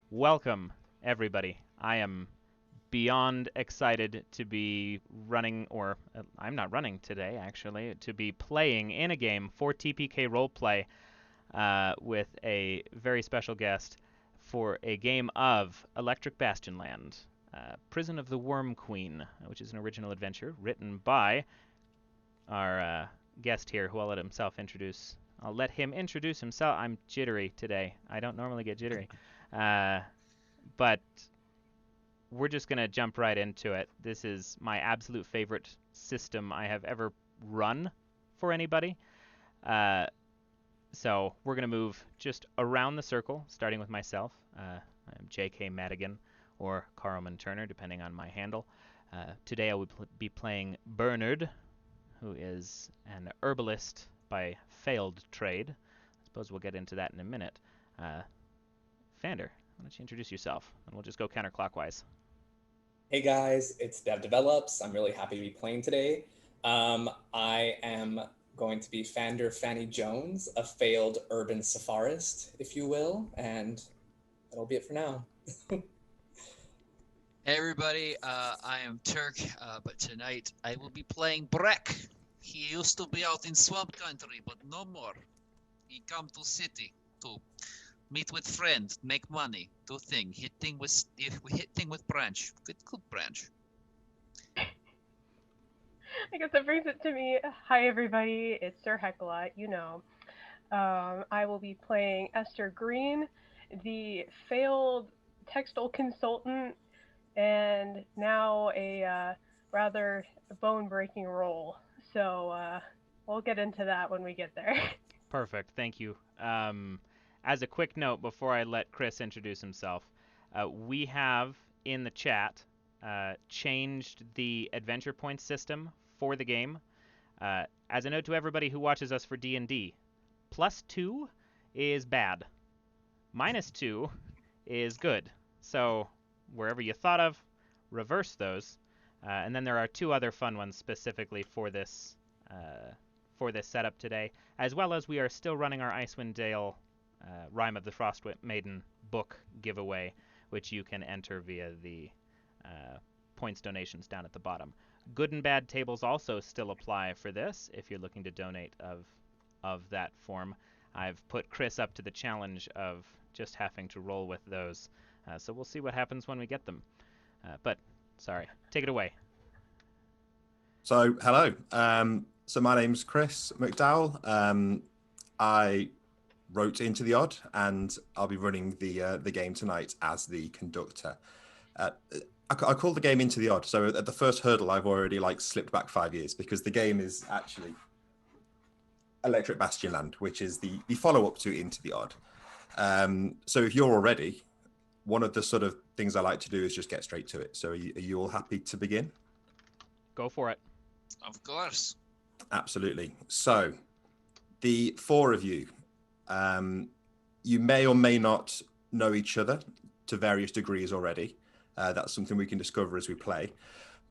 Welcome, everybody. I am beyond excited to be running, or I'm not running today, actually, to be playing in a game for TPK Roleplay with a very special guest for a game of Electric Bastionland, Prison of the Worm Queen, which is an original adventure written by our guest here, who I'll let himself introduce. I'll let him introduce himself. I'm jittery today. I don't normally get jittery. Uh, but we're just going to jump right into it. This is my absolute favorite system I have ever run for anybody. Uh, so we're going to move just around the circle, starting with myself. I'm J.K. Madigan or Carlman Turner, depending on my handle. Today I will be playing Bernard, who is an herbalist by failed trade. I suppose we'll get into that in a minute. Fander, why don't you introduce yourself, and we'll just go counterclockwise. Hey guys, it's Dev Develops. I'm really happy to be playing today. I am going to be Fanny Jones, a failed urban safarist, if you will, and that'll be it for now. Hey everybody, I am Turk, but tonight I will be playing Breck. He used to be out in swamp country, but no more. He come to city to meet with friends, make money, do thing, hit thing with branch. Good branch. I guess that brings it to me. Hi, everybody. It's Sir Hecla. I will be playing Esther Green, the failed textile consultant, and now a rather bone-breaking role. So we'll get into that when we get there. Perfect. Thank you. As a quick note, before I let Chris introduce himself, we have in the chat changed the adventure points system for the game. As a note to everybody who watches us for D&D, +2 is bad. -2 is good. So wherever you thought of, reverse those. And then there are two other fun ones specifically for this setup today, as well as we are still running our Icewind Dale Rime of the Frost Maiden book giveaway, which you can enter via the points donations down at the bottom. Good and bad tables also still apply for this if you're looking to donate of that form. I've put Chris up to the challenge of just having to roll with those, so we'll see what happens when we get them. But sorry, take it away. So hello. So my name's Chris McDowall. I wrote Into the Odd, and I'll be running the game tonight as the conductor. I call the game Into the Odd. So at the first hurdle, I've already slipped back 5 years because the game is actually Electric Bastionland, which is the follow-up to Into the Odd. So if you're all ready, one of the sort of things I like to do is just get straight to it. So are you all happy to begin? Go for it. Of course. Absolutely. So the four of you, you may or may not know each other to various degrees already. That's something we can discover as we play.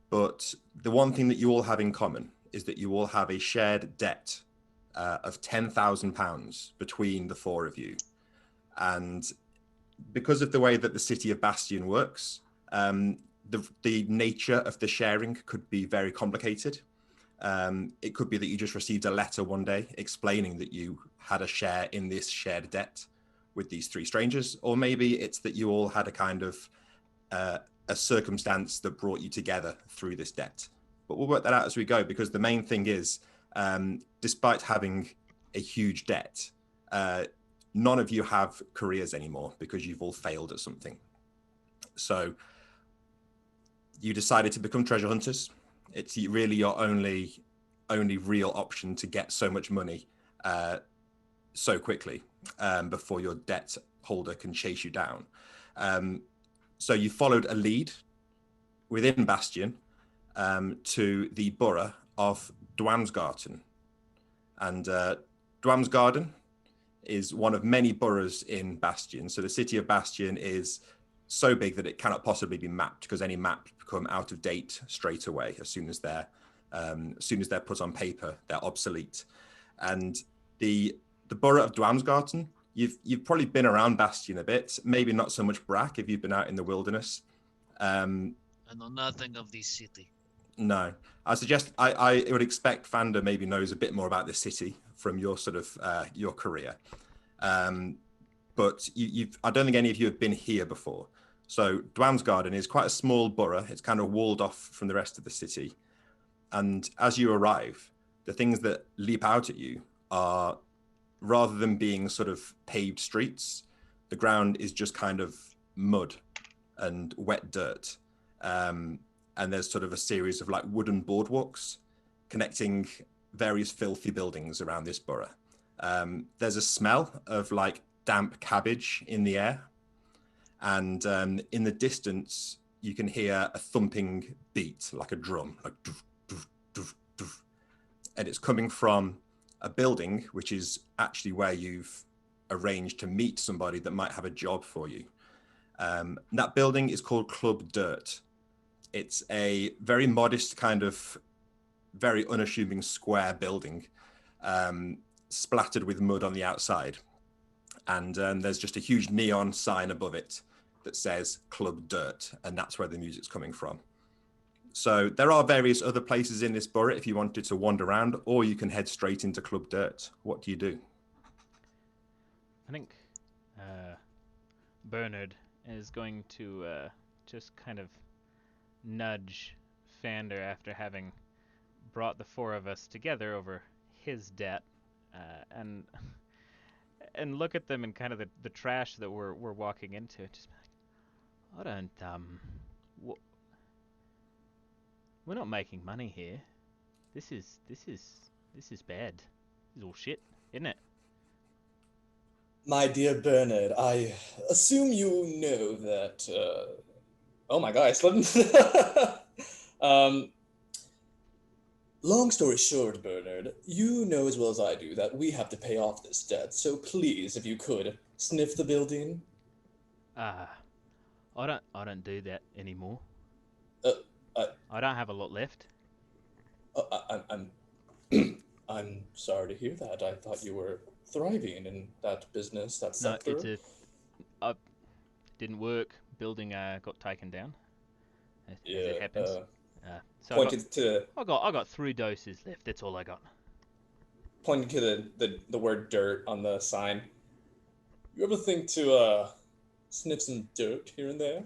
But the one thing that you all have in common is that you all have a shared debt of £10,000 between the four of you. And because of the way that the city of Bastion works, the nature of the sharing could be very complicated. It could be that you just received a letter one day explaining that you had a share in this shared debt with these three strangers, or maybe it's that you all had a kind of a circumstance that brought you together through this debt. But we'll work that out as we go, because the main thing is, despite having a huge debt, none of you have careers anymore because you've all failed at something. So you decided to become treasure hunters. It's really your only real option to get so much money so quickly before your debt holder can chase you down. So you followed a lead within Bastion to the borough of Dwansgarten. And Dwansgarten is one of many boroughs in Bastion. So the city of Bastion is so big that it cannot possibly be mapped, because any map become out of date straight away as soon as they're put on paper. They're obsolete. And the borough of Dwansgarten you've probably been around Bastion a bit, maybe not so much Brack if you've been out in the wilderness. I know nothing of this city. No, I suggest I would expect Fander maybe knows a bit more about the city from your sort of your career, but I don't think any of you have been here before. So Dwan's Garden is quite a small borough. It's kind of walled off from the rest of the city, and as you arrive, the things that leap out at you are, rather than being sort of paved streets, the ground is just kind of mud and wet dirt. And there's sort of a series of like wooden boardwalks connecting various filthy buildings around this borough. There's a smell of like damp cabbage in the air. And in the distance, you can hear a thumping beat, like a drum, like doof, doof, doof, doof. And it's coming from a building, which is actually where you've arranged to meet somebody that might have a job for you. That building is called Club Dirt. It's a very modest kind of very unassuming square building, splattered with mud on the outside. And there's just a huge neon sign above it that says Club Dirt, and that's where the music's coming from. So there are various other places in this borough if you wanted to wander around, or you can head straight into Club Dirt. What do you do? I think Bernard is going to just kind of nudge Fander after having brought the four of us together over his debt, and look at them and kind of the trash that we're walking into. Just be like, I don't we're not making money here. This is bad. This is all shit, isn't it? My dear Bernard, I assume you know that. Oh my god, I slipped. Long story short, Bernard, you know as well as I do that we have to pay off this debt. So please, if you could, sniff the building. I don't do that anymore. I don't have a lot left. I'm sorry to hear that. I thought you were thriving in that business, that sector. No, didn't work. Building got taken down. As it happens. So I got 3 doses left. That's all I got. Pointing to the word dirt on the sign. You ever think to sniff some dirt here and there?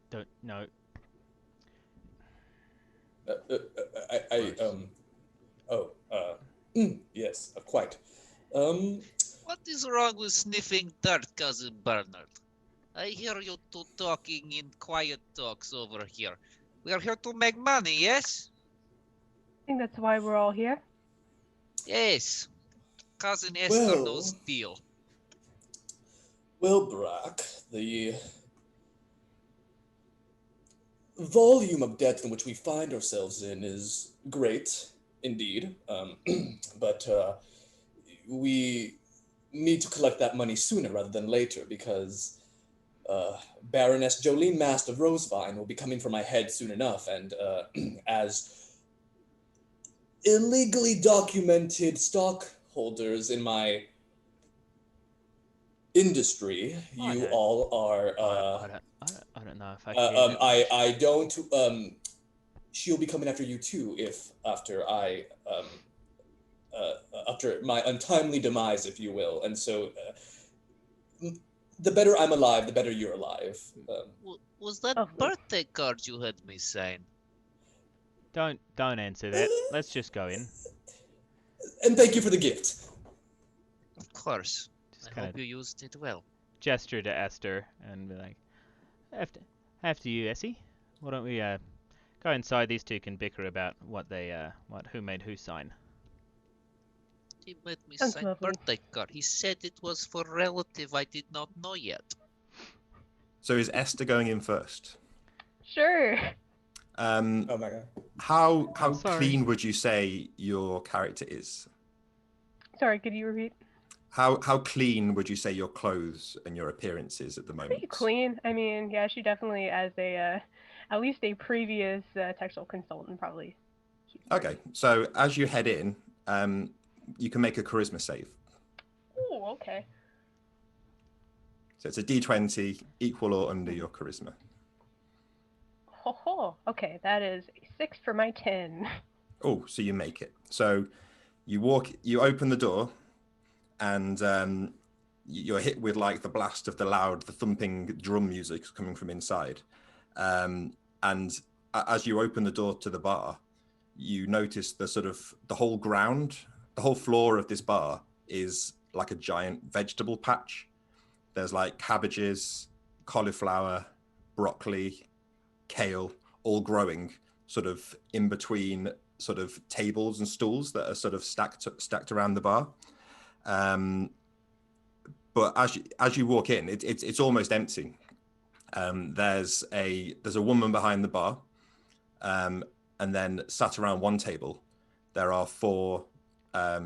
Don't know. Yes, quite. What is wrong with sniffing dirt, Cousin Bernard? I hear you two talking in quiet talks over here. We are here to make money, yes? I think that's why we're all here. Yes. Cousin Esther knows deal. Well, Brack, the volume of debt in which we find ourselves in is great, indeed. But we need to collect that money sooner rather than later because Baroness Jolene Mast of Rosevine will be coming for my head soon enough, and as illegally documented stockholders in my industry, all are. I don't know if I can. I don't. She'll be coming after you too after my untimely demise, if you will, and so. The better I'm alive, the better you're alive. Was that birthday card you had me sign? Don't answer that. Let's just go in. And thank you for the gift. Of course. Just I hope you used it well. Gesture to Esther and be like, after you, Essie. Why don't we go inside? These two can bicker about who made who sign. He made me Sounds sign lovely. birthday card. He said it was for a relative I did not know yet. So is Esther going in first? Sure. Oh my god. How sorry. clean would you say your character is? Sorry, could you repeat? How clean would you say your clothes and your appearance is at the moment? Pretty clean. I mean, yeah, she definitely, as a at least a previous textile consultant, probably. Okay, so as you head in, you can make a charisma save. Oh, okay. So it's a D20, equal or under your charisma. Ho ho. Okay, that is a 6 for my 10. Oh, so you make it. So you open the door, and you're hit with like the blast of the thumping drum music coming from inside. And as you open the door to the bar, you notice the whole ground, the whole floor of this bar is like a giant vegetable patch. There's like cabbages, cauliflower, broccoli, kale, all growing sort of in between sort of tables and stools that are sort of stacked around the bar. But as you walk in, it's almost empty. There's a woman behind the bar, and then sat around one table, there are 4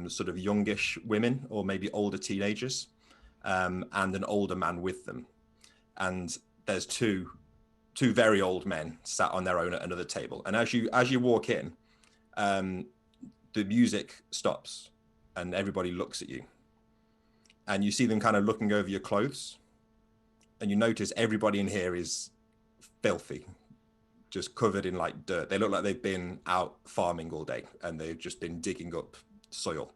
sort of youngish women or maybe older teenagers, and an older man with them. And there's two very old men sat on their own at another table. And as you walk in, the music stops and everybody looks at you. And you see them kind of looking over your clothes. And you notice everybody in here is filthy, just covered in like dirt. They look like they've been out farming all day and they've just been digging up soil.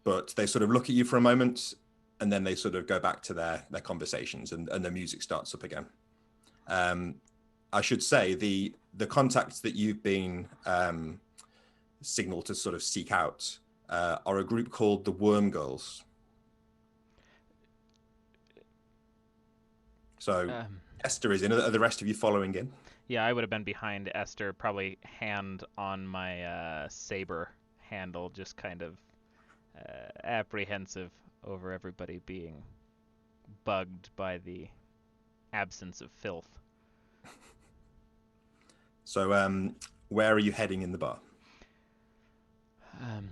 But they sort of look at you for a moment and then they sort of go back to their conversations and the music starts up again. I should say the contacts that you've been signaled to sort of seek out are a group called the Worm Girls. So Esther is in. Are the rest of you following in? Yeah, I would have been behind Esther, probably hand on my saber handle, just kind of apprehensive over everybody being bugged by the absence of filth. So where are you heading in the bar? I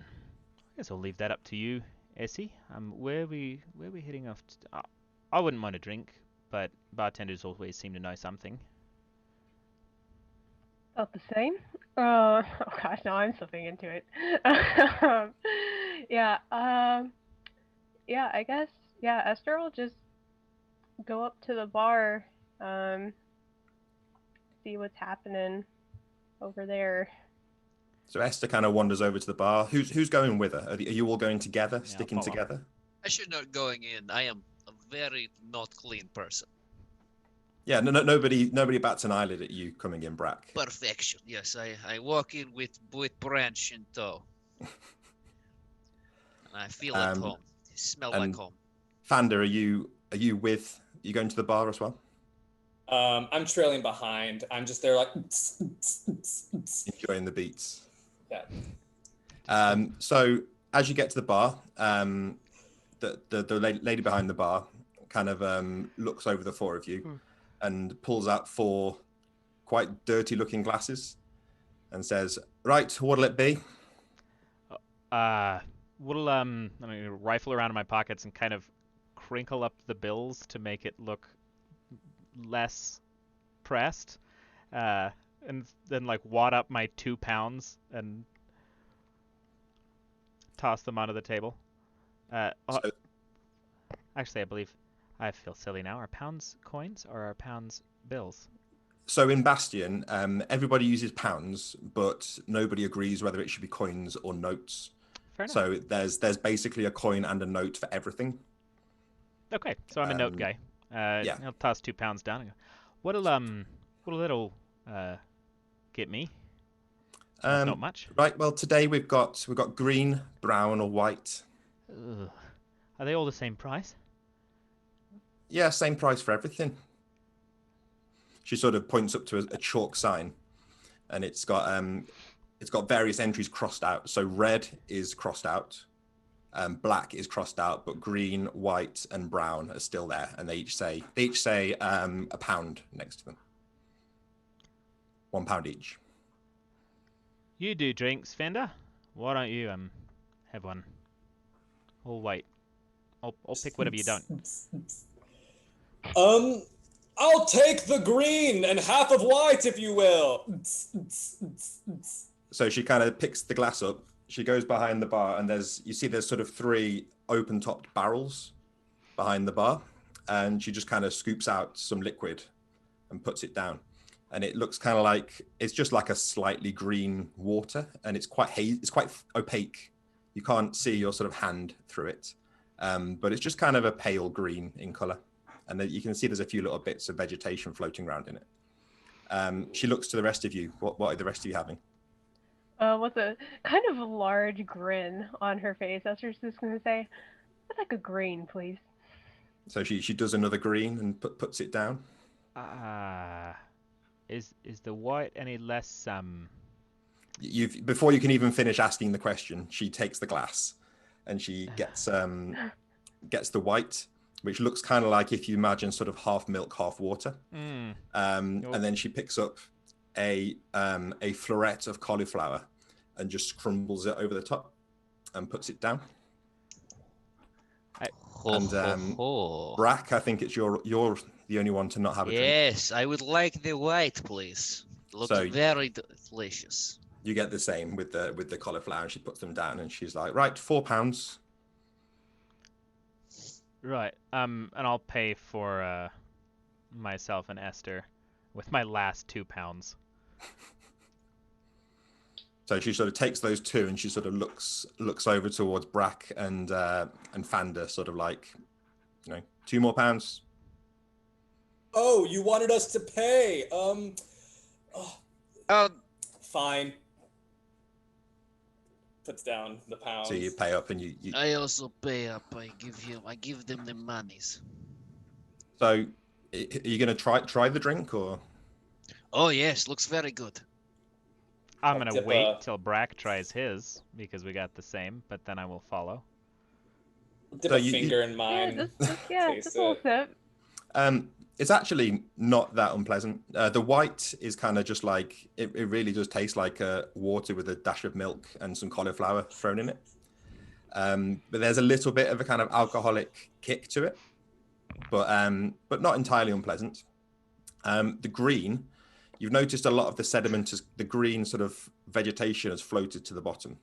guess I'll leave that up to you, Essie. Where are we heading off to? I wouldn't mind a drink, but bartenders always seem to know something. About the same? Oh gosh, now I'm slipping into it. Yeah, I guess, yeah, Esther will just go up to the bar, see what's happening over there. So Esther kind of wanders over to the bar. Who's going with her? Are you all going together, sticking together? I should not going in. I am a very not clean person. Yeah, nobody bats an eyelid at you coming in, Brack. Perfection. Yes, I walk in with branch in tow. And I feel at home. I smell like home. Fander, are you going to the bar as well? I'm trailing behind. I'm just there like enjoying the beats. Yeah. So as you get to the bar, the lady behind the bar kind of looks over the 4 of you and pulls out 4 quite dirty looking glasses and says, "Right, what'll it be?" Let me rifle around in my pockets and kind of crinkle up the bills to make it look less pressed, and then like wad up my 2 pounds and toss them onto the table. Actually, I believe I feel silly now. Are pounds coins or are pounds bills? So in Bastion, everybody uses pounds, but nobody agrees whether it should be coins or notes. Fair enough. So there's basically a coin and a note for everything. Okay, so I'm a note guy. Yeah. I'll toss 2 pounds down and go, what'll it get me? Not much. Right. Well, today we've got green, brown, or white. Ugh. Are they all the same price? Yeah, same price for everything. She sort of points up to a chalk sign, and it's got various entries crossed out. So red is crossed out, black is crossed out, but green, white, and brown are still there, and they each say a pound next to them. £1 each. You do drinks, Fender. Why don't you have one? I'll wait. I'll pick whatever you don't. I'll take the green and half of white, if you will. So she kind of picks the glass up. She goes behind the bar, and there's sort of 3 open-topped barrels behind the bar, and she just kind of scoops out some liquid and puts it down. And it looks kind of like, it's just like a slightly green water, and it's quite it's quite opaque. You can't see your sort of hand through it, but it's just kind of a pale green in color. And then you can see there's a few little bits of vegetation floating around in it. She looks to the rest of you. What are the rest of you having? With a kind of a large grin on her face, Esther's just going to say, I'd like a green, please. So she does another green and puts it down. Is the white any less Before you can even finish asking the question, she takes the glass and she gets the white, which looks kind of like, if you imagine, sort of half milk, half water. And then she picks up a floret of cauliflower and just crumbles it over the top and puts it down. Brack, I think it's you're the only one to not have a drink. Yes, I would like the white, please. Looks very delicious. You get the same with the cauliflower, and she puts them down, and she's like, right, £4. Right. And I'll pay for myself and Esther with my last £2. So she sort of takes those two, and she sort of looks over towards Brack and Fanda, sort of like, £2 more. Oh, you wanted us to pay. Fine. Puts down the pounds. So you pay up, and you. I also pay up. I give them the monies. So, are you going to try the drink, or? Oh yes, looks very good. I'm going to wait till Brack tries his, because we got the same, but then I will follow. Dip a finger in mine. Just a little sip. It's actually not that unpleasant. The white is kind of just like, it really does taste like water with a dash of milk and some cauliflower thrown in it. But there's a little bit of a kind of alcoholic kick to it, but not entirely unpleasant. The green, you've noticed a lot of the sediment, the green sort of vegetation has floated to the bottom.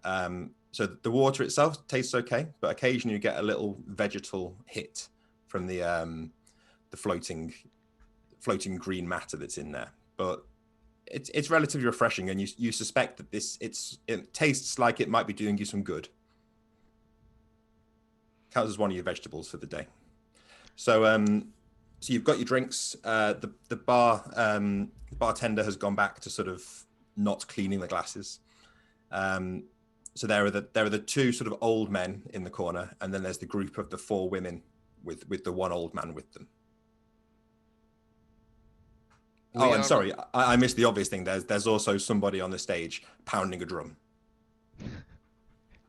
So the water itself tastes okay, but occasionally you get a little vegetal hit from the floating green matter that's in there. But it's relatively refreshing, and you suspect that it tastes like it might be doing you some good. Counts as one of your vegetables for the day. So you've got your drinks. The bartender has gone back to sort of not cleaning the glasses. So there are the two sort of old men in the corner, and then there's the group of the four women with the one old man with them. And sorry, I missed the obvious thing. There's also somebody on the stage pounding a drum.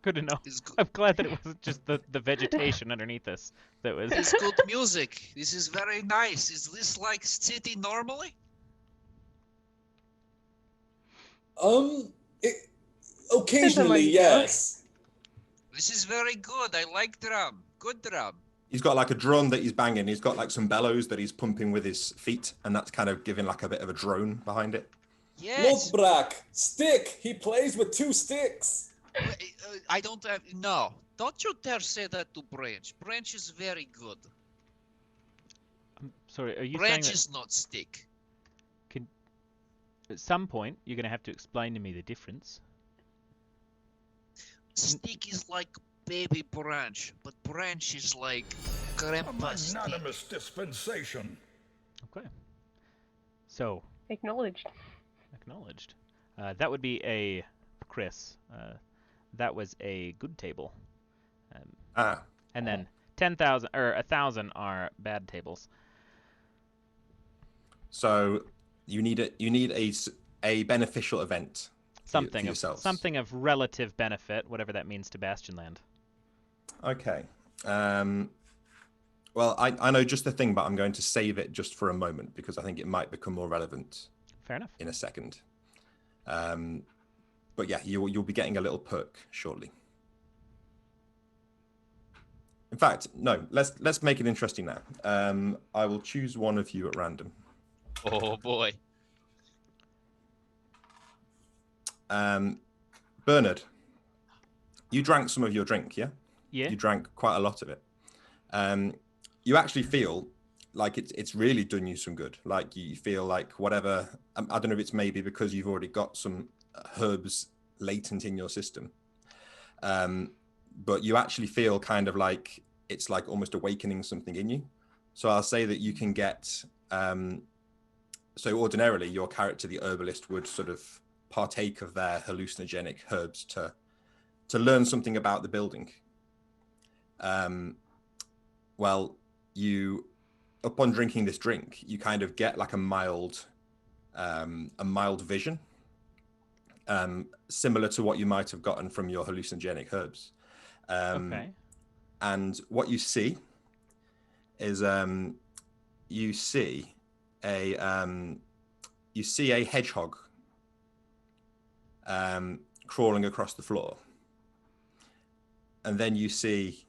Good to know. I'm glad that it wasn't just the vegetation underneath us that was. It's good music. This is very nice. Is this like city normally? Occasionally, yes. This is very good. I like drum. Good drum. He's got like a drum that he's banging. He's got like some bellows that he's pumping with his feet, and that's kind of giving like a bit of a drone behind it. Yes. Look, Brack, stick. He plays with 2 sticks. I don't have. No. Don't you dare say that to Branch. Branch is very good. I'm sorry, are you Branch saying is not stick. At some point, you're going to have to explain to me the difference. Stick is like baby Branch, but Branch is like grandpa stick. Magnanimous dispensation. Okay. So. Acknowledged. That would be a Chris. That was a good table. And then 10,000 or 1,000 are bad tables. So you need a beneficial event. Something of relative benefit, whatever that means to Bastionland. Okay. Well, I know just the thing, but I'm going to save it just for a moment because I think it might become more relevant. Fair enough. In a second. But yeah, you'll be getting a little perk shortly. In fact, no. Let's make it interesting now. I will choose one of you at random. Oh boy. Bernard, you drank some of your drink, yeah? Yeah. You drank quite a lot of it. You actually feel like it's really done you some good. Like you feel like whatever, I don't know if it's maybe because you've already got some herbs latent in your system, but you actually feel kind of like it's like almost awakening something in you. So I'll say that you can get, so ordinarily your character, the herbalist, would sort of partake of their hallucinogenic herbs to learn something about the building. Well, you, upon drinking this drink, you kind of get like a mild vision, similar to what you might have gotten from your hallucinogenic herbs. Okay. And what you see is you see a hedgehog crawling across the floor, and then you see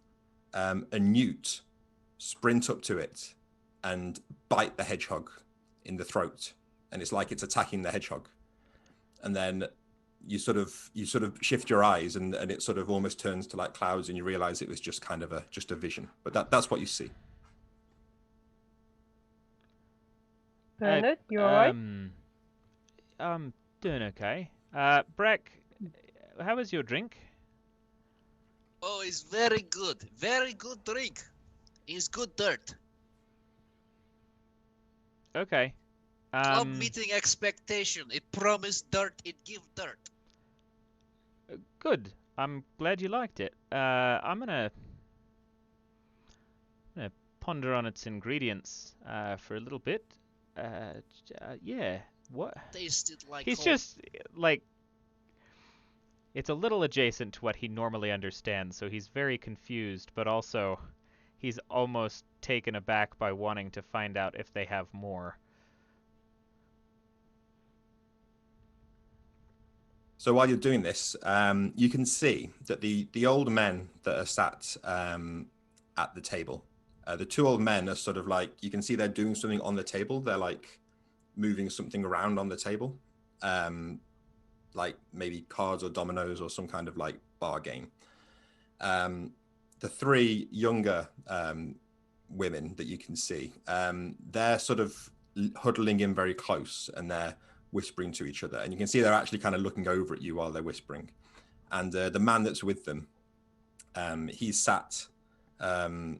a newt sprint up to it and bite the hedgehog in the throat, and it's like it's attacking the hedgehog. And then you sort of shift your eyes, and it sort of almost turns to like clouds, and you realize it was just kind of just a vision. But that's what you see. Bernard, you alright? I'm doing okay. Breck, how was your drink? Oh, it's very good. Very good drink. It's good dirt. Okay. Club meeting expectation. It promised dirt, it give dirt. Good. I'm glad you liked it. I'm gonna ponder on its ingredients for a little bit. Yeah. What? Tasted like He's home. just like, it's a little adjacent to what he normally understands, so he's very confused, but also he's almost taken aback by wanting to find out if they have more. So while you're doing this, you can see that the old men that are sat at the table, the two old men are sort of like, you can see they're doing something on the table. They're like moving something around on the table, like maybe cards or dominoes or some kind of like bar game. The three younger women that you can see, they're sort of huddling in very close, and they're whispering to each other, and you can see they're actually kind of looking over at you while they're whispering. And the man that's with them, he's sat on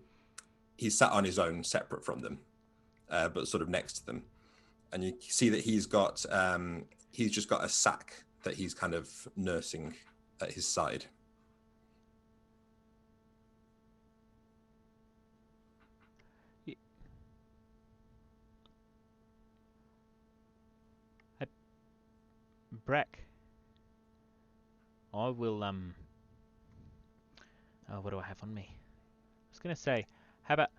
his own, separate from them, but sort of next to them. And you see that he's just got a sack that he's kind of nursing at his side. Breck, I will, oh, what do I have on me? I was gonna say, how about,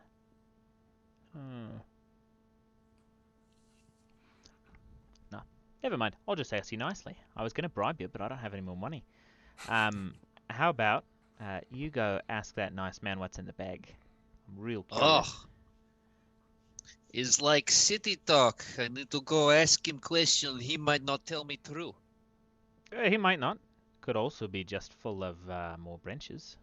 no, never mind. I'll just ask you nicely. I was gonna bribe you, but I don't have any more money. How about, you go ask that nice man what's in the bag? I'm real curious. Oh. It's like city talk. I need to go ask him questions. He might not tell me true. He might not. Could also be just full of more branches.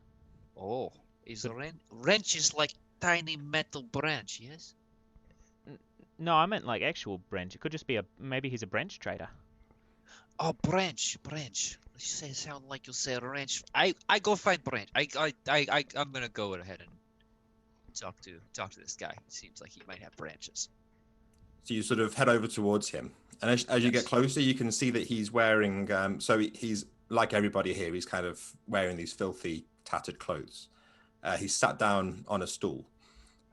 Oh, is wrench is like tiny metal branch, yes? No, I meant like actual branch. It could just be maybe he's a branch trader. Oh, branch. You sound like you say wrench. I go find branch. I'm gonna go ahead and talk to this guy. Seems like he might have branches. So you sort of head over towards him, and as you get closer, you can see that he's wearing. So he's like everybody here. He's kind of wearing these filthy, tattered clothes. He's sat down on a stool,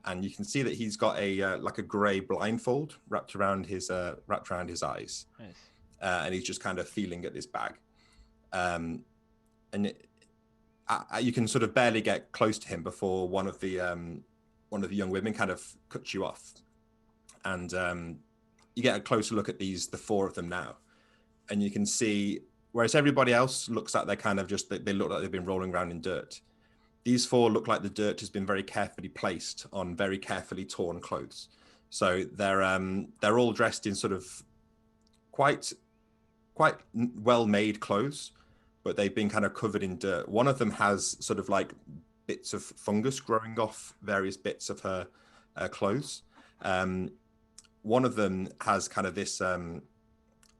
and you can see that he's got a like a grey blindfold wrapped around his eyes, Nice. And he's just kind of feeling at this bag, and you can sort of barely get close to him before one of the young women kind of cuts you off, and you get a closer look at the four of them now, and you can see, whereas everybody else looks like they're kind of just, they look like they've been rolling around in dirt, these four look like the dirt has been very carefully placed on very carefully torn clothes. So they're all dressed in sort of quite well made clothes, but they've been kind of covered in dirt. One of them has sort of like bits of fungus growing off various bits of her clothes. One of them has kind of this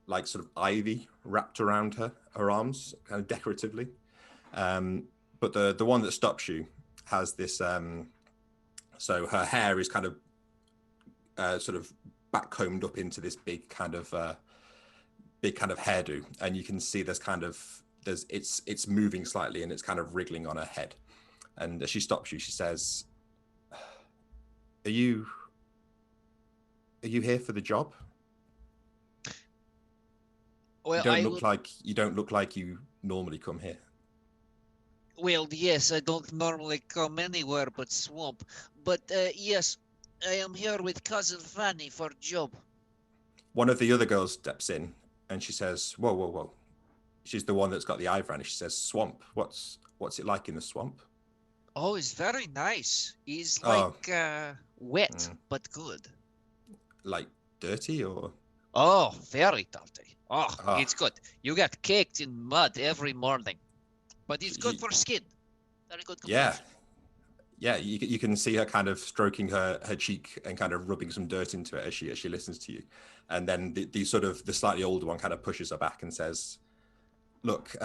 like sort of ivy wrapped around her arms, kind of decoratively. But the one that stops you has this. So her hair is kind of sort of backcombed up into this big kind of hairdo, and you can see it's moving slightly and it's kind of wriggling on her head. And as she stops you, she says, "Are you here for the job? Well, you don't look like you normally come here." Well, yes, I don't normally come anywhere but swamp. But yes, I am here with cousin Franny for job. One of the other girls steps in and she says, "Whoa, whoa, whoa." She's the one that's got the eyebrow, and she says, "Swamp. What's it like in the swamp?" Oh, it's very nice. It's like wet, but good. Like dirty or? Oh, very dirty. Oh, Ah. it's good. You get caked in mud every morning. But it's good for skin. Very good. Yeah. Yeah, you can see her kind of stroking her cheek and kind of rubbing some dirt into it as she listens to you. And then the slightly older one kind of pushes her back and says, "Look,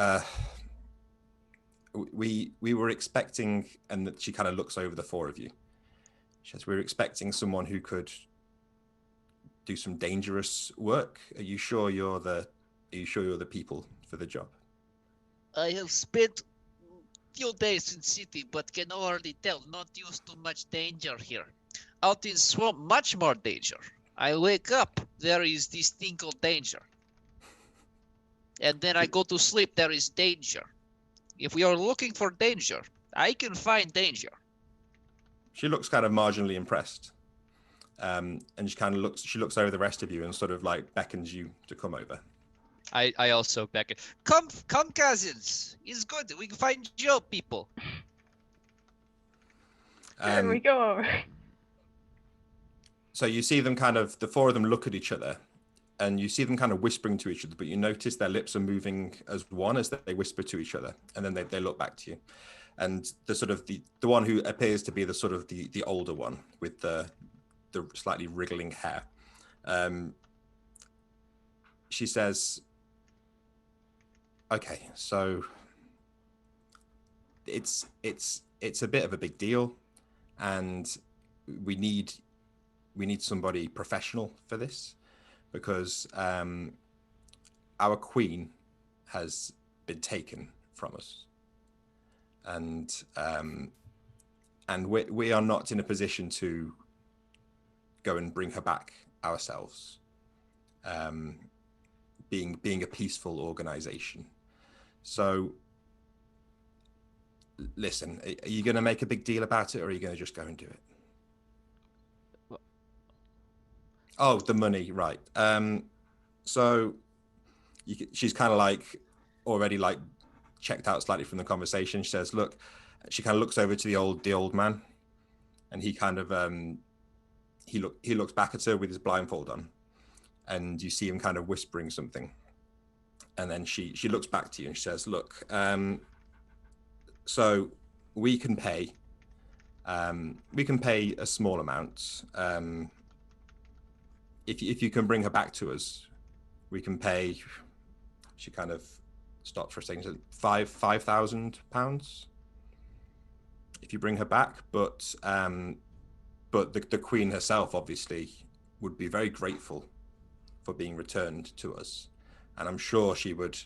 we were expecting," and she kind of looks over the four of you. She says, "We were expecting someone who could do some dangerous work. Are you sure you're the people for the job?" I have spent few days in city, but can already tell not used to much danger here. Out in swamp, much more danger. I wake up, there is this thing called danger. And then I go to sleep, there is danger. If we are looking for danger, I can find danger. She looks kind of marginally impressed. And she looks over the rest of you and sort of like beckons you to come over. I also beckon. Come, cousins. It's good. We can find job, people. Here we go over. So you see them the four of them look at each other, and you see them kind of whispering to each other, but you notice their lips are moving as one as they whisper to each other, and then they look back to you. And the one who appears to be the older one with the slightly wriggling hair, she says, "Okay, so it's a bit of a big deal, and we need somebody professional for this, because our queen has been taken from us, and we are not in a position to go and bring her back ourselves, being a peaceful organization. So listen, are you going to make a big deal about it, or are you going to just go and do it?" What? Oh, the money, right. So she's kind of like already like checked out slightly from the conversation. She says, "Look," she kind of looks over to the old man, and he kind of he looks back at her with his blindfold on, and you see him kind of whispering something. And then she looks back to you and she says, "Look, so we can pay a small amount. If you can bring her back to us, we can pay." She kind of stopped for a second. Said, £5,000 if you bring her back. But the queen herself obviously would be very grateful for being returned to us. And I'm sure she would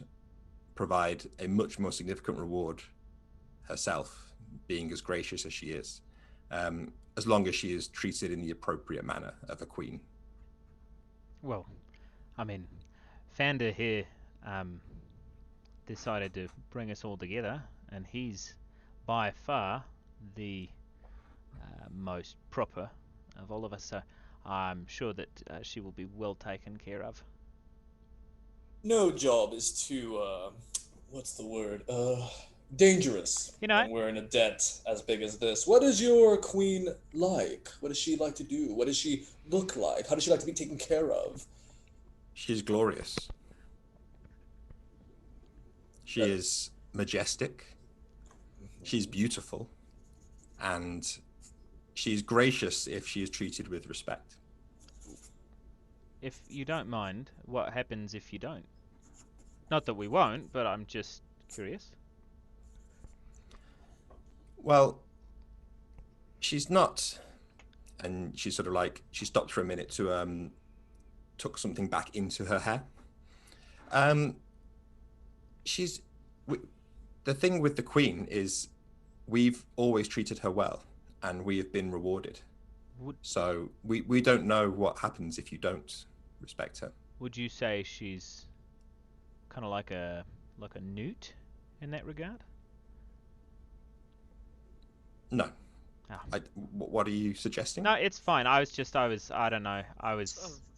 provide a much more significant reward herself, being as gracious as she is, as long as she is treated in the appropriate manner of a queen." Well, I mean, Fander here decided to bring us all together, and he's by far the most proper of all of us, so I'm sure that she will be well taken care of. No job is too, what's the word? Dangerous. You know, when we're in a debt as big as this. What is your queen like? What does she like to do? What does she look like? How does she like to be taken care of? She's glorious. She is majestic. She's beautiful. and she's gracious if she is treated with respect. If you don't mind, what happens if you don't? Not that we won't, but I'm just curious. Well, she's not, and she's sort of like, she stopped for a minute to tuck something back into her hair. The thing with the Queen is we've always treated her well, and we have been rewarded. So we don't know what happens if you don't respect her. Would you say she's kind of like a newt in that regard? No. Oh. What are you suggesting? No, it's fine. I don't know.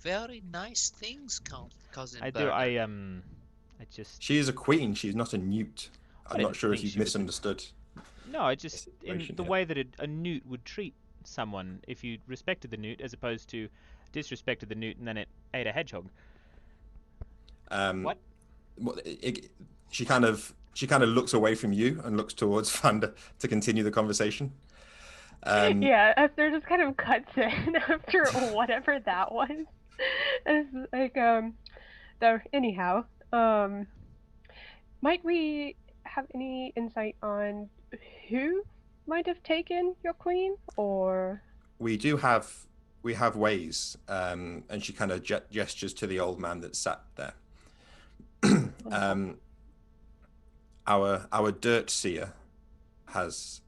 Very nice things, cousin. I Bernard. just. She is a queen. She's not a newt. I'm not sure if think you've she was misunderstood. No, I just in situation the here. way that a newt would treat someone if you respected the newt, as opposed to disrespected the newt and then it ate a hedgehog. What? She kind of looks away from you and looks towards Vander to continue the conversation. Yeah, Esther just kind of cuts in after whatever that was. It's like, so anyhow, might we have any insight on who might have taken your queen, or? We have ways, and she kind of gestures to the old man that sat there. Our dirt seer has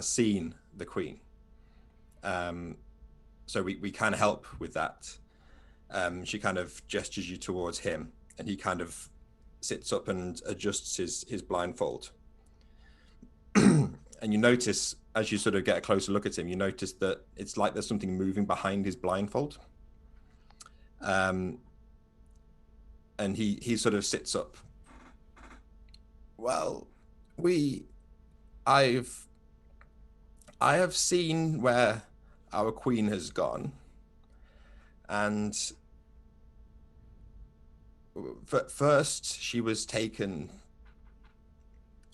seen the queen, so we kind of help with that. She kind of gestures you towards him, and he kind of sits up and adjusts his blindfold. And you notice, as you sort of get a closer look at him, you notice that it's like there's something moving behind his blindfold. And he sort of sits up. Well, I have seen where our queen has gone, and first she was taken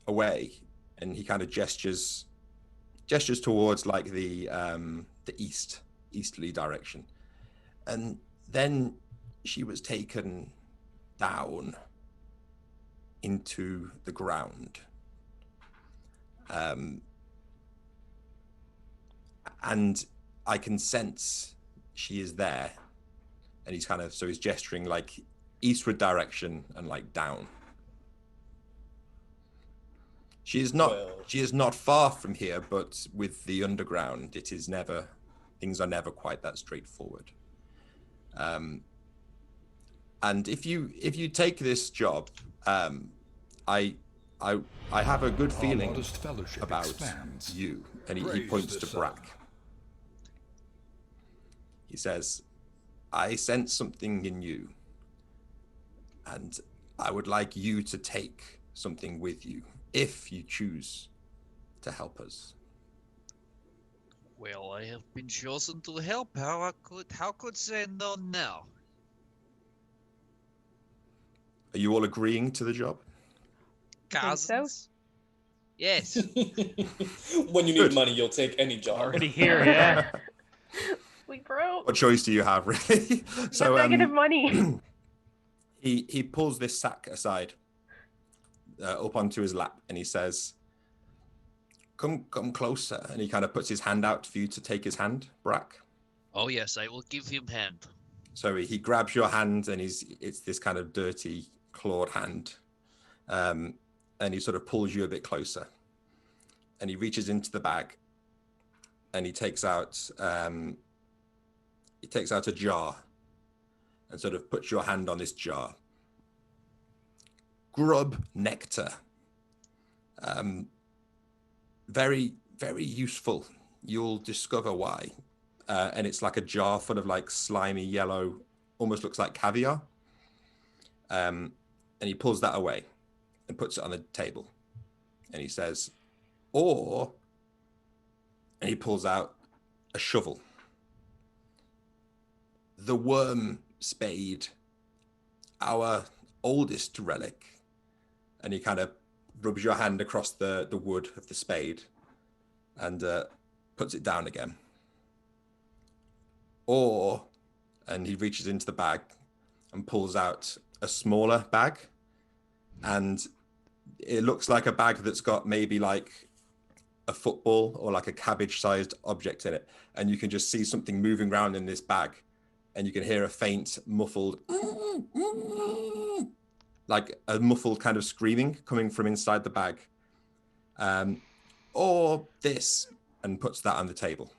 away, and he kind of gestures towards like the easterly direction, and then she was taken down into the ground, and I can sense she is there, and he's gesturing like eastward direction and like down. She is not far from here, but with the underground, things are never quite that straightforward. And if you take this job, I have a good feeling about you. And he points to Brack. He says, I sense something in you, and I would like you to take something with you, if you choose to help us. Well, I have been chosen to help. How could say no now? Are you all agreeing to the job? Cousins? Yes. When you need money, you'll take any job. Already here, yeah. We broke. What choice do you have, really? So negative money. He pulls this sack aside, up onto his lap, and he says, come closer. And he kind of puts his hand out for you to take his hand, Brack. Oh yes, I will give him hand. So he grabs your hand, and it's this kind of dirty, clawed hand. And he sort of pulls you a bit closer. And he reaches into the bag, and he takes out a jar and sort of puts your hand on this jar. Grub nectar. Very, very useful. You'll discover why. And it's like a jar full of like slimy yellow, almost looks like caviar. And he pulls that away and puts it on the table. And he says, and he pulls out a shovel. The worm spade, our oldest relic. And he kind of rubs your hand across the wood of the spade. And puts it down again. Or, and he reaches into the bag and pulls out a smaller bag, and it looks like a bag that's got maybe like a football or like a cabbage-sized object in it, and you can just see something moving around in this bag, and you can hear a faint, muffled, like a muffled kind of screaming coming from inside the bag. Or this, and puts that on the table.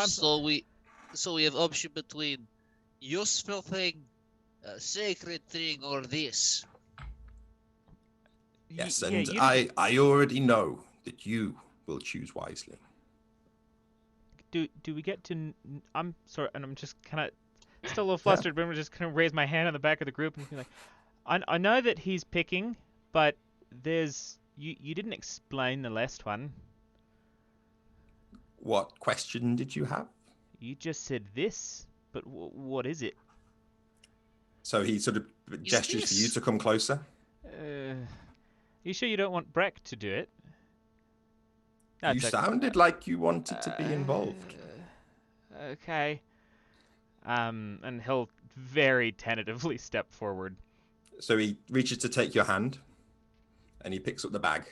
So we have option between useful thing, sacred thing, or this. Yes, Yeah, and you I already know that you will choose wisely. do we get to? I'm sorry, and I'm just kind of still a little flustered, but I'm just kind of raise my hand on the back of the group and be like, I know that he's picking, but there's you didn't explain the last one. What question did you have? You just said this, but what is it? So he sort of gestures for you to come closer. You sure you don't want Breck to do it? You sounded like you wanted to be involved. Okay. And he'll very tentatively step forward. So he reaches to take your hand, and he picks up the bag,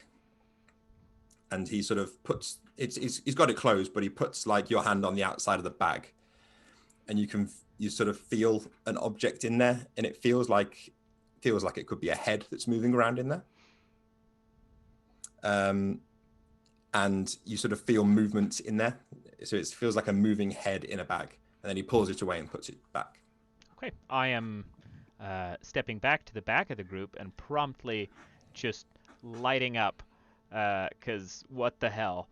and he sort of puts he's got it closed, but he puts like your hand on the outside of the bag, and you sort of feel an object in there, and it feels like it could be a head that's moving around in there. And you sort of feel movement in there, so it feels like a moving head in a bag, and then he pulls it away and puts it back. Okay, I am stepping back to the back of the group and promptly just lighting up, because what the hell?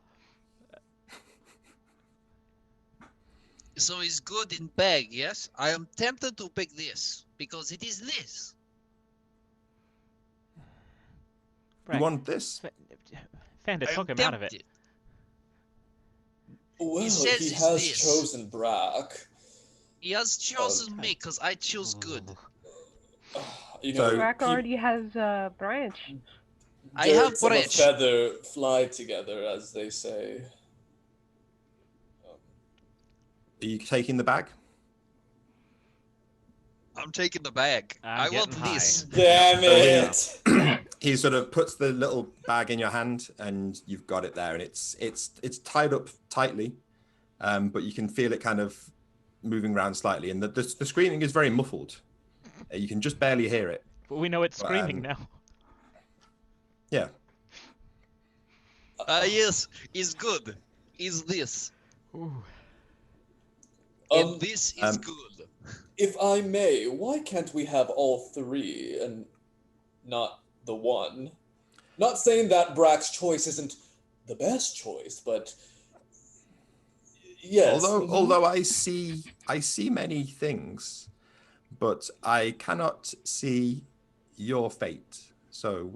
So it's good in bag, yes? I am tempted to pick this, because it is this. You want this? Fanda, talk him out of it. Well, he says has this. chosen Brack. He has chosen me, because I choose good. You know, So- Brack already has a branch. I have birds of a branch. feather fly together, as they say. Are you taking the bag? I'm taking the bag. I'm I want getting high. this. Damn it! He sort of puts the little bag in your hand, and you've got it there, and it's tied up tightly, but you can feel it kind of moving around slightly, and the screaming is very muffled. You can just barely hear it. But we know it's screaming now. Yeah. Yes, is good. Is this. Ooh. And this is good. If I may, why can't we have all three and not the one? Not saying that Brack's choice isn't the best choice, but yes. Although I see many things, but I cannot see your fate. So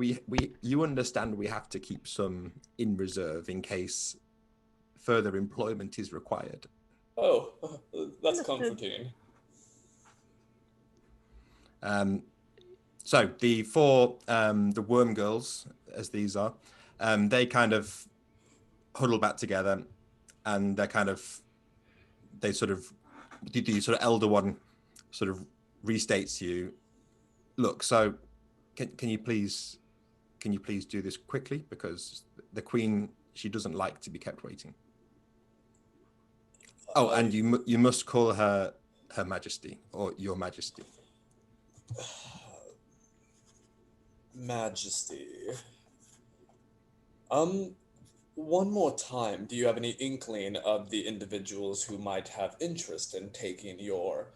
you understand we have to keep some in reserve in case further employment is required. Oh, that's comforting. So the four, the worm girls, as these are, they kind of huddle back together, and the sort of elder one sort of restates to you, look, so can you please do this quickly, because the queen, she doesn't like to be kept waiting. Oh, and you must call her Her Majesty, or Your Majesty. Majesty. One more time, do you have any inkling of the individuals who might have interest in taking your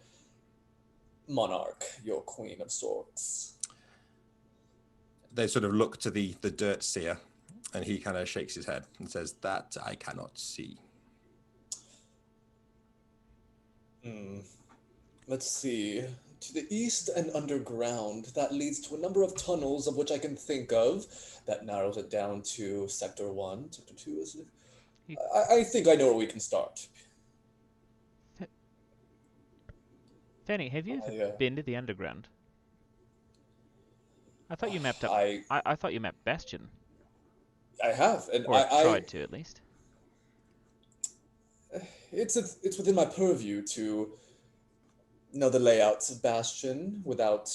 monarch, your queen of sorts? They sort of look to the dirt seer, and he kind of shakes his head and says, that I cannot see. Let's see. To the east and underground, that leads to a number of tunnels of which I can think of. That narrows it down to Sector 1, Sector 2, is it? I think I know where we can start. Fanny, have you ever been to the underground? I thought you mapped up. I thought you mapped Bastion. I have, and Or I tried to, at least. it's within my purview to know the layouts of Bastion without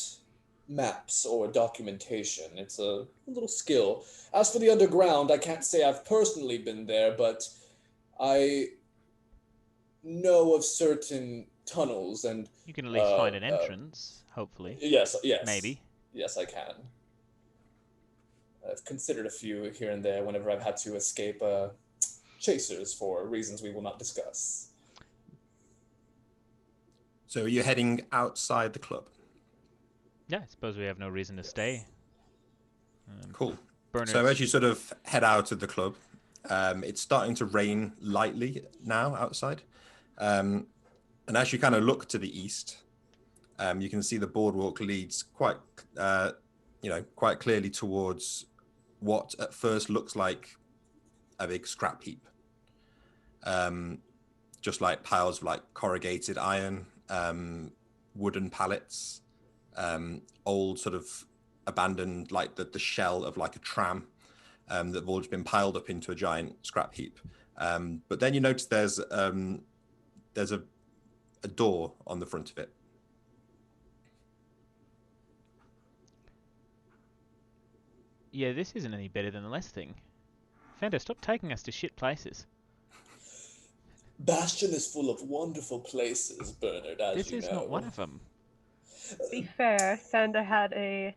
maps or documentation. It's a little skill. As for the underground, I can't say I've personally been there, but I know of certain tunnels and You can at least find an entrance, hopefully. yes, Maybe. Yes, I can. I've considered a few here and there whenever I've had to escape chasers for reasons we will not discuss. So are you heading outside the club? Yeah, I suppose we have no reason to stay. Cool. Bernard's... So as you sort of head out of the club, it's starting to rain lightly now outside. And as you kind of look to the east, you can see the boardwalk leads quite clearly towards what at first looks like a big scrap heap. Just like piles of like corrugated iron, wooden pallets, old sort of abandoned, like the shell of like a tram that have all just been piled up into a giant scrap heap. But then you notice there's a door on the front of it. Yeah, this isn't any better than the last thing. Fender, stop taking us to shit places. Bastion is full of wonderful places, Bernard, as This you is know. not one of them. To be fair, Sanda had a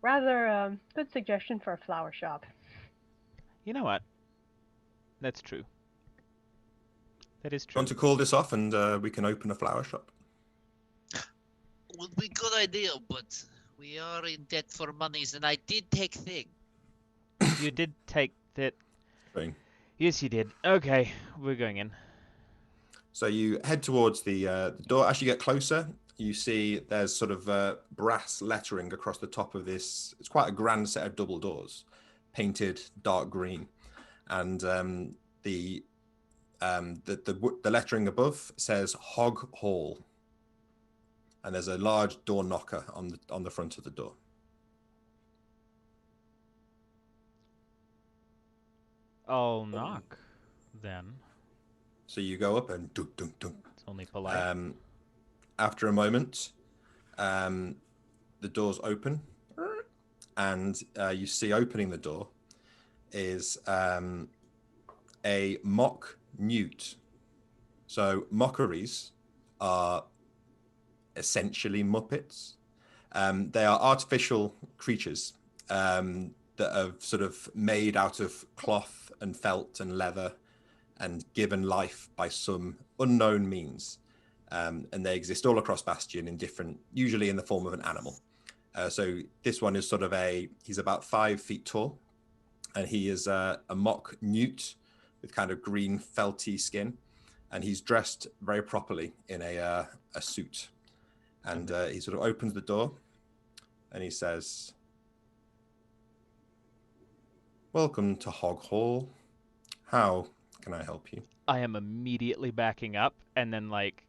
rather good suggestion for a flower shop. You know what? That's true. That is Do you true. want to call this off and we can open a flower shop? Would be good idea, but we are in debt for monies, and I did take thing. You did take that. Thing. Yes, you did. Okay, we're going in. So you head towards the door. As you get closer, you see there's sort of brass lettering across the top of this. It's quite a grand set of double doors, painted dark green, and the lettering above says Hog Hall, and there's a large door knocker on the front of the door. I'll knock, then. So you go up and dunk, dunk, dunk. It's only polite. After a moment, the doors open, and you see opening the door is a mock newt. So mockeries are essentially Muppets. They are artificial creatures that are sort of made out of cloth and felt and leather and given life by some unknown means. And they exist all across Bastion in different, usually in the form of an animal. So this one is sort of he's about 5 feet tall, and he is a mock newt with kind of green felty skin, and he's dressed very properly in a suit. And he sort of opens the door and he says, "Welcome to Hog Hall. How can I help you?" I am immediately backing up and then like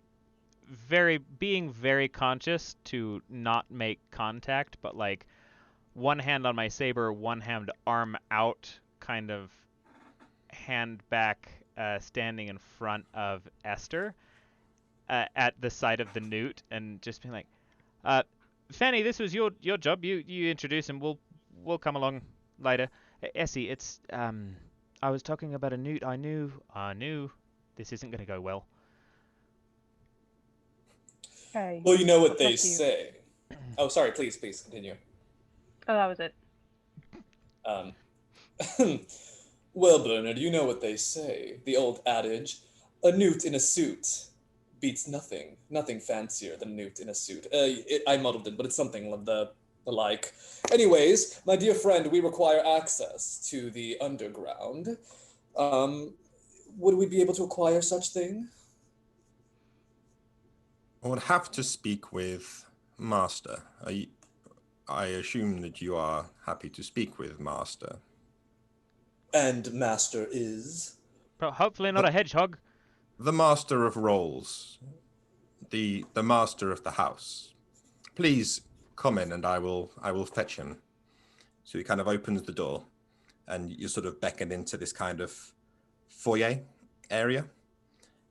being very conscious to not make contact, but like one hand on my saber, one hand arm out, kind of hand back, standing in front of Esther at the side of the newt, and just being like, Fanny, this was your job. You introduce him. We'll come along later. Essie, it's I was talking about a newt. I knew this isn't going to go well. Okay. Well, you know what they Thank you. say. Oh, sorry. Please continue. Oh, that was it. Well, Bernard, you know what they say. The old adage, a newt in a suit beats nothing. Nothing fancier than a newt in a suit. I muddled it, but it's something of the like. Anyways, my dear friend, we require access to the underground. Would we be able to acquire such thing? I would have to speak with Master. I assume that you are happy to speak with Master. And Master is? But hopefully not a hedgehog. The Master of Roles. The Master of the house. Please come in and I will fetch him. So he kind of opens the door and you're sort of beckoned into this kind of foyer area.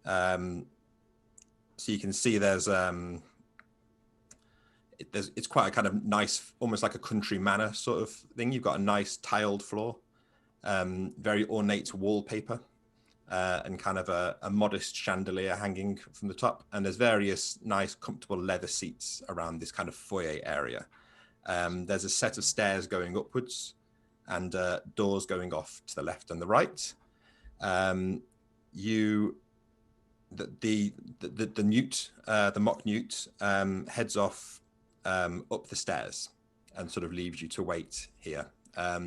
So you can see there's it's quite a kind of nice, almost like a country manor sort of thing. You've got a nice tiled floor, very ornate wallpaper, and kind of a modest chandelier hanging from the top. And there's various nice, comfortable leather seats around this kind of foyer area. There's a set of stairs going upwards and doors going off to the left and the right. The newt, the mock newt, heads off up the stairs and sort of leaves you to wait here. Are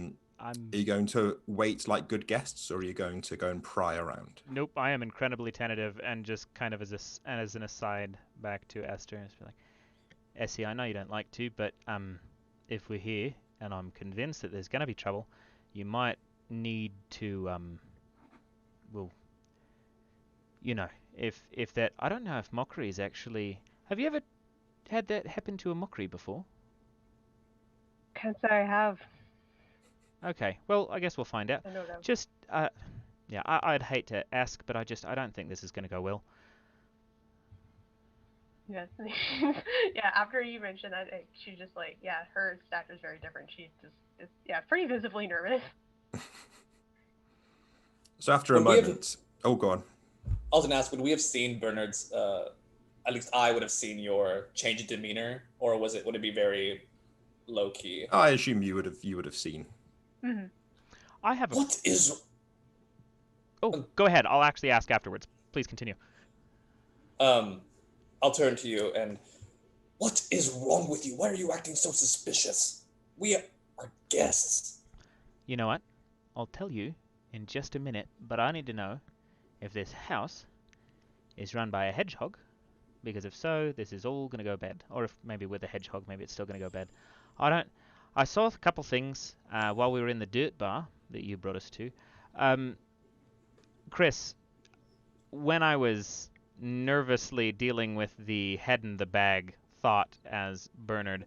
you going to wait like good guests, or are you going to go and pry around? Nope, I am incredibly tentative, and just kind of as an aside back to Esther, just be like, Essie, I know you don't like to, but if we're here and I'm convinced that there's going to be trouble, you might need to well, you know, if that, I don't know if mockery is actually, have you ever had that happen to a mockery before? Can't say I have. Okay, well, I guess we'll find out. I know that. Just, yeah, I'd hate to ask, but I don't think this is going to go well. Yes. Yeah, after you mentioned that, she just like, yeah, her stature is very different. She just is, yeah, pretty visibly nervous. So after a moment, oh, go on. I was gonna ask, would we have seen Bernard's? At least I would have seen your change in demeanor, or would it be very low key? I assume you would have seen. Mm-hmm. I have a... What is? Oh, go ahead. I'll actually ask afterwards. Please continue. I'll turn to you and, what is wrong with you? Why are you acting so suspicious? We are guests. You know what? I'll tell you in just a minute, but I need to know if this house is run by a hedgehog, because if so, this is all going to go bad. Or if maybe with a hedgehog, maybe it's still going to go bad. I saw a couple things while we were in the dirt bar that you brought us to. Chris, when I was nervously dealing with the head in the bag thought as Bernard,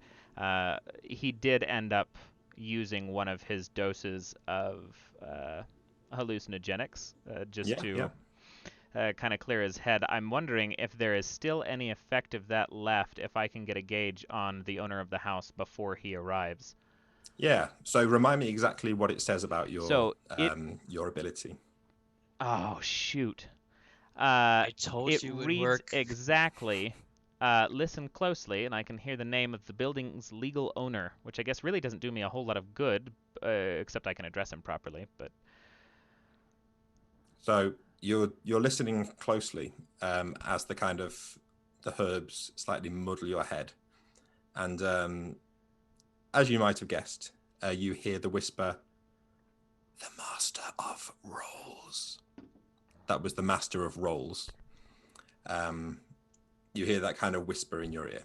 he did end up using one of his doses of hallucinogenics to kind of clear his head. I'm wondering if there is still any effect of that left, if I can get a gauge on the owner of the house before he arrives. Yeah, so remind me exactly what it says about your your ability. Oh, shoot. I told it you it would reads work. exactly, listen closely, and I can hear the name of the building's legal owner, which I guess really doesn't do me a whole lot of good, except I can address him properly. But So you're listening closely as the herbs slightly muddle your head, and as you might have guessed, you hear the whisper, "The Master of Rolls." That was the Master of Rolls. You hear that kind of whisper in your ear.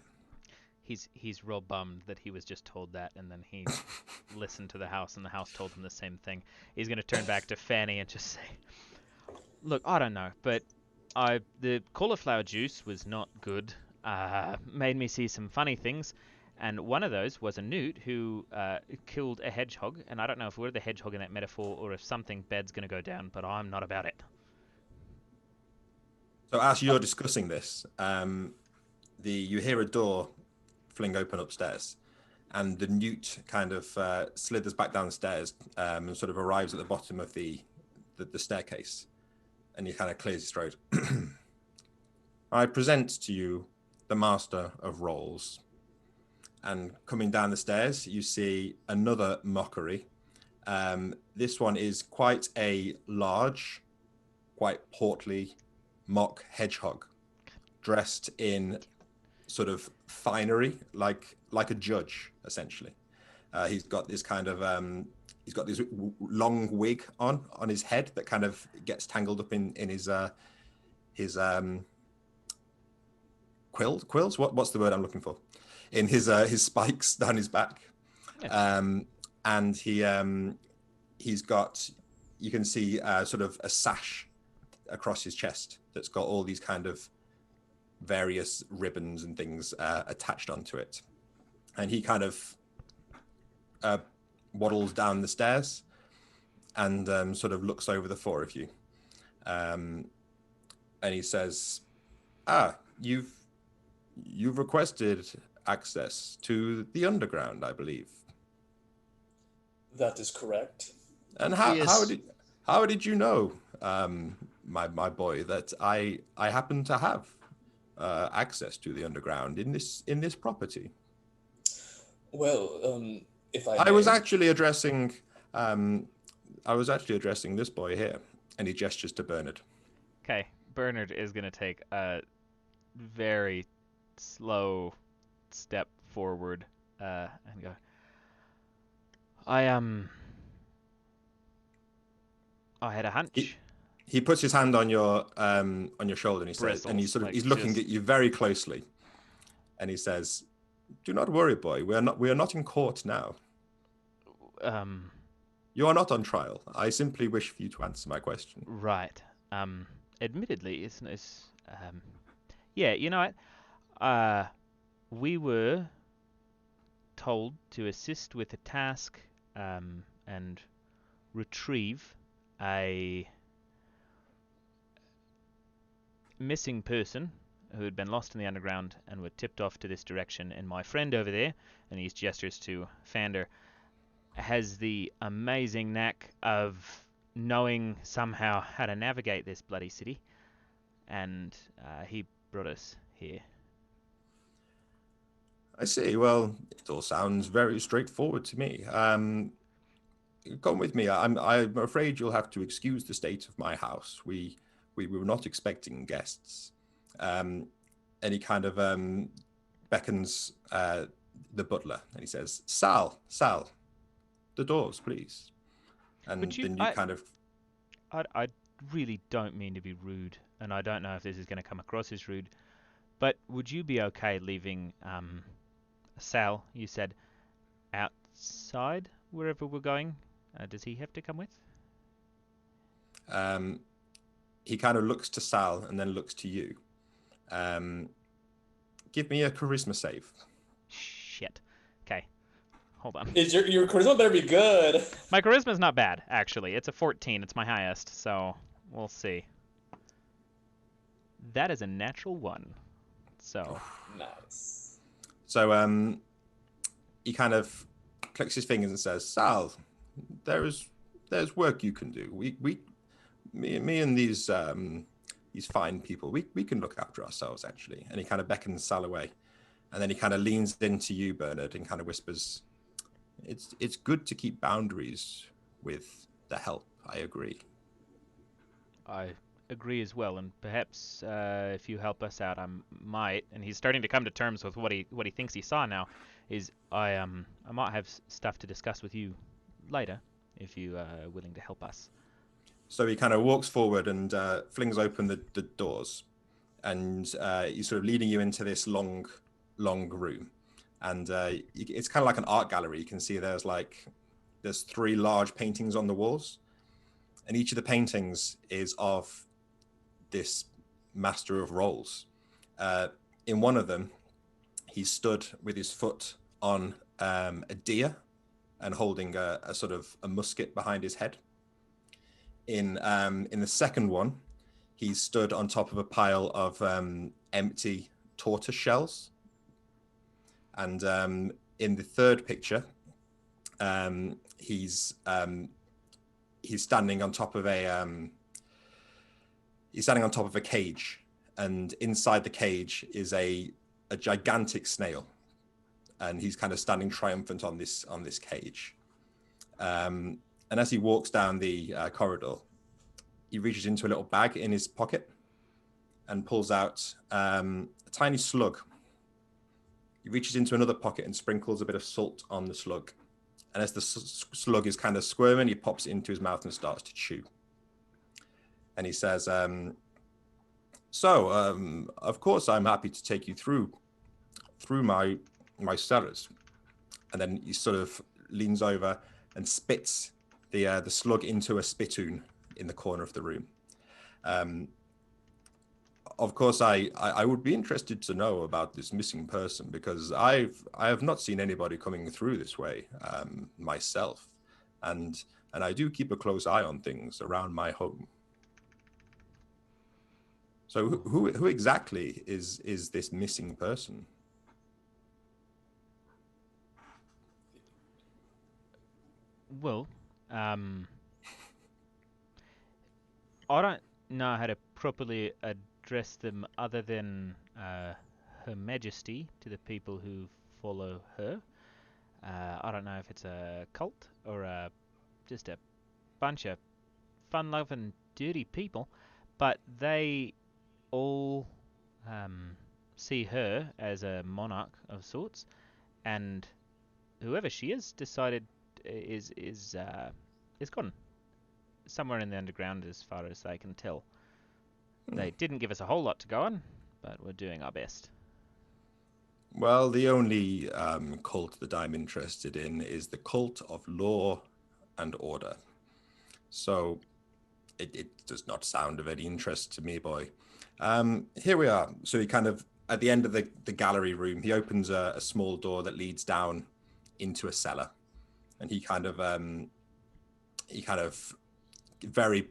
he's real bummed that he was just told that, and then he listened to the house, and the house told him the same thing. He's going to turn back to Franny and just say, "Look, I don't know, but the cauliflower juice was not good. Made me see some funny things, and one of those was a newt who killed a hedgehog, and I don't know if we're the hedgehog in that metaphor or if something bad's going to go down, but I'm not about it." So as you're discussing this, you hear a door fling open upstairs, and the newt kind of slithers back downstairs and sort of arrives at the bottom of the staircase, and he kind of clears his throat. "I present to you the Master of Rolls." And coming down the stairs, you see another mockery. This one is quite a large, quite portly mock hedgehog, dressed in sort of finery, like a judge, essentially. He's got this kind of long wig on his head that kind of gets tangled up in his quills. What's the word I'm looking for? In his spikes down his back. Yeah. And he's got, you can see sort of a sash across his chest that's got all these kind of various ribbons and things attached onto it. And he kind of waddles down the stairs and sort of looks over the four of you. and he says, "Ah, you've requested access to the underground, I believe." That is correct. And Yes. how did you know, my boy, that I happen to have access to the underground in this property? Well, if I I may. was actually addressing this boy here, and he gestures to Bernard. Okay, Bernard is gonna take a very slow step forward and go. I had a hunch. He puts his hand on your shoulder, and he says, and Bristles, he's looking just... at you very closely, and he says, "Do not worry, boy. We are not in court now. You are not on trial. I simply wish for you to answer my question." Right. Admittedly, it's yeah, you know what? We were told to assist with a task, and retrieve a missing person who had been lost in the underground and were tipped off to this direction. And my friend over there, and he gestures to Fander, has the amazing knack of knowing somehow how to navigate this bloody city. And he brought us here. I see. Well, it all sounds very straightforward to me. Come with me. I'm afraid you'll have to excuse the state of my house. We were not expecting guests. And he kind of beckons the butler, and he says, Sal, the doors, please." And then you kind of... I really don't mean to be rude, and I don't know if this is going to come across as rude, but would you be okay leaving Sal, you said, outside wherever we're going? Does he have to come with? He kind of looks to Sal and then looks to you. Give me a charisma save. Shit. Okay. Hold on. Is your charisma better be good? My charisma's not bad, actually. It's a 14. It's my highest, so we'll see. That is a natural 1. So... Nice. So he kind of clicks his fingers and says, Sal, there's work you can do. Me and these fine people, we can look after ourselves, actually. And he kind of beckons Sal away. And then he kind of leans into you, Bernard, and kind of whispers, it's good to keep boundaries with the help. I agree. I agree as well, and perhaps if you help us out, I might. And he's starting to come to terms with what he thinks he saw now. Is I might have stuff to discuss with you later, if you are willing to help us. So he kind of walks forward and flings open the doors, and he's sort of leading you into this long room. And it's kind of like an art gallery. You can see there's 3 large paintings on the walls, and each of the paintings is of this master of roles. In one of them, he stood with his foot on a deer and holding a sort of a musket behind his head. In the second one, he stood on top of a pile of empty tortoise shells. And in the third picture, he's standing on top of a cage, and inside the cage is a gigantic snail, and he's kind of standing triumphant on this cage. And as he walks down the corridor, he reaches into a little bag in his pocket and pulls out a tiny slug. He reaches into another pocket and sprinkles a bit of salt on the slug. And as the slug is kind of squirming, he pops it into his mouth and starts to chew. And he says, of course, I'm happy to take you through my cellars. And then he sort of leans over and spits the slug into a spittoon in the corner of the room. Of course, I would be interested to know about this missing person, because I have not seen anybody coming through this way myself, and I do keep a close eye on things around my home. So who exactly is this missing person? Well, I don't know how to properly address them other than Her Majesty to the people who follow her. I don't know if it's a cult or just a bunch of fun-loving, dirty people, but they all see her as a monarch of sorts, and whoever she is decided is gone somewhere in the underground, as far as they can tell. They didn't give us a whole lot to go on, but we're doing our best. Well, the only cult that I'm interested in is the cult of law and order. So it does not sound of any interest to me, boy. Here we are. So he kind of, at the end of the gallery room, he opens a small door that leads down into a cellar. And he kind of very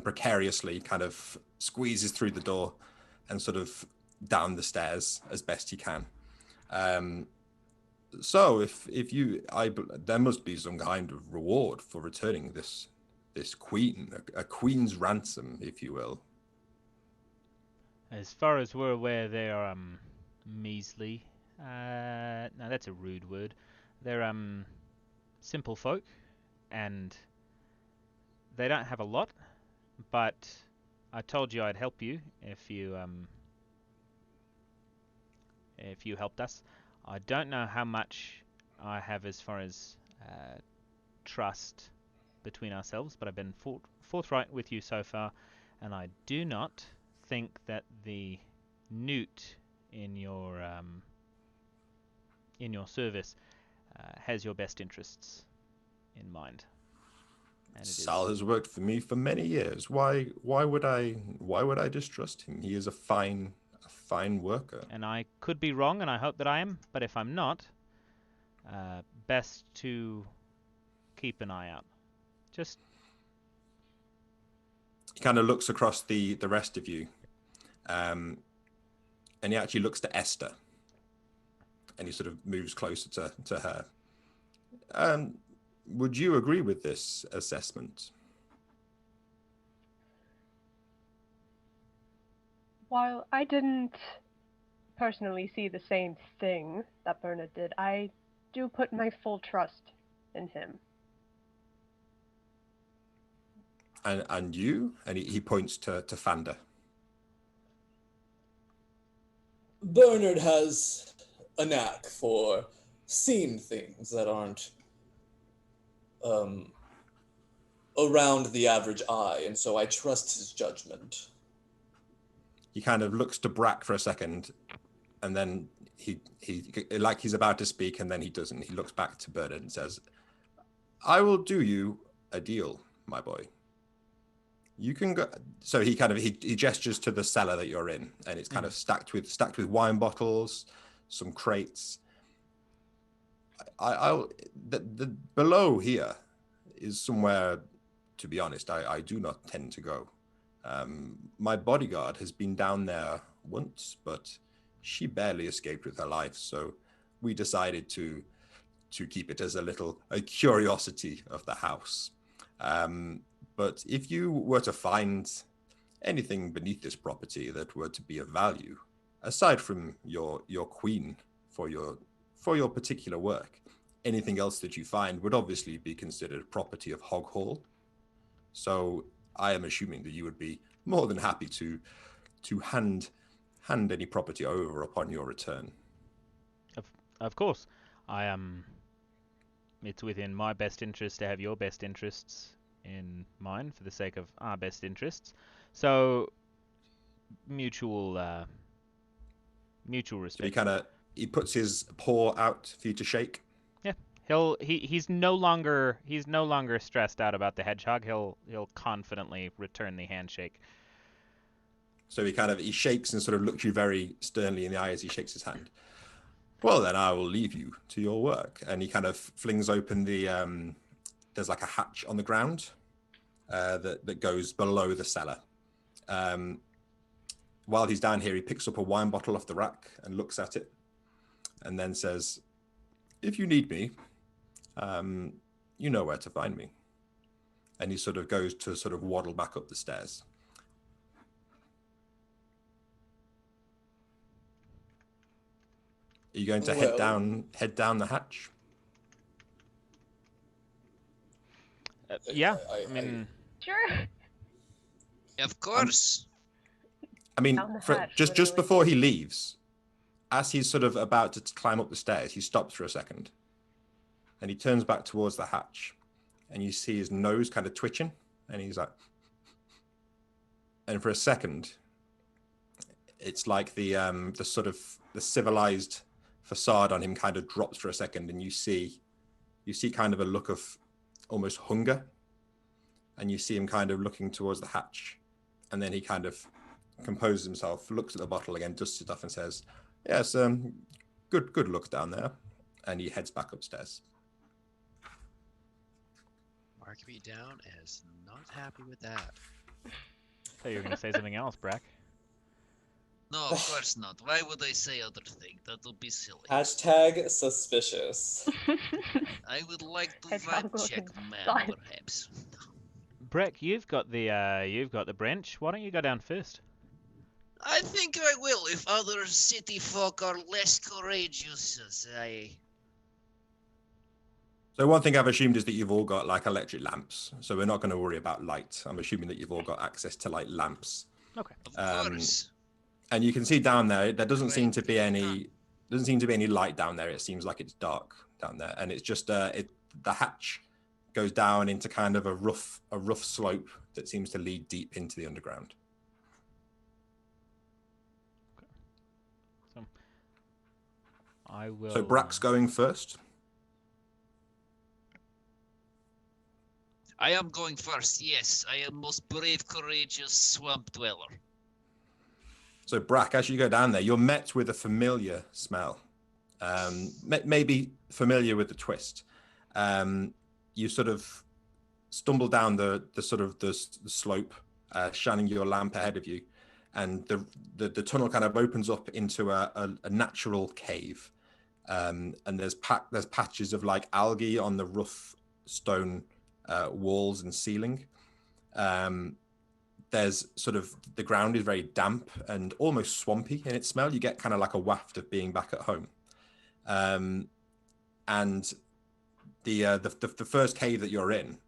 precariously kind of squeezes through the door and sort of down the stairs as best he can. So there must be some kind of reward for returning this queen, a queen's ransom, if you will. As far as we're aware, they are measly. No, that's a rude word. They're simple folk, and they don't have a lot. But I told you I'd help you if you helped us. I don't know how much I have as far as trust between ourselves, but I've been forthright with you so far, and I do not think that the newt in your service has your best interests in mind. And Sal has worked for me for many years. Why would I distrust him? He is a fine worker. And I could be wrong, and I hope that I am, but if I'm not, best to keep an eye out. Just... He kind of looks across the rest of you, and he actually looks to Esther, and he sort of moves closer to her. Would you agree with this assessment? While I didn't personally see the same thing that Bernard did, I do put my full trust in him. And you? And he points to Fanda. Bernard has a knack for seeing things that aren't around the average eye, and so I trust his judgment. He kind of looks to Brack for a second, and then he like he's about to speak, and then he doesn't. He looks back to Bernard and says, "I will do you a deal, my boy. You can go." So he kind of he gestures to the cellar that you're in, and it's kind of stacked with wine bottles, some crates. The below here is somewhere, to be honest, I do not tend to go. My bodyguard has been down there once, but she barely escaped with her life, so we decided to keep it as a curiosity of the house. But if you were to find anything beneath this property that were to be of value, aside from your queen for your particular work, anything else that you find would obviously be considered property of Hog Hall. So I am assuming that you would be more than happy to hand any property over upon your return. Of course, it's within my best interest to have your best interests in mind for the sake of our best interests. So mutual respect. So he puts his paw out for you to shake. Yeah, he's no longer stressed out about the hedgehog. He'll confidently return the handshake. So he shakes and sort of looks you very sternly in the eye as he shakes his hand. Well, then I will leave you to your work. And he kind of flings open there's like a hatch on the ground that goes below the cellar. while he's down here, he picks up a wine bottle off the rack and looks at it, and then says, "If you need me, you know where to find me." And he sort of goes to sort of waddle back up the stairs. Are you going to head down the hatch? Yeah, I mean... Sure. Of course. I mean, Down the hatch, just literally. before he leaves, as he's sort of about to climb up the stairs, he stops for a second. And he turns back towards the hatch. And you see his nose kind of twitching. And he's like... And for a second, it's like the sort of the civilized facade on him kind of drops for a second, and you see kind of a look of almost hunger, and you see him kind of looking towards the hatch, and then he kind of composes himself, looks at the bottle again, dusts it off, and says, "Yes, good luck down there," and he heads back upstairs. Mark me down as not happy with that. I thought you were going to say something else, Brack. No, of course not. Why would I say other thing? That would be silly. Hashtag suspicious. I would like to Hedgehog vibe check looking man, son. perhaps. Brack, you've got the branch. Why don't you go down first? I think I will if other city folk are less courageous as I... So one thing I've assumed is that you've all got like electric lamps, so we're not going to worry about light. I'm assuming that you've all got access to like lamps. Okay. Of course. And you can see down there, there doesn't seem to be any light down there. It seems like it's dark down there, and it's just the hatch goes down into kind of a rough slope that seems to lead deep into the underground. So I will. So Brack's going first. I am going first, yes. I am most brave, courageous swamp dweller. So Brack, as you go down there, you're met with a familiar smell. Maybe familiar with the twist. You sort of stumble down the slope, shining your lamp ahead of you, and the tunnel kind of opens up into a natural cave. And there's patches of like algae on the rough stone walls and ceiling. There's sort of, the ground is very damp and almost swampy in its smell. You get kind of like a waft of being back at home. And the first cave that you're in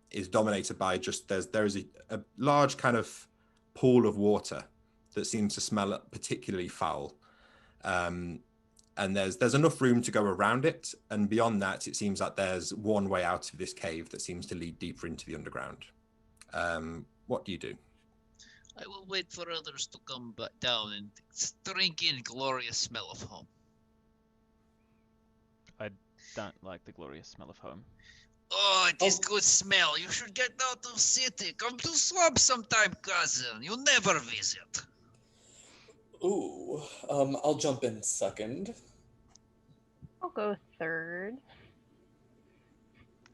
is dominated by just, there is a large kind of pool of water that seems to smell particularly foul. And there's enough room to go around it. And beyond that, it seems like there's one way out of this cave that seems to lead deeper into the underground. What do you do? I will wait for others to come back down and drink in glorious smell of home. I don't like the glorious smell of home. Oh, it is good smell. You should get out of city. Come to swamp sometime, cousin. You never visit. Ooh, I'll jump in second. I'll go third.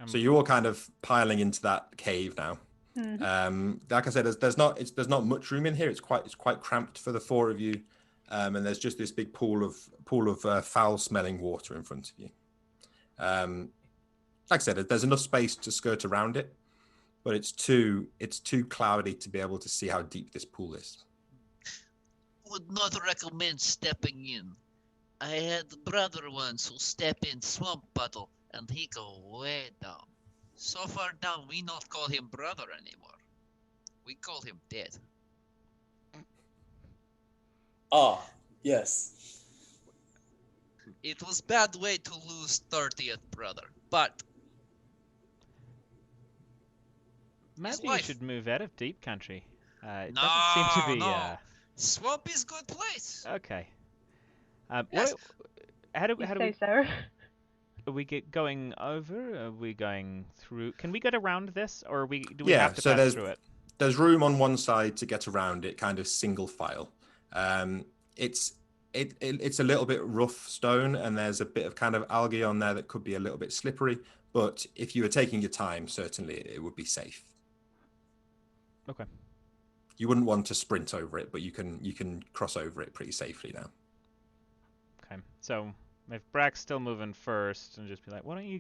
So you're all kind of piling into that cave now. Mm-hmm. Like I said, there's not much room in here. It's quite cramped for the four of you, and there's just this big pool of foul-smelling water in front of you. Like I said, there's enough space to skirt around it, but it's too cloudy to be able to see how deep this pool is. Would not recommend stepping in. I had a brother once who stepped in swamp puddle and he go way down. So far down, we not call him brother anymore. We call him dead. Ah, yes. It was bad way to lose 30th brother, but Maybe you life. should move out of deep country. It No, doesn't seem to be. no. Swamp is good place. Okay. Yes. How do You we? say so. Are we going over? Are we going through? Can we get around this, or do we have to so pass through it? There's room on one side to get around it, kind of single file. It's a little bit rough stone, and there's a bit of kind of algae on there that could be a little bit slippery. But if you were taking your time, certainly it would be safe. Okay. You wouldn't want to sprint over it, but you can cross over it pretty safely now. Okay, so if Brack's still moving first, and just be like, why don't you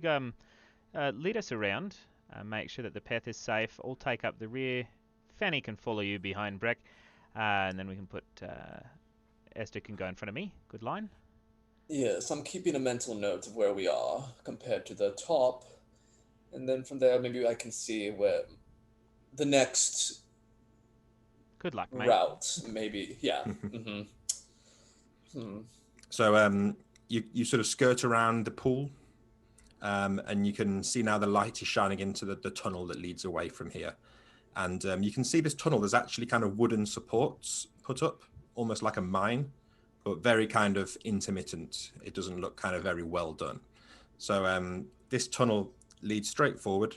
lead us around, make sure that the path is safe. I'll take up the rear. Fanny can follow you behind Brack, and then we can put Esther can go in front of me. Good line. Yes, I'm keeping a mental note of where we are compared to the top, and then from there maybe I can see where the next Good luck, mate. route, maybe. Yeah. So you sort of skirt around the pool, and you can see now the light is shining into the tunnel that leads away from here. And you can see this tunnel, there's actually kind of wooden supports put up, almost like a mine, but very kind of intermittent. It doesn't look kind of very well done. So this tunnel leads straight forward.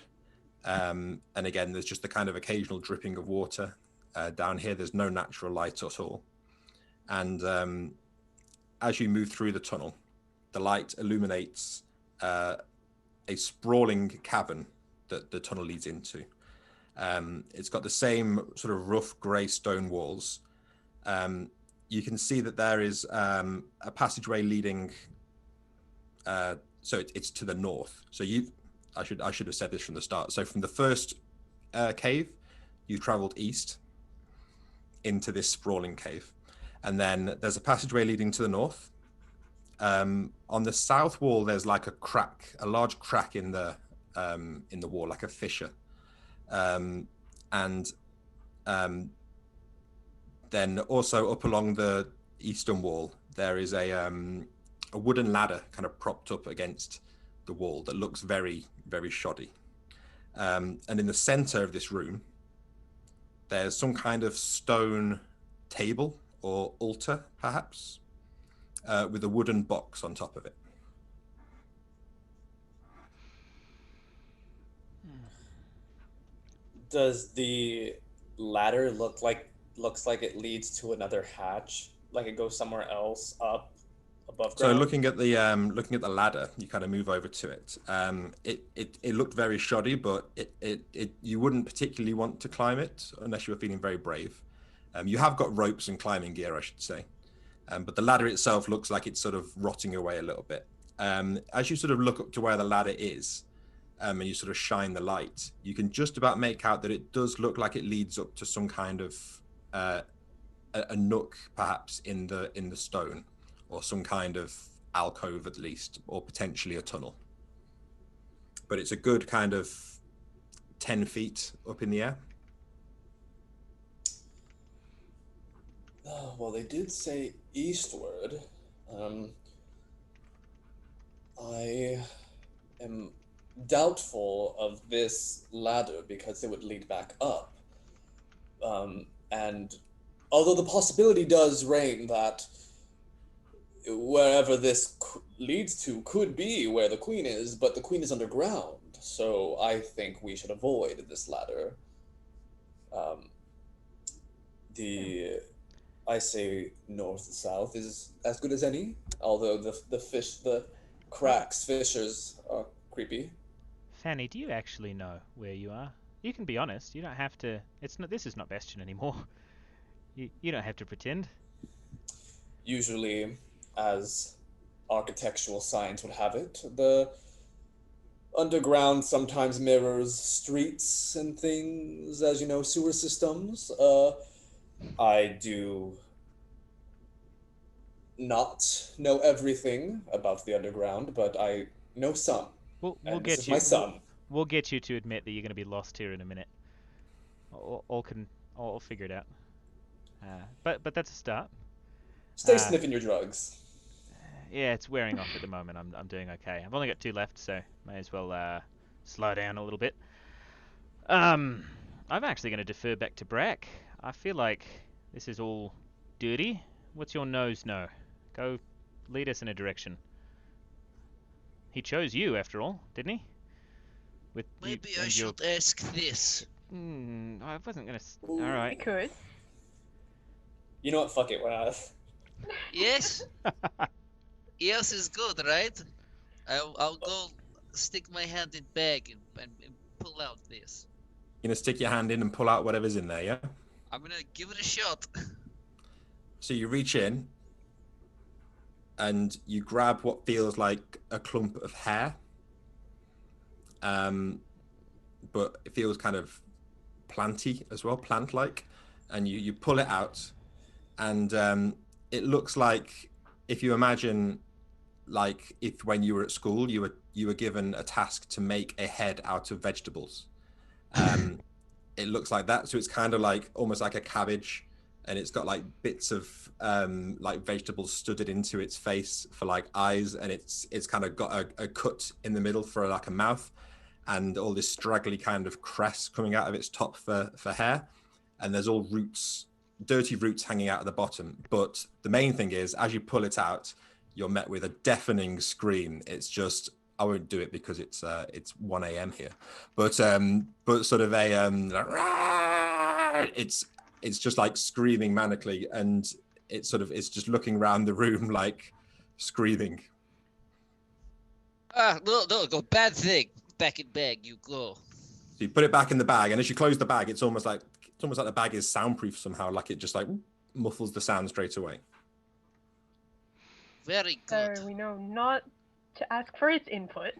And again, there's just the kind of occasional dripping of water. Down here, there's no natural light at all. And as you move through the tunnel, the light illuminates a sprawling cavern that the tunnel leads into. It's got the same sort of rough grey stone walls. You can see that there is a passageway leading, so it's to the north. So I should have said this from the start. So from the first cave, you traveled east into this sprawling cave. And then there's a passageway leading to the north. On the south wall, there's like a large crack in the wall, like a fissure. Then also up along the eastern wall, there is a wooden ladder kind of propped up against the wall that looks very, very shoddy. And in the center of this room, there's some kind of stone table or altar, perhaps, with a wooden box on top of it. Does the ladder looks like it leads to another hatch, like it goes somewhere else up above ground? So looking at the ladder, you kind of move over to it. It looked very shoddy, but you wouldn't particularly want to climb it unless you were feeling very brave. You have got ropes and climbing gear, I should say, but the ladder itself looks like it's sort of rotting away a little bit. As you sort of look up to where the ladder is, and you sort of shine the light, you can just about make out that it does look like it leads up to some kind of a nook, perhaps in the stone, or some kind of alcove at least, or potentially a tunnel. But it's a good kind of 10 feet up in the air. Oh, well, they did say eastward. I am doubtful of this ladder because it would lead back up. And although the possibility does reign that wherever this leads to could be where the queen is, but the queen is underground, so I think we should avoid this ladder. I say north-south is as good as any, although the cracks, fissures are creepy. Fanny, do you actually know where you are? You can be honest. You don't have to. This is not Bastion anymore. You don't have to pretend. Usually, as architectural science would have it, the underground sometimes mirrors streets and things, as you know, sewer systems. I do not know everything about the underground, but I know some. We'll get this is you. my son. We'll get you to admit that you're going to be lost here in a minute. I'll figure it out. But that's a start. Stay sniffing your drugs. Yeah, it's wearing off at the moment. I'm doing okay. I've only got 2 left, so may as well slow down a little bit. I'm actually going to defer back to Brack. I feel like this is all dirty. What's your nose know? Go lead us in a direction. He chose you, after all, didn't he? Maybe I should ask this. I wasn't going to... Alright. You could. You know what? Fuck it. We're not. Yes? Yes is good, right? I'll go stick my hand in bag and pull out this. You're gonna stick your hand in and pull out whatever's in there, yeah? I'm gonna give it a shot. So you reach in and you grab what feels like a clump of hair. But it feels kind of planty as well, plant-like. And you pull it out, and it looks like, if you imagine, like if when you were at school you were given a task to make a head out of vegetables. It looks like that. So it's kind of like almost like a cabbage, and it's got like bits of like vegetables studded into its face for like eyes, and it's kind of got a cut in the middle for like a mouth, and all this straggly kind of crest coming out of its top for hair, and there's all roots, dirty roots hanging out at the bottom. But the main thing is, as you pull it out, you're met with a deafening scream. It's just, I won't do it because it's 1 a.m. here, but sort of a it's just like screaming manically, and it's just looking around the room like screaming. No, go bad thing. Back in bag, you go. So you put it back in the bag, and as you close the bag, it's almost like the bag is soundproof somehow, like it just like muffles the sound straight away. Very good. So we know not to ask for its input.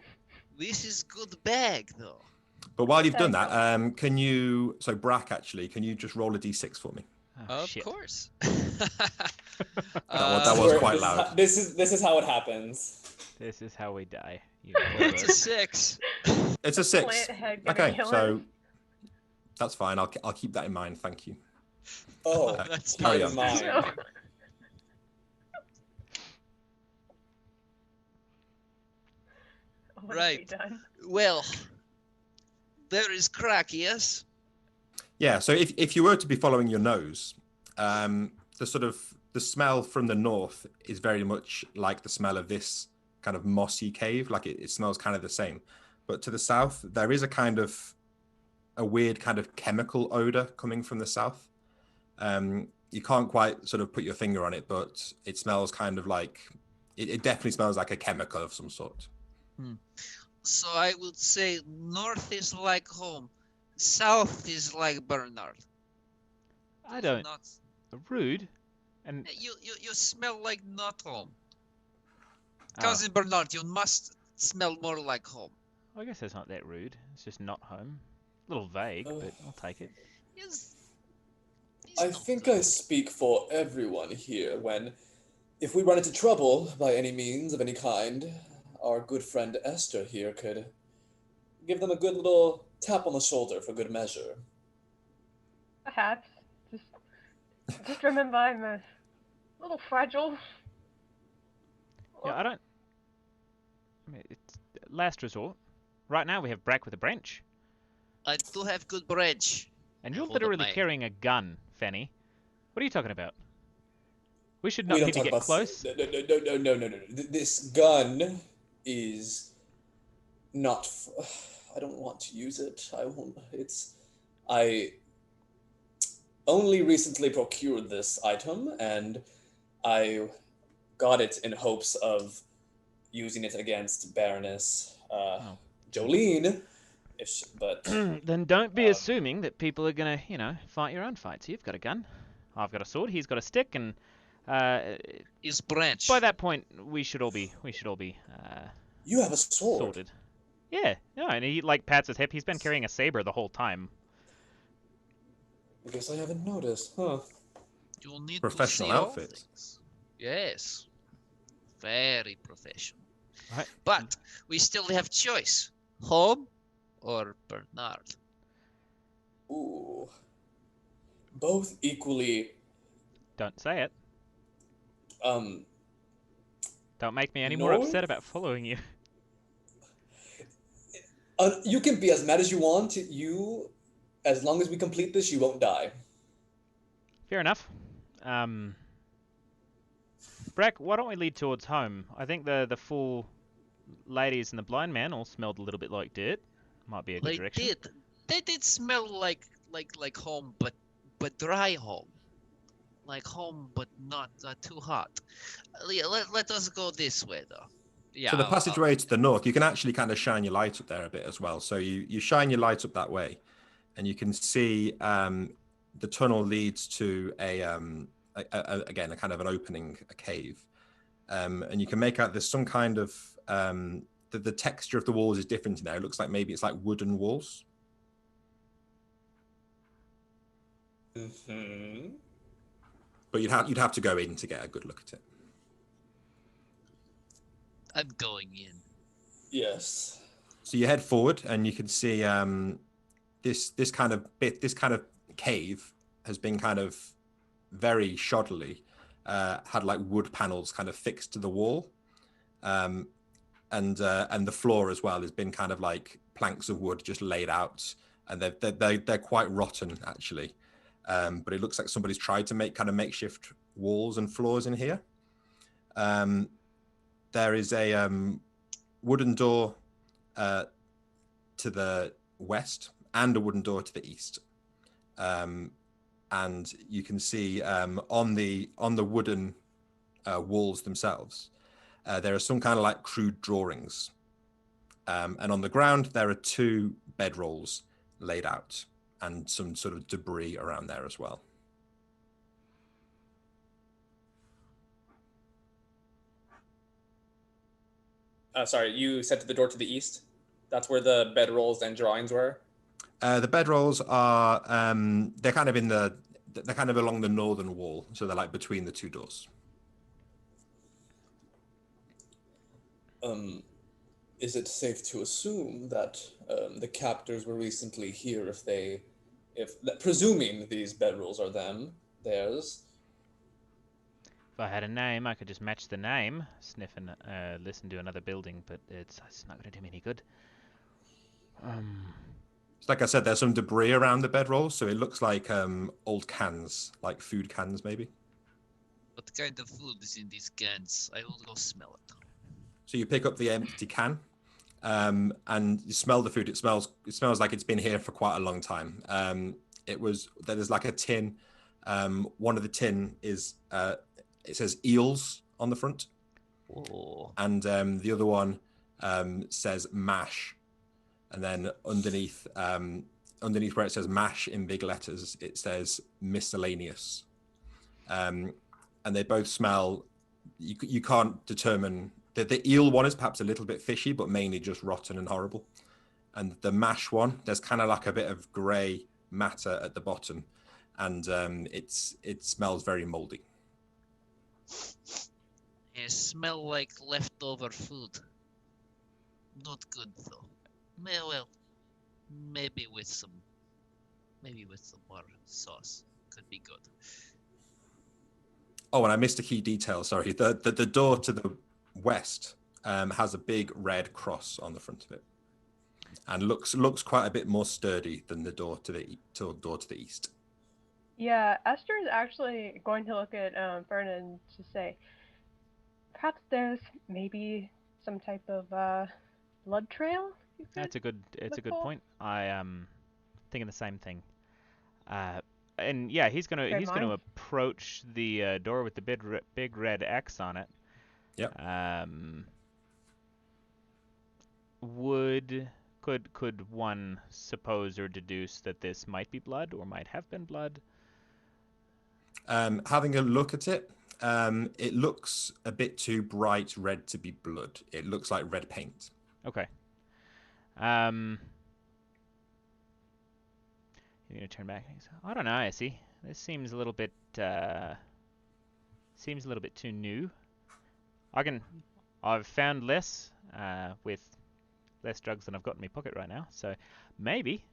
This is good bag, though. But while you've done that, can you, so Brack, actually, can you just roll a d6 for me? Oh, Of shit. course. That was quite loud. This is how it happens. This is how we die. You It's a 6. It's a 6. Plant head gonna Okay, kill so us. that's fine. I'll keep that in mind. Thank you. Oh, That's carry not on. mine. No. What have we Right. done? Well, there is crack, yes? Yeah. So if you were to be following your nose, the smell from the north is very much like the smell of this kind of mossy cave. Like it smells kind of the same. But to the south, there is a weird kind of chemical odor coming from the south. You can't quite sort of put your finger on it, but it smells kind of like, it definitely smells like a chemical of some sort. So I would say north is like home, south is like Bernard. I don't. Not, Rude. And you smell like not home. oh, Cousin Bernard, you must smell more like home. I guess that's not that rude. It's just not home. A little vague, but I'll take it. Yes. I think I speak for everyone here when, if we run into trouble by any means of any kind, our good friend Esther here could give them a good little tap on the shoulder for good measure. Perhaps. Just remember, I'm a little fragile. Yeah, I mean, it's last resort. Right now we have Brack with a branch. I do have good branch. And you're Hold up literally my- carrying a gun, Fanny. What are you talking about? We should not We don't maybe talk get about close. No. This gun is not. I don't want to use it. I won't. I only recently procured this item, and I got it in hopes of using it against Baroness Jolene. But Then don't be assuming that people are gonna, fight your own fights. You've got a gun. I've got a sword. He's got a stick, and Is branch. by that point we should all be you have a sword. sorted. Yeah, no, and he like pats his hip. He's been carrying a saber the whole time. I guess I haven't noticed, huh? You'll need Professional to see all outfit. things. Yes. Very professional. Right. But we still have choice. Home or Bernard. Ooh. Both equally, Don't say it. um, Don't make me any more No? upset about following you. you can be as mad as you want. As long as we complete this, you won't die. Fair enough. Brack, why don't we lead towards home? I think the four ladies and the blind man all smelled a little bit like dirt. Might be a good They direction. did. They did smell like home, but dry home. Like home, but not too hot. Let us go this way, though. Yeah. So the passageway to the north, you can actually kind of shine your light up there a bit as well. So you shine your light up that way, and you can see the tunnel leads to again a kind of an opening, a cave, and you can make out there's some kind of the texture of the walls is different in there. It looks like maybe it's like wooden walls. Mm-hmm. But you'd have to go in to get a good look at it. I'm going in. Yes. So you head forward, and you can see this kind of cave has been kind of very shoddily had like wood panels kind of fixed to the wall, and the floor as well has been kind of like planks of wood just laid out, and they're quite rotten actually. But it looks like somebody's tried to make kind of makeshift walls and floors in here. There is a wooden door to the west and a wooden door to the east. And you can see on the wooden walls themselves, there are some kind of like crude drawings. And on the ground, there are 2 bedrolls laid out and some sort of debris around there as well. Sorry, you said to the door to the east? That's where the bedrolls and drawings were? The bedrolls are they're kind of along the northern wall, so they're like between the 2 doors. Is it safe to assume that the captors were recently here presuming these bedrolls are theirs? If I had a name, I could just match the name, sniff and listen to another building, but it's not going to do me any good. Like I said, there's some debris around the bedrolls, so it looks like old cans, like food cans maybe. What kind of food is in these cans? I will go smell it. So you pick up the empty can, and you smell the food. It smells like it's been here for quite a long time. There's like a tin. One of the tin is it says eels on the front. Oh. And the other one says mash. And then underneath where it says mash in big letters, it says miscellaneous. And they both smell, you can't determine, the eel one is perhaps a little bit fishy, but mainly just rotten and horrible. And the mash one, there's kind of like a bit of grey matter at the bottom. And it smells very moldy. It smells like leftover food. Not good though. Well, maybe with some more sauce could be good. Oh, and I missed a key detail. Sorry, the door to the west has a big red cross on the front of it, and looks quite a bit more sturdy than the door to the east. Yeah, Esther is actually going to look at Vernon to say, perhaps there's maybe some type of blood trail. It's a good point. I am thinking the same thing. And yeah, he's gonna approach the door with the big red X on it. Yep. Could one suppose or deduce that this might be blood or might have been blood? Having a look at it, it looks a bit too bright red to be blood. It looks like red paint. Okay. You're gonna turn back. I don't know. I see. This seems a little bit too new. I've found less with less drugs than I've got in my pocket right now. So maybe,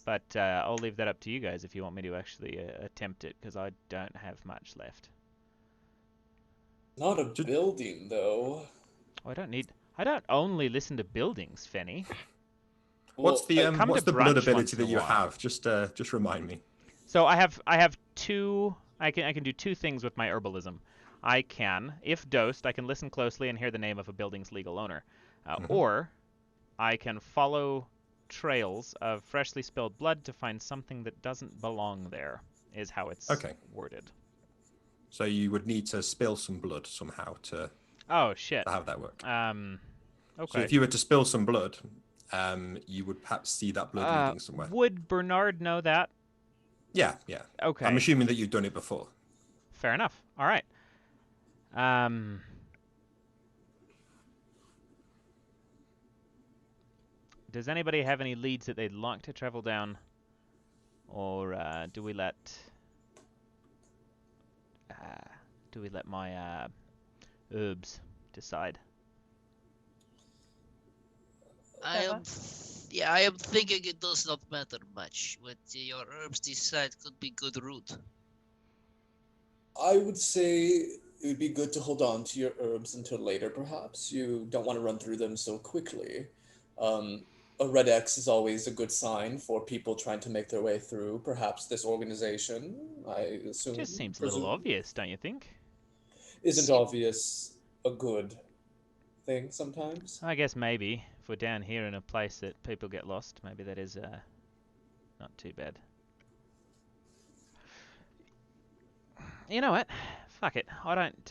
but I'll leave that up to you guys if you want me to actually attempt it, because I don't have much left. Not a building though. Oh, I don't only listen to buildings, Fenny. What's the blood ability that you while. have? Just remind me. So I have 2. I can do 2 things with my herbalism. I can, if dosed, I can listen closely and hear the name of a building's legal owner, or I can follow trails of freshly spilled blood to find something that doesn't belong there. Is how it's worded. So you would need to spill some blood somehow to. Oh shit. To have that work. Okay. So if you were to spill some blood, you would perhaps see that blood leading somewhere. Would Bernard know that? Yeah, yeah. Okay. I'm assuming that you've done it before. Fair enough. All right. Does anybody have any leads that they'd like to travel down, or do we let my herbs decide? I am thinking it does not matter much. What your herbs decide could be good route. I would say it would be good to hold on to your herbs until later, perhaps. You don't want to run through them so quickly. A red X is always a good sign for people trying to make their way through, perhaps this organization. I assume. Just seems a little obvious, don't you think? Isn't obvious a good thing sometimes? I guess maybe if we're down here in a place that people get lost, maybe that is not too bad. You know what? Fuck it. I don't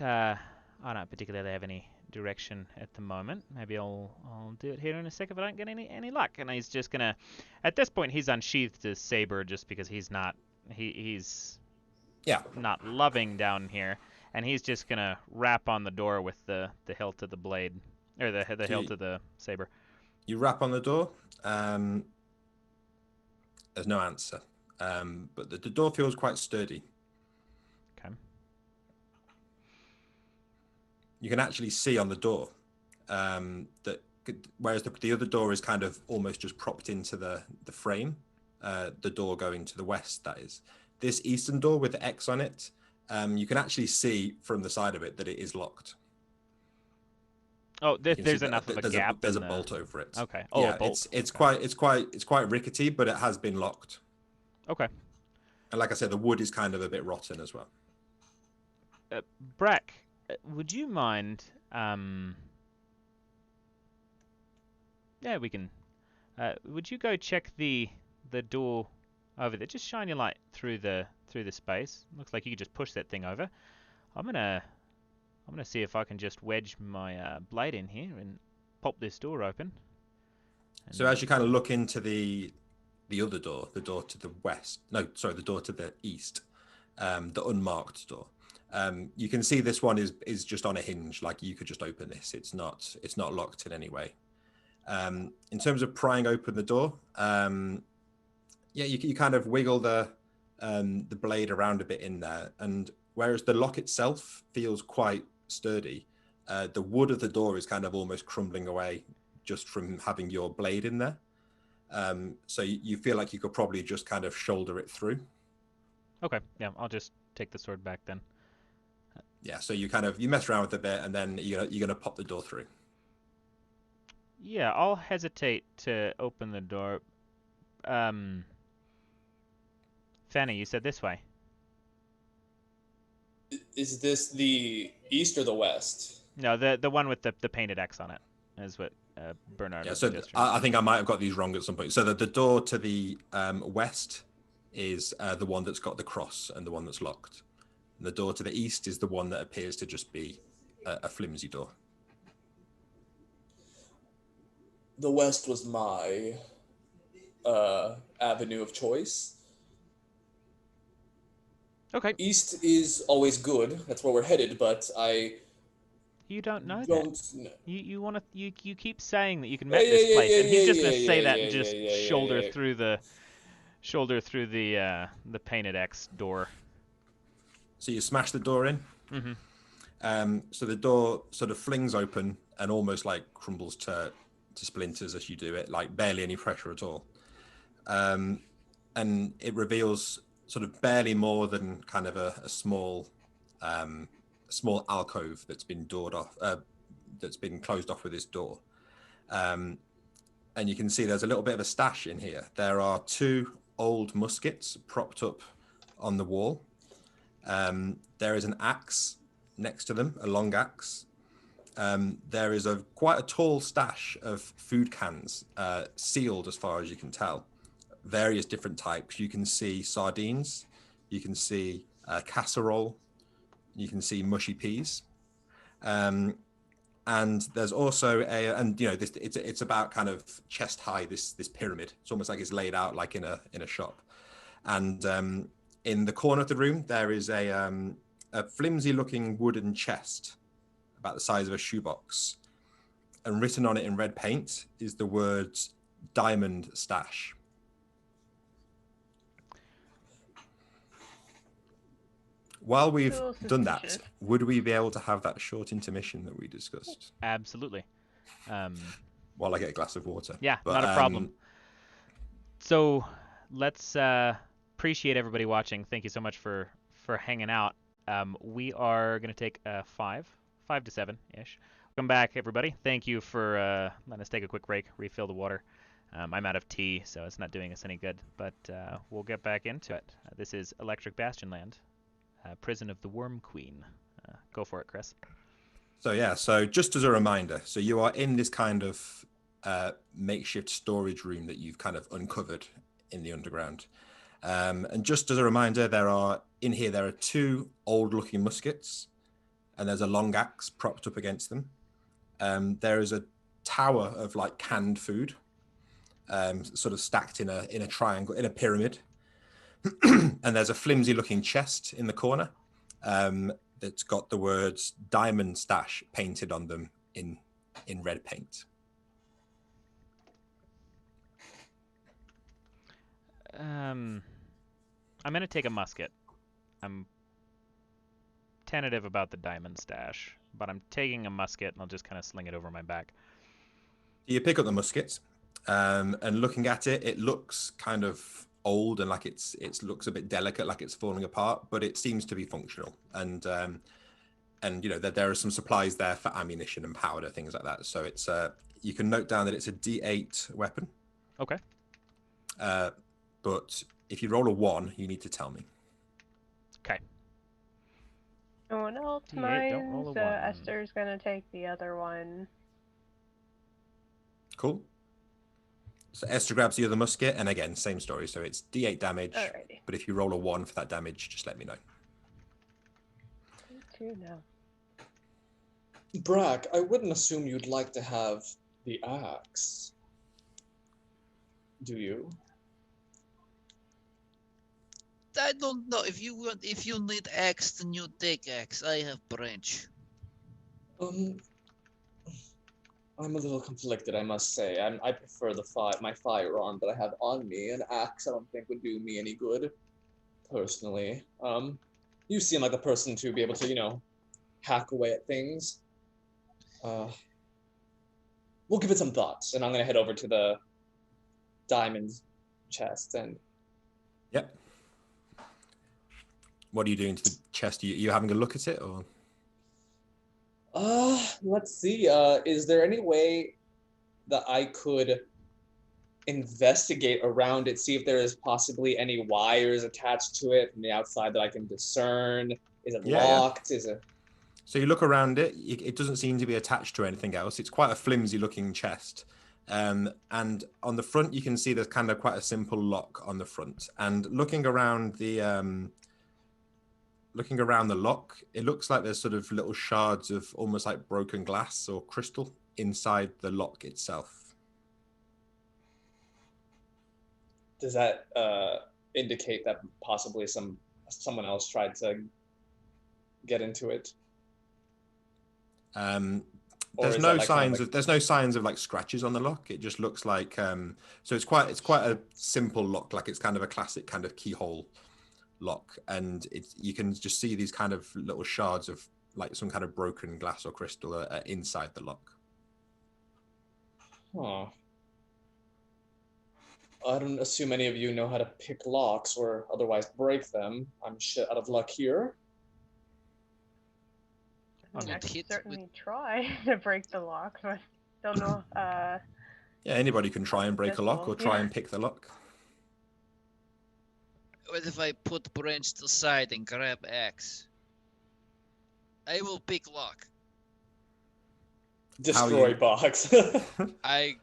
particularly have any direction at the moment. Maybe I'll do it here in a sec if I don't get any luck. And he's just gonna, at this point, he's unsheathed his saber just because he's not not loving down here, and he's just gonna rap on the door with the hilt of the blade, or the hilt of the saber. You rap on the door. There's no answer, but the door feels quite sturdy. Okay. You can actually see on the door that whereas the other door is kind of almost just propped into the frame, the door going to the west, that is. This eastern door with the X on it, you can actually see from the side of it that it is locked. Oh, there's enough of a gap. There's a bolt over it. Okay. Oh, yeah, a bolt. It's quite rickety, but it has been locked. Okay. And like I said, the wood is kind of a bit rotten as well. Brack, would you mind? Yeah, we can. Would you go check the door over there? Just shine your light through the space. Looks like you could just push that thing over. I'm gonna see if I can just wedge my blade in here and pop this door open. So as you kind of look into the other door, the door to the west, the door to the east, the unmarked door, you can see this one is just on a hinge. Like you could just open this. It's not locked in any way. In terms of prying open the door, you kind of wiggle the blade around a bit in there, and whereas the lock itself feels quite sturdy, the wood of the door is kind of almost crumbling away just from having your blade in there. So you feel like you could probably just kind of shoulder it through. Okay, yeah, I'll just take the sword back then. Yeah, so you mess around with it a bit, and then you're gonna pop the door through. Yeah, I'll hesitate to open the door. Fanny, you said this way. Is this the east or the west? No, the one with the painted X on it is what Bernard was suggesting. I think I might have got these wrong at some point. So the door to the west is the one that's got the cross and the one that's locked. And the door to the east is the one that appears to just be a flimsy door. The west was my avenue of choice. Okay. East is always good. That's where we're headed, but You don't know don't that. know. You keep saying that you can map this place, and he's just gonna say that and just shoulder through the painted X door. So you smash the door in. Mm-hmm. So the door sort of flings open and almost like crumbles to splinters as you do it, like barely any pressure at all. And it reveals sort of barely more than kind of a small alcove that's been doored off, that's been closed off with this door. And you can see there's a little bit of a stash in here. There are 2 old muskets propped up on the wall. There is an axe next to them, a long axe. There is quite a tall stash of food cans, sealed as far as you can tell. Various different types. You can see sardines, you can see casserole, you can see mushy peas, and there's also it's about kind of chest high. This pyramid. It's almost like it's laid out like in a shop. And in the corner of the room, there is a flimsy-looking wooden chest about the size of a shoebox. And written on it in red paint is the words "Diamond Stash." While we've Little done that, suspicious. would we be able to have that short intermission that we discussed Absolutely. while I get a glass of water? Yeah, But, not a problem. So let's appreciate everybody watching. Thank you so much for hanging out. We are going to take a 5 to 7-ish. Welcome back, everybody. Thank you for letting us take a quick break, refill the water. I'm out of tea, so it's not doing us any good, but we'll get back into it. This is Electric Bastionland, Prison of the Worm Queen. Go for it, Chris. So just as a reminder, so you are in this kind of makeshift storage room that you've kind of uncovered in the underground. And just as a reminder, there are 2 old-looking muskets, and there's a long axe propped up against them. There is a tower of like canned food, sort of stacked in a triangle, in a pyramid. And there's a flimsy-looking chest in the corner that's got the words "Diamond Stash" painted on them in red paint. I'm going to take a musket. I'm tentative about the diamond stash, but I'm taking a musket and I'll just kind of sling it over my back. You pick up the musket, and looking at it, it looks kind of old and like it looks a bit delicate, like it's falling apart, but it seems to be functional. And you know that there are some supplies there for ammunition and powder, things like that. So it's you can note down that it's a D8 weapon. Okay. But if you roll a 1, you need to tell me. Okay. No one else D8, don't roll a minds. 1. Esther's gonna take the other one. Cool. So Esther grabs the other musket, and again, same story. So it's D8 damage. Alrighty. But if you roll a 1 for that damage, just let me know. 2 now. Brack, I wouldn't assume you'd like to have the axe. Do you? I don't know. If you need axe, then you take axe. I have branch. I'm a little conflicted, I must say. I prefer my firearm that I have on me. An axe, I don't think would do me any good, personally. You seem like the person to be able to, hack away at things. We'll give it some thoughts, and I'm gonna head over to the diamond chest and. Yep. What are you doing to the chest? Are you having a look at it, or? Let's see. Is there any way that I could investigate around it, see if there is possibly any wires attached to it from the outside that I can discern? Is it locked? Yeah. Is it? So you look around it. It doesn't seem to be attached to anything else. It's quite a flimsy-looking chest. And on the front, you can see there's kind of quite a simple lock on the front. And looking around the lock, it looks like there's sort of little shards of almost like broken glass or crystal inside the lock itself. Does that indicate that possibly someone else tried to get into it? There's no signs of like scratches on the lock. It just looks like so it's quite a simple lock, like it's kind of a classic kind of keyhole lock, and you can just see these kind of little shards of like some kind of broken glass or crystal inside the lock. Huh. I don't assume any of you know how to pick locks or otherwise break them. I'm shit out of luck here. I mean, I could certainly try to break the lock, but don't know. Yeah, anybody can try and break a lock or try and pick the lock. What if I put branch to the side and grab axe? I will pick lock. Destroy box. I'm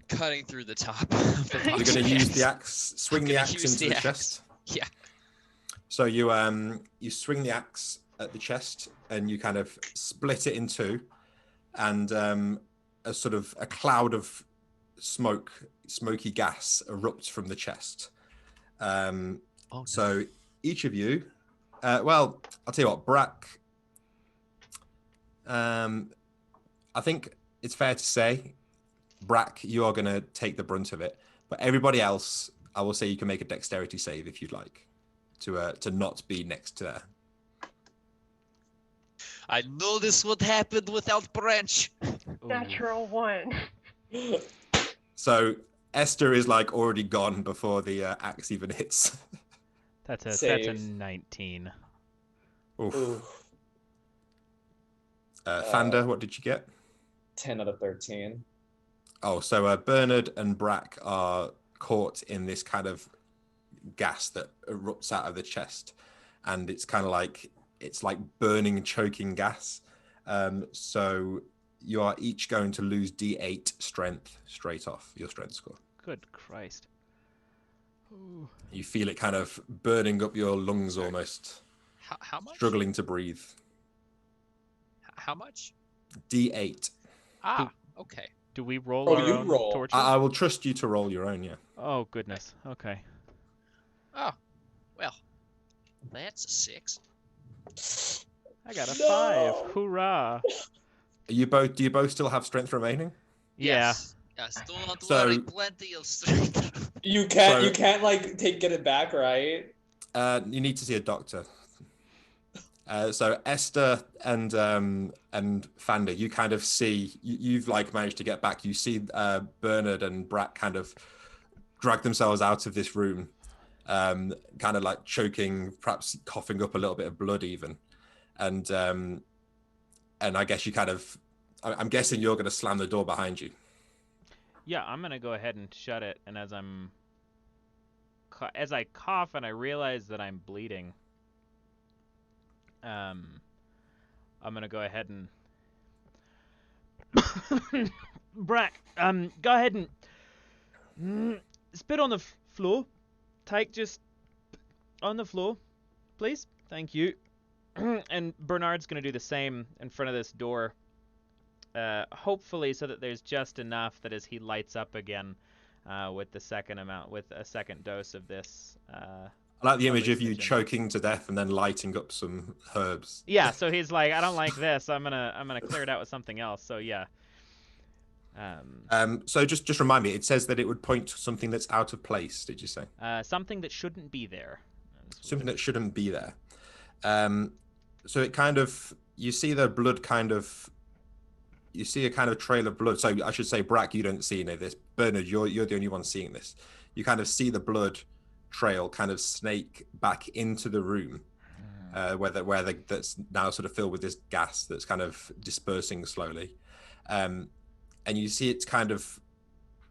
cutting through the top of the box. You're going to use the axe, swing the axe into the chest? Yeah. So you swing the axe at the chest and you kind of split it in two, and a sort of a cloud of smoky gas erupts from the chest. So each of you, well, I'll tell you what, Brack. I think it's fair to say, Brack, you are going to take the brunt of it. But everybody else, I will say you can make a dexterity save if you'd like to not be next to there. I know this would happen without Branch. Natural 1. So Esther is like already gone before the axe even hits. That's a Save. 19. Oof. Ooh, Fander, what did you get? 10 out of 13. Oh, so Bernard and Brack are caught in this kind of gas that erupts out of the chest, and it's kind of like burning, choking gas. So you are each going to lose D8 strength straight off your strength score. Good Christ. Ooh. You feel it kind of burning up your lungs almost, How much? struggling to breathe. How much? D8. Ah, okay. Do we roll Oh, our you own roll. torches? I will trust you to roll your own, yeah. Oh, goodness. Okay. Oh, well, that's a 6. I got a No. 5. Hoorah. Do you both still have strength remaining? Yeah. Yes, do not So- worry, plenty of strength. You can't. So- You can't like get it back, right? You need to see a doctor. So Esther and Fander, you kind of see you've like managed to get back. You see Bernard and Brack kind of drag themselves out of this room, kind of like choking, perhaps coughing up a little bit of blood even, and I guess you kind of, I'm guessing you're going to slam the door behind you. Yeah, I'm gonna go ahead and shut it. And as I cough and I realize that I'm bleeding, I'm gonna go ahead and Brack, go ahead and spit on the floor. Take just on the floor, please. Thank you. And Bernard's gonna do the same in front of this door. Hopefully so that there's just enough that as he lights up again with a second dose of this. I like the image of you hallucinogen. choking to death and then lighting up some herbs. Yeah, so he's like, I don't like this. I'm gonna clear it out with something else. So yeah. So just remind me, it says that it would point to something that's out of place, did you say? Something that shouldn't be there. Something that shouldn't be there. So it kind of, you see the blood kind of, you see a kind of trail of blood. So I should say, Brack, you don't see any of this. Bernard, you're the only one seeing this. You kind of see the blood trail kind of snake back into the room, that's now sort of filled with this gas that's kind of dispersing slowly. And you see it's kind of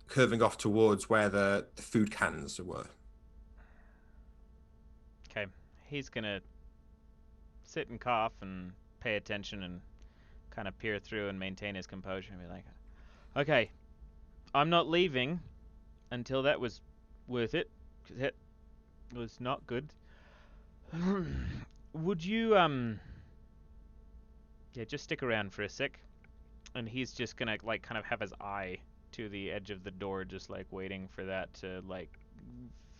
curving off towards where the food cans were. Okay, he's gonna sit and cough and pay attention and kind of peer through and maintain his composure and be like, okay, I'm not leaving until that was worth it, because it was not good. Would you just stick around for a sec? And he's just gonna like kind of have his eye to the edge of the door, just like waiting for that to like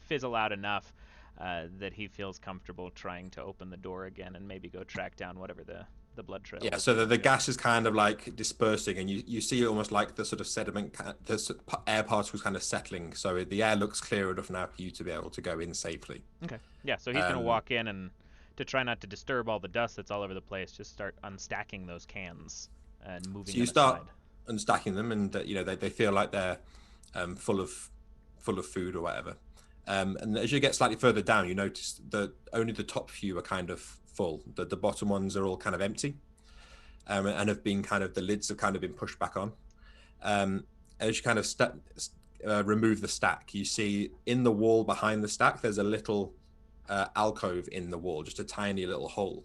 fizzle out enough that he feels comfortable trying to open the door again and maybe go track down whatever the blood trail. Yeah, so the gas is kind of like dispersing, and you see almost like the sort of sediment, the air particles kind of settling. So the air looks clear enough now for you to be able to go in safely. Okay. Yeah, so he's gonna walk in and to try not to disturb all the dust that's all over the place, just start unstacking those cans and moving. So you them start aside. unstacking them, and they feel like they're full of food or whatever. And as you get slightly further down, you notice that only the top few are kind of full. The bottom ones are all kind of empty, and have been kind of, the lids have kind of been pushed back on. As you kind of remove the stack, you see in the wall behind the stack there's a little alcove in the wall, just a tiny little hole,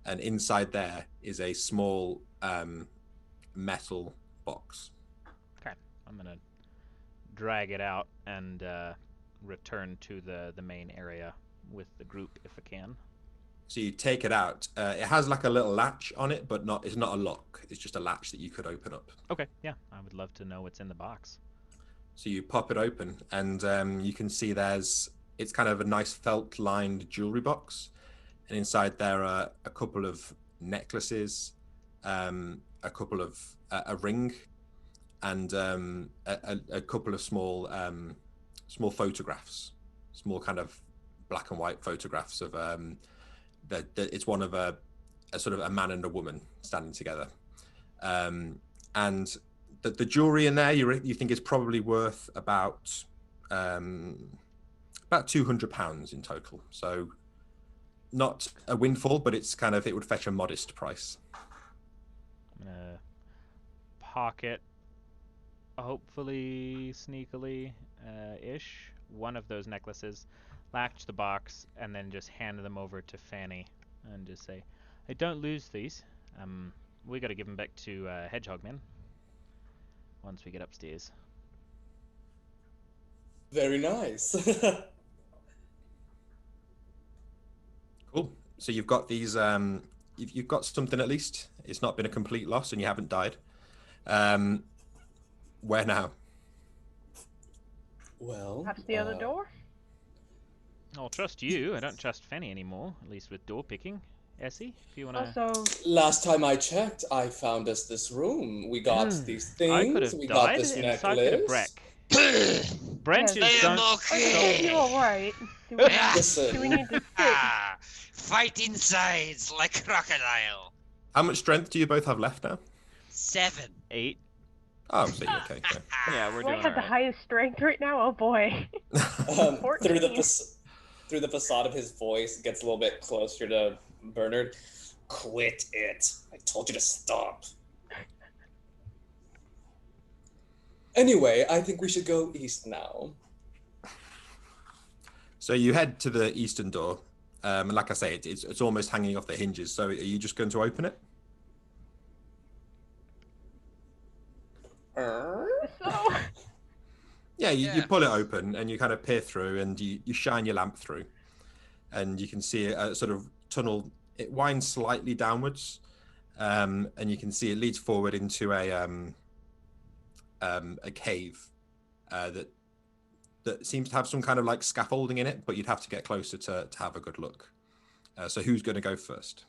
and inside there is a small metal box. Okay, I'm gonna drag it out and return to the main area with the group if I can. So you take it out. It has like a little latch on it, but it's not a lock. It's just a latch that you could open up. Okay, yeah, I would love to know what's in the box. So you pop it open, and you can see there's it's kind of a nice felt-lined jewelry box, and inside there are a couple of necklaces, a couple of a ring, and a couple of small small photographs, small kind of black and white photographs of that it's one of a sort of a man and a woman standing together, and the jewelry in there you think is probably worth about £200 in total. So not a windfall, but it's kind of, it would fetch a modest price. I'm gonna pocket, hopefully sneakily ish, one of those necklaces, latch the box, and then just hand them over to Franny and just say, "Hey, don't lose these. We got to give them back to Hedgehogman once we get upstairs." Very nice. Cool. So you've got these. You've got something at least. It's not been a complete loss, and you haven't died. Where now? Well, Perhaps the other door? I'll trust you. I don't trust Franny anymore, at least with door picking. Essie, if you want to... Also, last time I checked, I found us this room. We got these things. I could have We got died, this and so could have necklace. Breck. Branches Yes. I am don't... okay. are you alright? Do Listen. we need to sit? Fight inside like crocodile. How much strength do you both have left now? 7. 8. Oh, so you're okay. Yeah. Yeah, we're Do I doing have the alright. highest strength right now? Oh boy. Through 14. through the facade of his voice, it gets a little bit closer to Bernard. Quit it! I told you to stop. Anyway, I think we should go east now. So you head to the eastern door, and like I say, it's almost hanging off the hinges. So are you just going to open it? So, Yeah, you Yeah. pull it open and you kind of peer through, and you shine your lamp through, and you can see a sort of tunnel. It winds slightly downwards, and you can see it leads forward into a cave that seems to have some kind of like scaffolding in it, but you'd have to get closer to have a good look. So who's going to go first?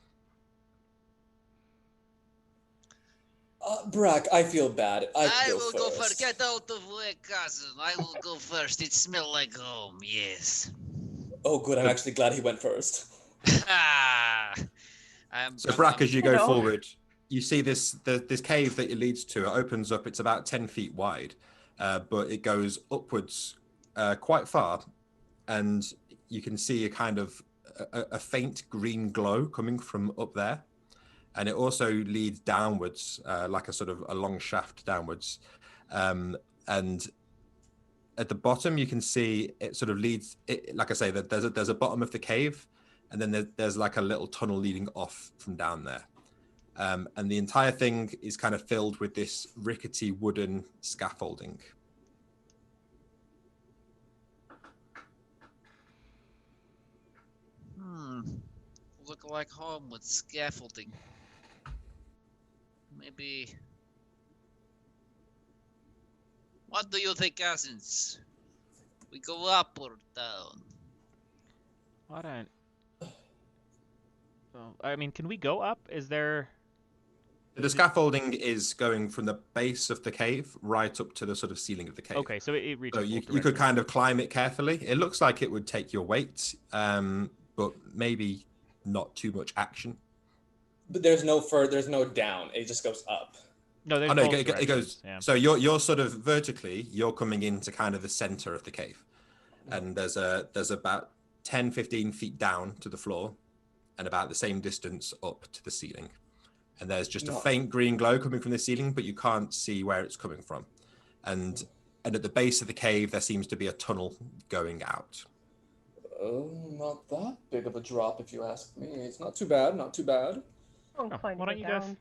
Brack, I feel bad. I go will first. go first. Get out of the way, cousin. I will go first. It smells like home, yes. Oh, good. I'm actually glad he went first. So Brack, as you go Hello. forward, you see this cave that it leads to. It opens up. It's about 10 feet wide, but it goes upwards quite far, and you can see a kind of a faint green glow coming from up there, and it also leads downwards, like a sort of a long shaft downwards, and at the bottom you can see it sort of leads. Like I say, that there's a bottom of the cave, and then there's like a little tunnel leading off from down there. And the entire thing is kind of filled with this rickety wooden scaffolding. Look like home with scaffolding. Maybe. What do you think, cousins? We go up or down? I don't... Well, I mean, can we go up? Is there... The scaffolding is going from the base of the cave right up to the sort of ceiling of the cave. Okay, so it reaches So you both could directions. kind of climb it carefully. It looks like it would take your weight, but maybe not too much action. But there's no down. It just goes up. No, there's Oh no, both it directions. goes. Yeah. So you're sort of vertically. You're coming into kind of the center of the cave, and there's about 10, 15 feet down to the floor, and about the same distance up to the ceiling. And there's just a faint green glow coming from the ceiling, but you can't see where it's coming from. And at the base of the cave, there seems to be a tunnel going out. Oh, not that big of a drop, if you ask me. It's not too bad. Not too bad. I'm inclined why to don't go you go down.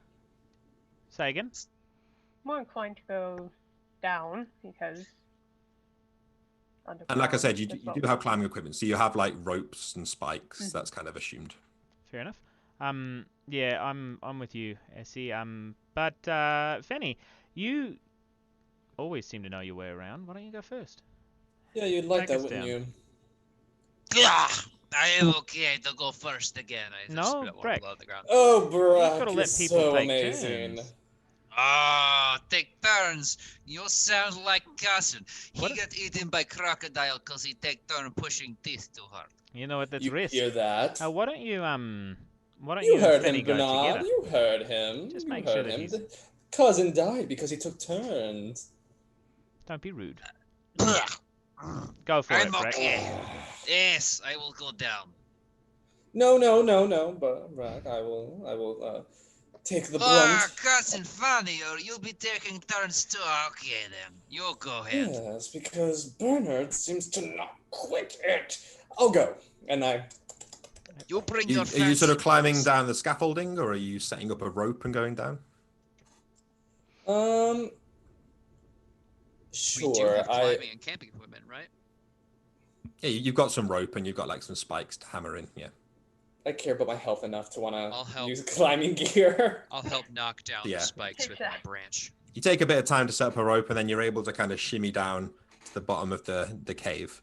Say again? I'm more inclined to go down because. And like I said, you underground is do what have we- climbing equipment, so you have like ropes and spikes. That's kind of assumed. Fair enough. Yeah, I'm with you, Essie. But Franny, you always seem to know your way around. Why don't you go first? Yeah, you'd like Take that, us wouldn't down. you? I am okay to go first again. I just No, spit more Breck. blood on the ground. Oh, You Brock, gotta you're let people so take amazing. turns. Ah, take turns. You sound like cousin. He What? got eaten by crocodile because he take turn pushing teeth too hard. You know what? That's You risk. hear that? Why don't you and heard Fanny him, go Bernard. together? You heard him. Just You make heard sure that him. he's. The cousin died because he took turns. Don't be rude. Go for it, I'm Breck. okay. Yes, I will go down. No, Brock, I will take the Ah, brunt. cousin Fanny, or you'll be taking turns too. Okay then, you go ahead. Yes, because Bernard seems to not quit it. I'll go, and I. You bring Are your you sort of fancy climbing boys. down the scaffolding, or are you setting up a rope and going down? We do Sure. have climbing and camping equipment, right? Yeah, you've got some rope and you've got like some spikes to hammer in. Yeah. I care about my health enough to want I'll to help. use climbing gear. I'll help knock down Yeah. the spikes with my Exactly. branch. You take a bit of time to set up a rope, and then you're able to kind of shimmy down to the bottom of the cave,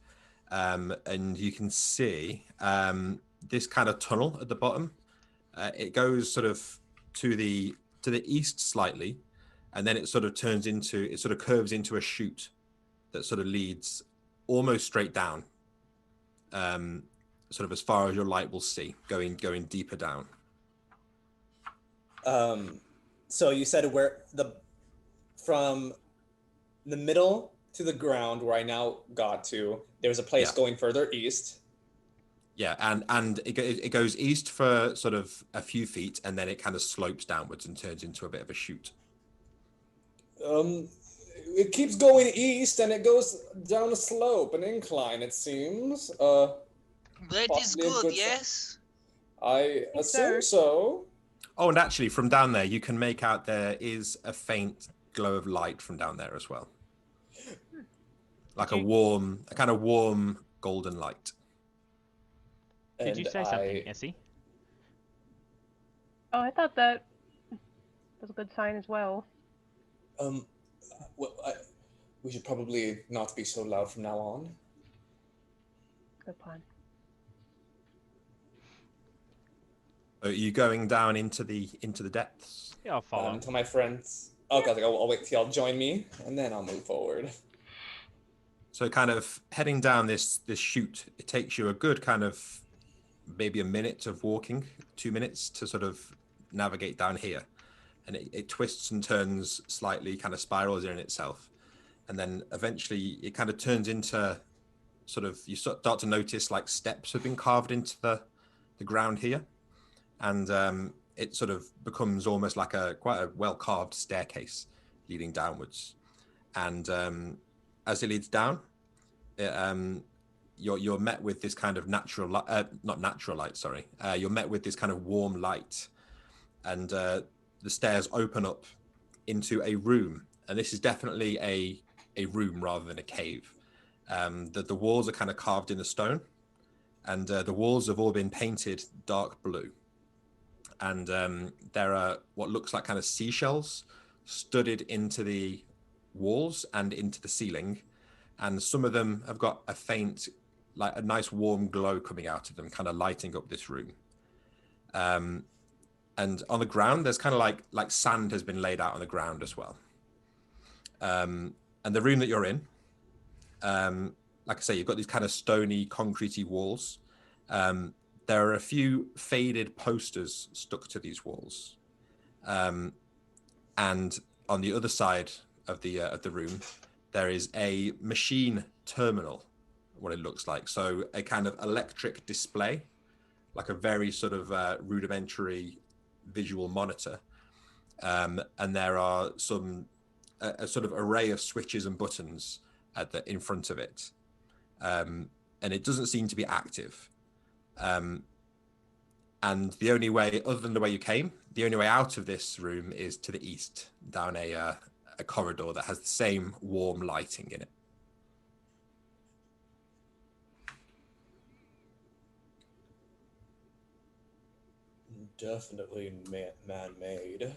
and you can see this kind of tunnel at the bottom. It goes sort of to the east slightly, and then it sort of curves into a chute that sort of leads almost straight down, sort of as far as your light will see, going deeper down. So you said from the middle to the ground where I now got to, there's a place going further east. Yeah, and it goes east for sort of a few feet, and then it kind of slopes downwards and turns into a bit of a chute. It keeps going east, and it goes down a slope, an incline, it seems. That is Possibly a good, good yes? I Yes, assume sir. so. Oh, and actually, from down there, you can make out there is a faint glow of light from down there as well, like a kind of warm golden light. Did you And say something, Essie? Oh, I thought that was a good sign as well. Well, we should probably not be so loud from now on. Good plan. Are you going down into the depths? Yeah, I'll follow. Until my friends. Oh, God, I'll wait till y'all join me, and then I'll move forward. So, kind of heading down this chute, it takes you a good kind of maybe a minute of walking, 2 minutes to sort of navigate down here, and it twists and turns slightly, kind of spirals in itself, and then eventually it kind of turns into sort of, you start to notice like steps have been carved into the ground here, and it sort of becomes almost like quite a well carved staircase leading downwards, and as it leads down, you're met with this kind of you're met with this kind of warm light, and the stairs open up into a room, and this is definitely a room rather than a cave. The walls are kind of carved in the stone, and the walls have all been painted dark blue, and there are what looks like kind of seashells studded into the walls and into the ceiling, and some of them have got a faint, like a nice warm glow coming out of them, kind of lighting up this room. And on the ground, there's kind of like sand has been laid out on the ground as well. And the room that you're in, like I say, you've got these kind of stony, concretey walls. There are a few faded posters stuck to these walls. And on the other side of the room, there is a machine terminal, what it looks like. So a kind of electric display, like a very sort of rudimentary visual monitor. And there are a sort of array of switches and buttons in front of it. And it doesn't seem to be active. And the only way, other than the way you came, the only way out of this room is to the east, down a corridor that has the same warm lighting in it. Definitely man-made.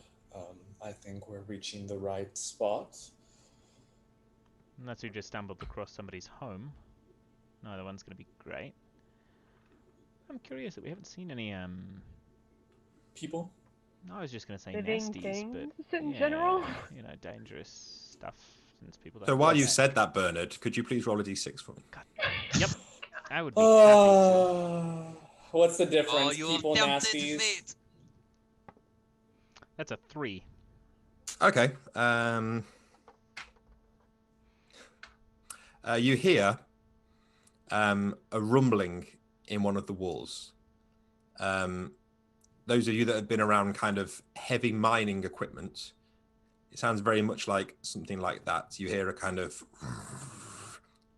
I think we're reaching the right spot. Unless we just stumbled across somebody's home. No, the one's going to be great. I'm curious that we haven't seen any People? I was just gonna say Living nasties, but things in yeah, general. you know, dangerous stuff since people don't. So while you Yes. said that, Bernard, could you please roll a d6 for me? Yep, I would be happy to. What's the difference? Oh, you have People tempted nasties. fate. That's a 3. Okay. You hear a rumbling in one of the walls. Those of you that have been around kind of heavy mining equipment, it sounds very much like something like that. You hear a kind of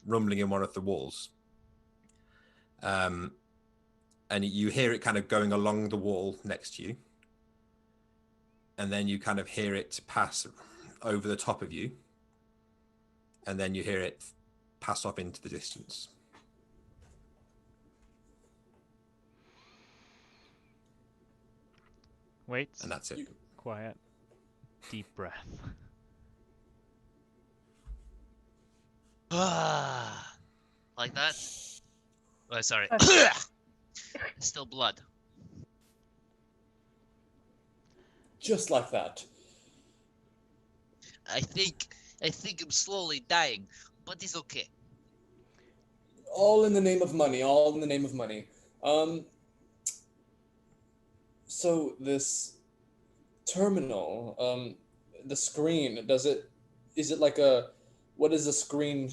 rumbling in one of the walls. And you hear it kind of going along the wall next to you. And then you kind of hear it pass over the top of you. And then you hear it pass off into the distance. Wait. And that's it. Quiet. Deep breath. Like that? Oh, sorry. Okay. Still blood. Just like that. I think I'm slowly dying, but it's okay. All in the name of money. All in the name of money. So this terminal, the screen, is it like what does the screen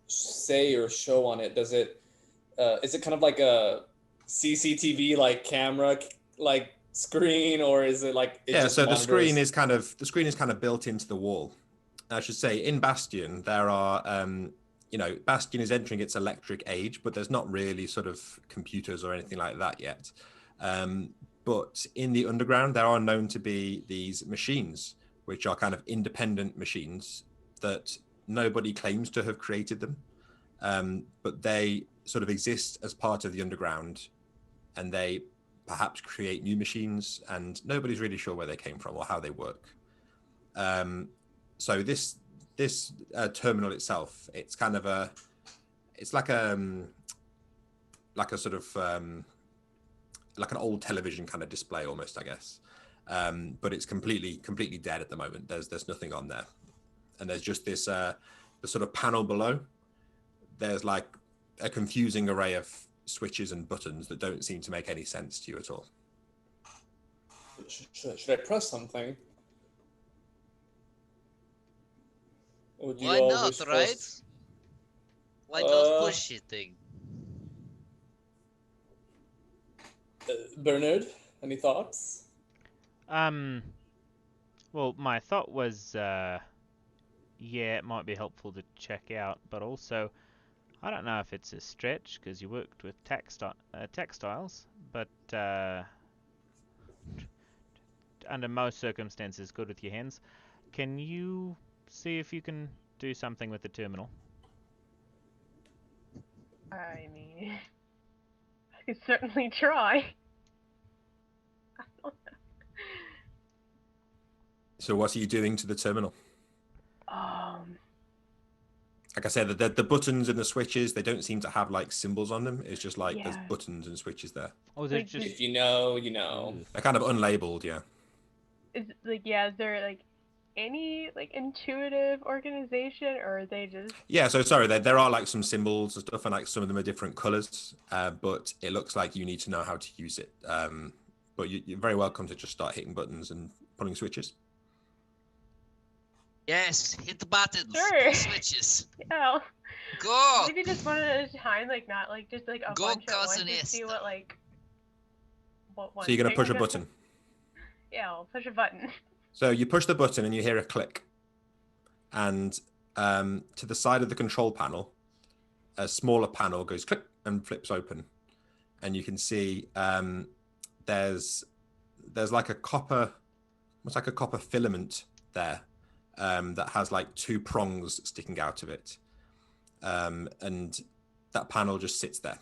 say or show on it? Is it kind of like a CCTV like camera like screen, or is it like it just so the monitors? screen is kind of built into the wall. I should say in Bastion there are Bastion is entering its electric age, but there's not really sort of computers or anything like that yet. But in the underground there are known to be these machines, which are kind of independent machines that nobody claims to have created them, but they sort of exist as part of the underground, and they perhaps create new machines, and nobody's really sure where they came from or how they work. So this terminal itself, it's kind of like a sort of like an old television kind of display almost, I guess. But it's completely dead at the moment. There's nothing on there, and there's just this the sort of panel below. There's like a confusing array of switches and buttons that don't seem to make any sense to you at all. Should I press something? Or do you Why all not, wish right? for- Why not push it thing? Bernard, any thoughts? Well, my thought was, it might be helpful to check out, but also, I don't know if it's a stretch because you worked with textiles, but under most circumstances, good with your hands. Can you see if you can do something with the terminal? I mean, I could certainly try. I don't know. So what are you doing to the terminal? Like I said, the buttons and the switches, they don't seem to have like symbols on them. It's just like there's Yeah. buttons and switches there. Oh, they're Like, just. If you know, you know. They're kind of unlabeled, yeah. Is there like any like intuitive organization, or are they just? Yeah, so sorry, there are like some symbols and stuff, and like some of them are different colors, but it looks like you need to know how to use it. But you're very welcome to just start hitting buttons and pulling switches. Yes, hit the buttons, Sure. pull switches. Yeah. Go! Maybe just one at a time, like not like just like a Go, bunch at once, cousin and see Esther. what one. So you're going to thing push a does. button. Yeah, I'll push a button. So you push the button and you hear a click. And to the side of the control panel, a smaller panel goes click and flips open. And you can see there's like a copper, almost like a copper filament there that has like two prongs sticking out of it. And that panel just sits there.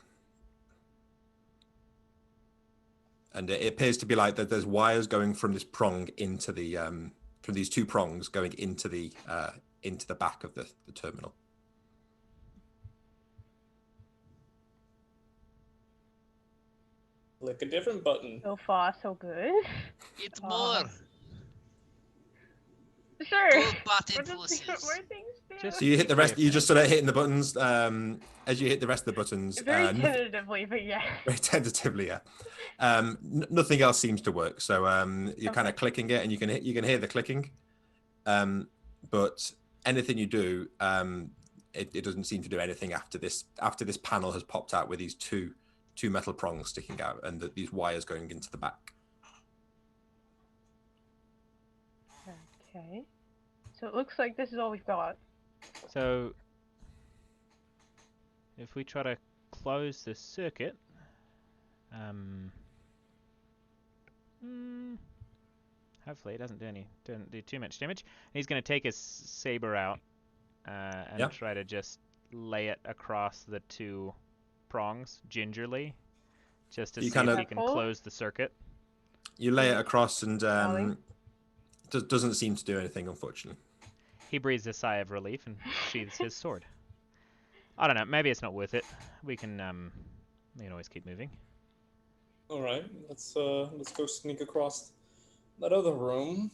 And it appears to be like that there's wires going from this prong into the from these two prongs going into the back of the terminal. Click a different button. So far, so good. Eat more. Sure. Good button What does pussies. more things do? Just- So you hit the rest. You just sort of hitting the buttons. As you hit the rest of the buttons, Very nothing- tentatively, but yeah. very tentatively, yeah. Nothing else seems to work. So you're kind of Okay. clicking it, and you can hear the clicking. But anything you do, it doesn't seem to do anything after this panel has popped out with these two metal prongs sticking out and these wires going into the back. Okay. So it looks like this is all we've got. So if we try to close the circuit, hopefully it doesn't do too much damage. He's going to take his saber out and Yep. try to just lay it across the two prongs gingerly, just to You see kind if of- he can close the circuit. You lay it across, and Darling. doesn't seem to do anything, unfortunately. He breathes a sigh of relief and sheathes his sword. I don't know. Maybe it's not worth it. We can always keep moving. All right, let's go sneak across that other room.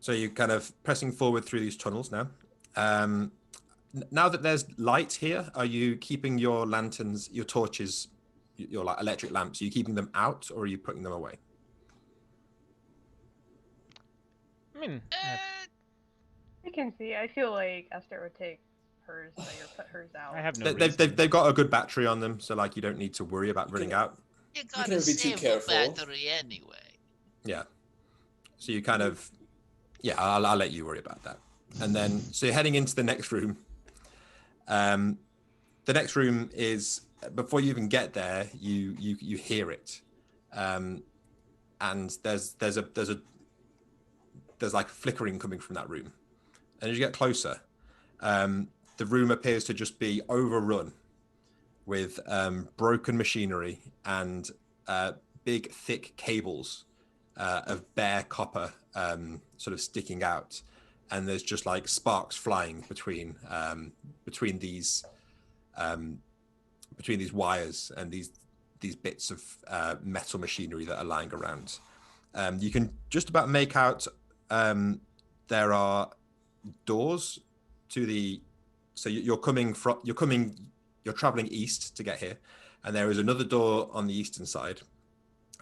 So you're kind of pressing forward through these tunnels now. Now that there's light here, are you keeping your lanterns, your torches, your like electric lamps? Are you keeping them out, or are you putting them away? I mean, I can see. I feel like Esther would take hers away or put hers out. I have no They've reason. got a good battery on them, so like you don't need to worry about running out. You can gotta never be too save the careful. battery anyway. Yeah. So you kind of, yeah, I'll let you worry about that. And then, so you're heading into the next room. The next room is, before you even get there, you hear it, and there's like flickering coming from that room. And as you get closer, the room appears to just be overrun with broken machinery and big, thick cables of bare copper sort of sticking out, and there's just like sparks flying between these wires and these bits of metal machinery that are lying around. You can just about make out there are doors to the. So you're traveling east to get here, and there is another door on the eastern side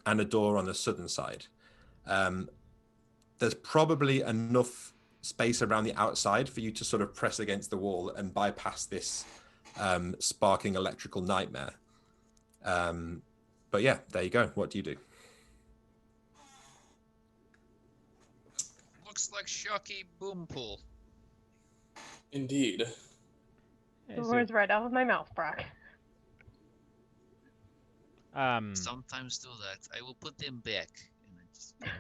and a door on the southern side. There's probably enough space around the outside for you to sort of press against the wall and bypass this sparking electrical nightmare. But yeah, there you go. What do you do? Looks like Shocky Boompool. Indeed. The words right out of my mouth, Brock. Sometimes do that. I will put them back and then just like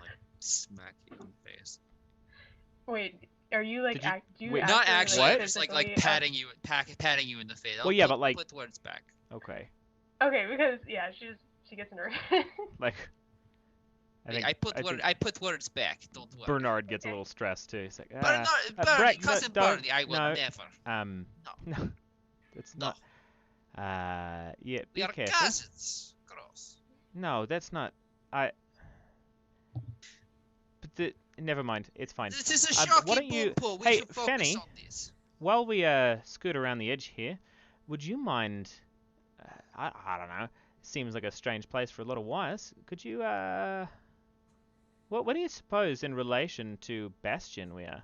smack you in the face. Wait, are you like Did you- do you wait, Not actually, actually, What? just like physically patting you in the face. Well, yeah, but, like- put words back. Okay. Okay, because yeah, she gets nervous. Like, I put words back. Don't worry. Bernard gets a little stressed too. He's like, Bernard, Brett, cousin don't- Bernie, I will no. never. No, it's No. not. Yeah, We be are careful. cousins. Gross. No, that's not. But never mind. It's fine. This is a why shocking don't you- Boompool. We hey, should focus Fanny. on this. While we scoot around the edge here, would you mind? I don't know. Seems like a strange place for a lot of wires. Could you what do you suppose in relation to Bastion we are?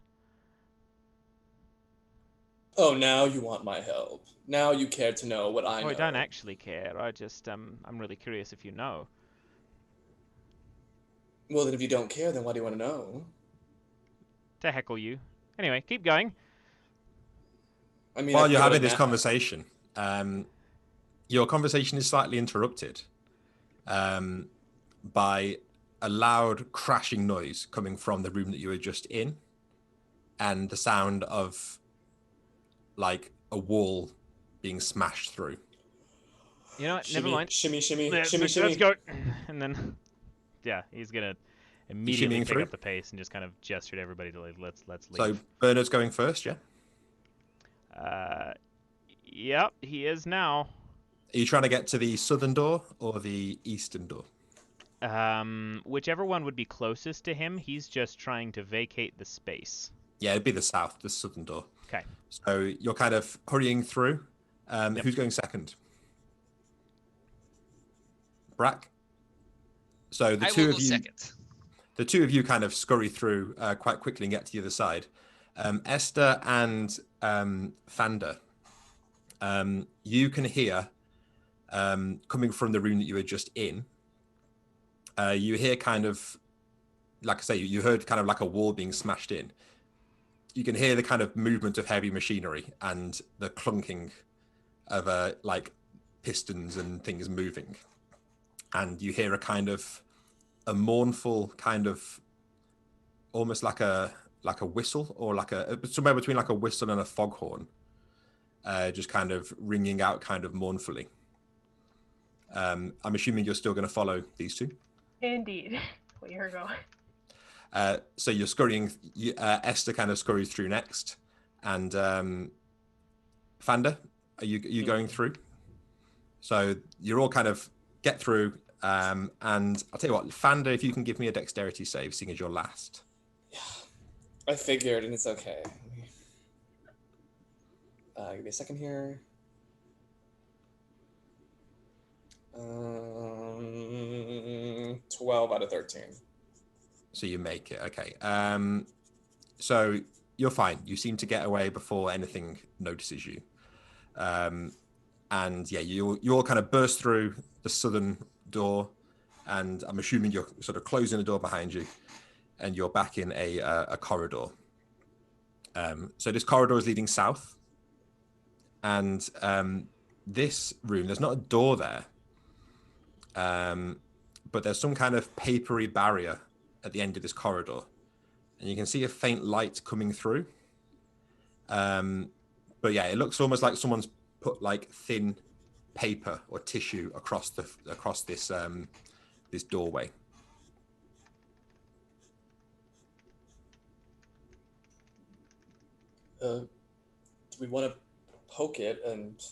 Oh, now you want my help. Now you care to know what I know. I don't actually care. I just I'm really curious if you know. Well, then if you don't care, then why do you want to know? To heckle you. Anyway, keep going. I mean, While I you're feel having like this that- conversation, your conversation is slightly interrupted by a loud crashing noise coming from the room that you were just in, and the sound of like a wall being smashed through. You know what? Shimmy, Never mind. Shimmy, shimmy, Let's, shimmy, let's shimmy. go. And then, yeah, he's gonna immediately shimmying pick through? up the pace and just kind of gesture to everybody to like, let's leave. So Bernard's going first, yeah? Yep, he is now. Are you trying to get to the southern door or the eastern door? Whichever one would be closest to him, he's just trying to vacate the space. Yeah, it'd be the south, the southern door. Okay. So you're kind of hurrying through. Yep. Who's going second? Brack? So the I two will of go you, second. the two of you kind of scurry through quite quickly and get to the other side. Esther and Fander, you can hear coming from the room that you were just in. You hear kind of, like I say, you heard kind of like a wall being smashed in. You can hear the kind of movement of heavy machinery and the clunking of like pistons and things moving. And you hear a kind of a mournful kind of almost like a whistle, or like somewhere between like a whistle and a foghorn, just kind of ringing out kind of mournfully. I'm assuming you're still going to follow these two. Indeed. We are going. So you're scurrying. Esther kind of scurries through next, and Fander, are you going through? So you're all kind of get through, and I'll tell you what, Fander, if you can give me a dexterity save, seeing as you're last. Yeah, I figured, and it's okay. Give me a second here. 12 out of 13. So you make it, okay. So you're fine. You seem to get away before anything notices you. And yeah, you all kind of burst through the southern door, and I'm assuming you're sort of closing the door behind you, and you're back in a corridor. So this corridor is leading south, and this room, there's not a door there, but there's some kind of papery barrier at the end of this corridor, and you can see a faint light coming through. But yeah, it looks almost like someone's put like thin paper or tissue across this this doorway. Do we want to poke it and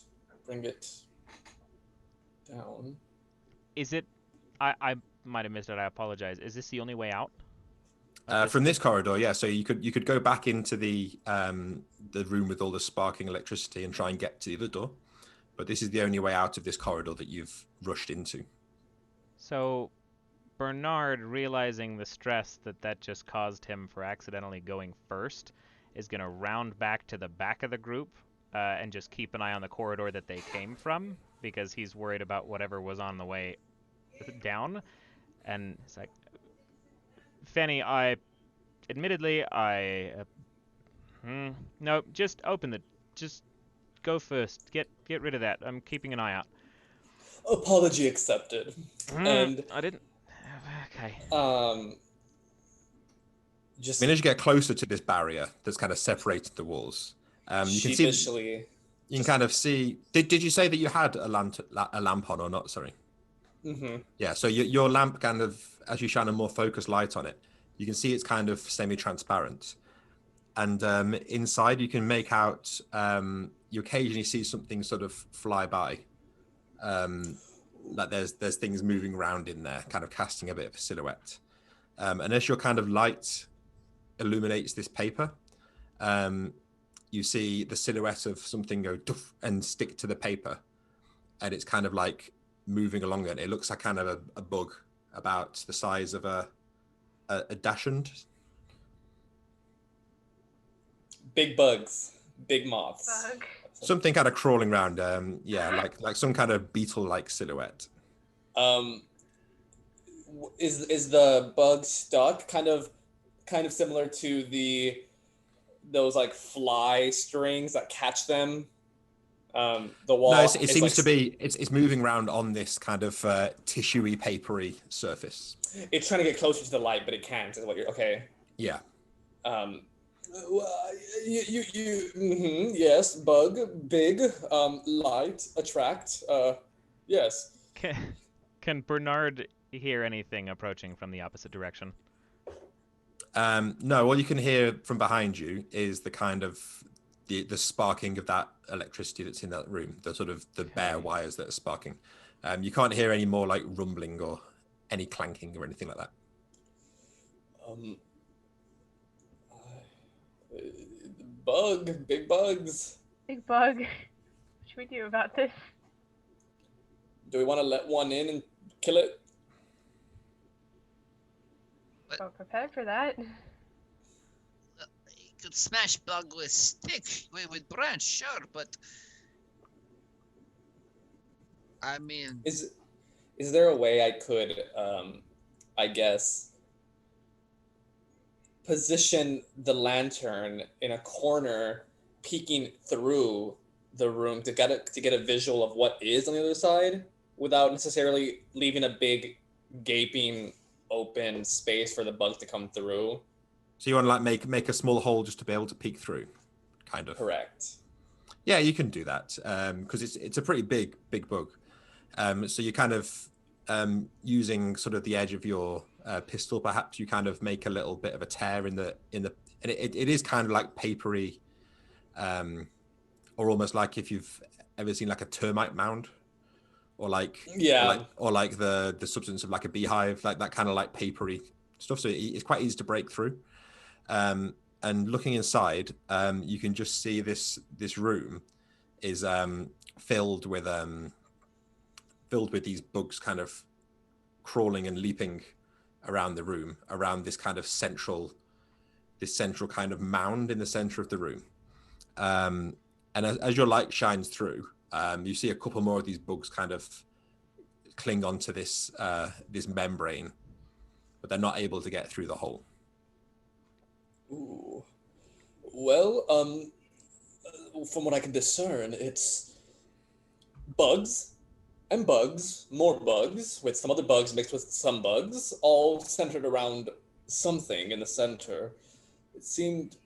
bring it down? Is it? I might have missed it. I apologize. Is this the only way out? From this corridor, yeah. So you could go back into the room with all the sparking electricity and try and get to the other door, but this is the only way out of this corridor that you've rushed into. So Bernard, realizing the stress that just caused him for accidentally going first, is going to round back to the back of the group and just keep an eye on the corridor that they came from, because he's worried about whatever was on the way down. And it's like, Fanny, no, just go first. Get rid of that. I'm keeping an eye out. Apology accepted. And I didn't. Okay. As you get closer to this barrier that's kind of separated the walls, you can see. You can kind of see. Did you say that you had a lamp on or not? Sorry. Mm-hmm. Yeah. So your lamp kind of, as you shine a more focused light on it, you can see it's kind of semi-transparent, and inside you can make out. You occasionally see something sort of fly by. Like there's things moving around in there, kind of casting a bit of a silhouette. And as your kind of light illuminates this paper, you see the silhouette of something go doof and stick to the paper, and it's kind of like moving along it. It looks like kind of a bug about the size of a dachshund. Big bugs, big moths. Bug. Something kind of crawling around. Yeah, like some kind of beetle-like silhouette. Is the bug stuck? Kind of similar to those like fly strings that catch them. The wall. No, it seems like, to be. It's moving around on this kind of tissuey, papery surface. It's trying to get closer to the light, but it can't. Is what you're okay? Yeah. Yes, bug, big, light, attract. Yes. Can Bernard hear anything approaching from the opposite direction? No, all you can hear from behind you is the kind of the sparking of that electricity that's in that room, the sort of the bare wires that are sparking. You can't hear any more like rumbling or any clanking or anything like that. Big bugs. Big bug. What should we do about this? Do we want to let one in and kill it? Well, prepared for that. You could smash bug with stick, with branch, sure, but I mean, Is there a way I could, I guess, position the lantern in a corner, peeking through the room to get a visual of what is on the other side, without necessarily leaving a big gaping open space for the bug to come through? So you want to like make a small hole just to be able to peek through, kind of. Correct. Yeah, you can do that because it's a pretty big bug. So you kind of using sort of the edge of your pistol, perhaps you kind of make a little bit of a tear in the and it is kind of like papery, or almost like if you've ever seen like a termite mound, or like or like the substance of like a beehive, like that kind of like papery stuff. So it's quite easy to break through. And looking inside, you can just see this room is filled with these bugs kind of crawling and leaping around the room, around this kind of central kind of mound in the center of the room. And as your light shines through, you see a couple more of these bugs kind of cling onto this membrane, but they're not able to get through the hole. Ooh. Well, from what I can discern, it's bugs and bugs, more bugs, with some other bugs mixed with some bugs, all centered around something in the center. It seemed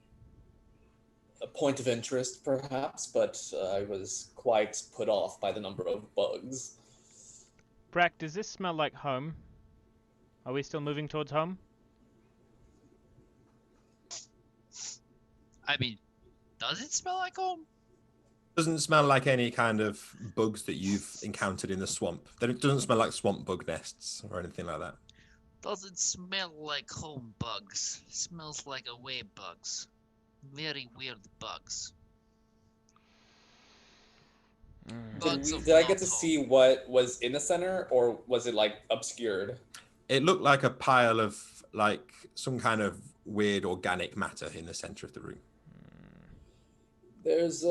a point of interest, perhaps, but I was quite put off by the number of bugs. Brack, does this smell like home? Are we still moving towards home? I mean, does it smell like home? Doesn't smell like any kind of bugs that you've encountered in the swamp. It doesn't smell like swamp bug nests or anything like that. Doesn't smell like home bugs. Smells like away bugs. Very weird bugs. Bugs of Did I not get to home. see what was in the center, or was it like obscured? It looked like a pile of like some kind of weird organic matter in the center of the room. There's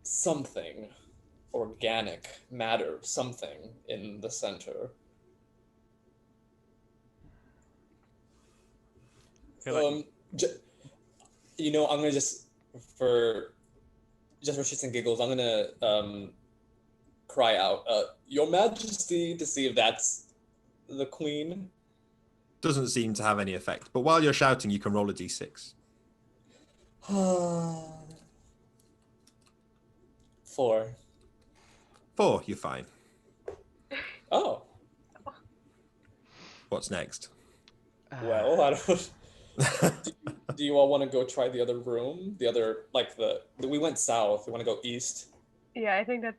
something organic matter, something in the center. Feel like- I'm gonna just for shits and giggles, I'm gonna cry out, "Your Majesty," to see if that's the Queen. Doesn't seem to have any effect. But while you're shouting, you can roll a d6. 4. 4, you're fine. Oh, What's next? well, I don't. Do you all want to go try the other room? The other, like we went south. We want to go east. Yeah, I think that's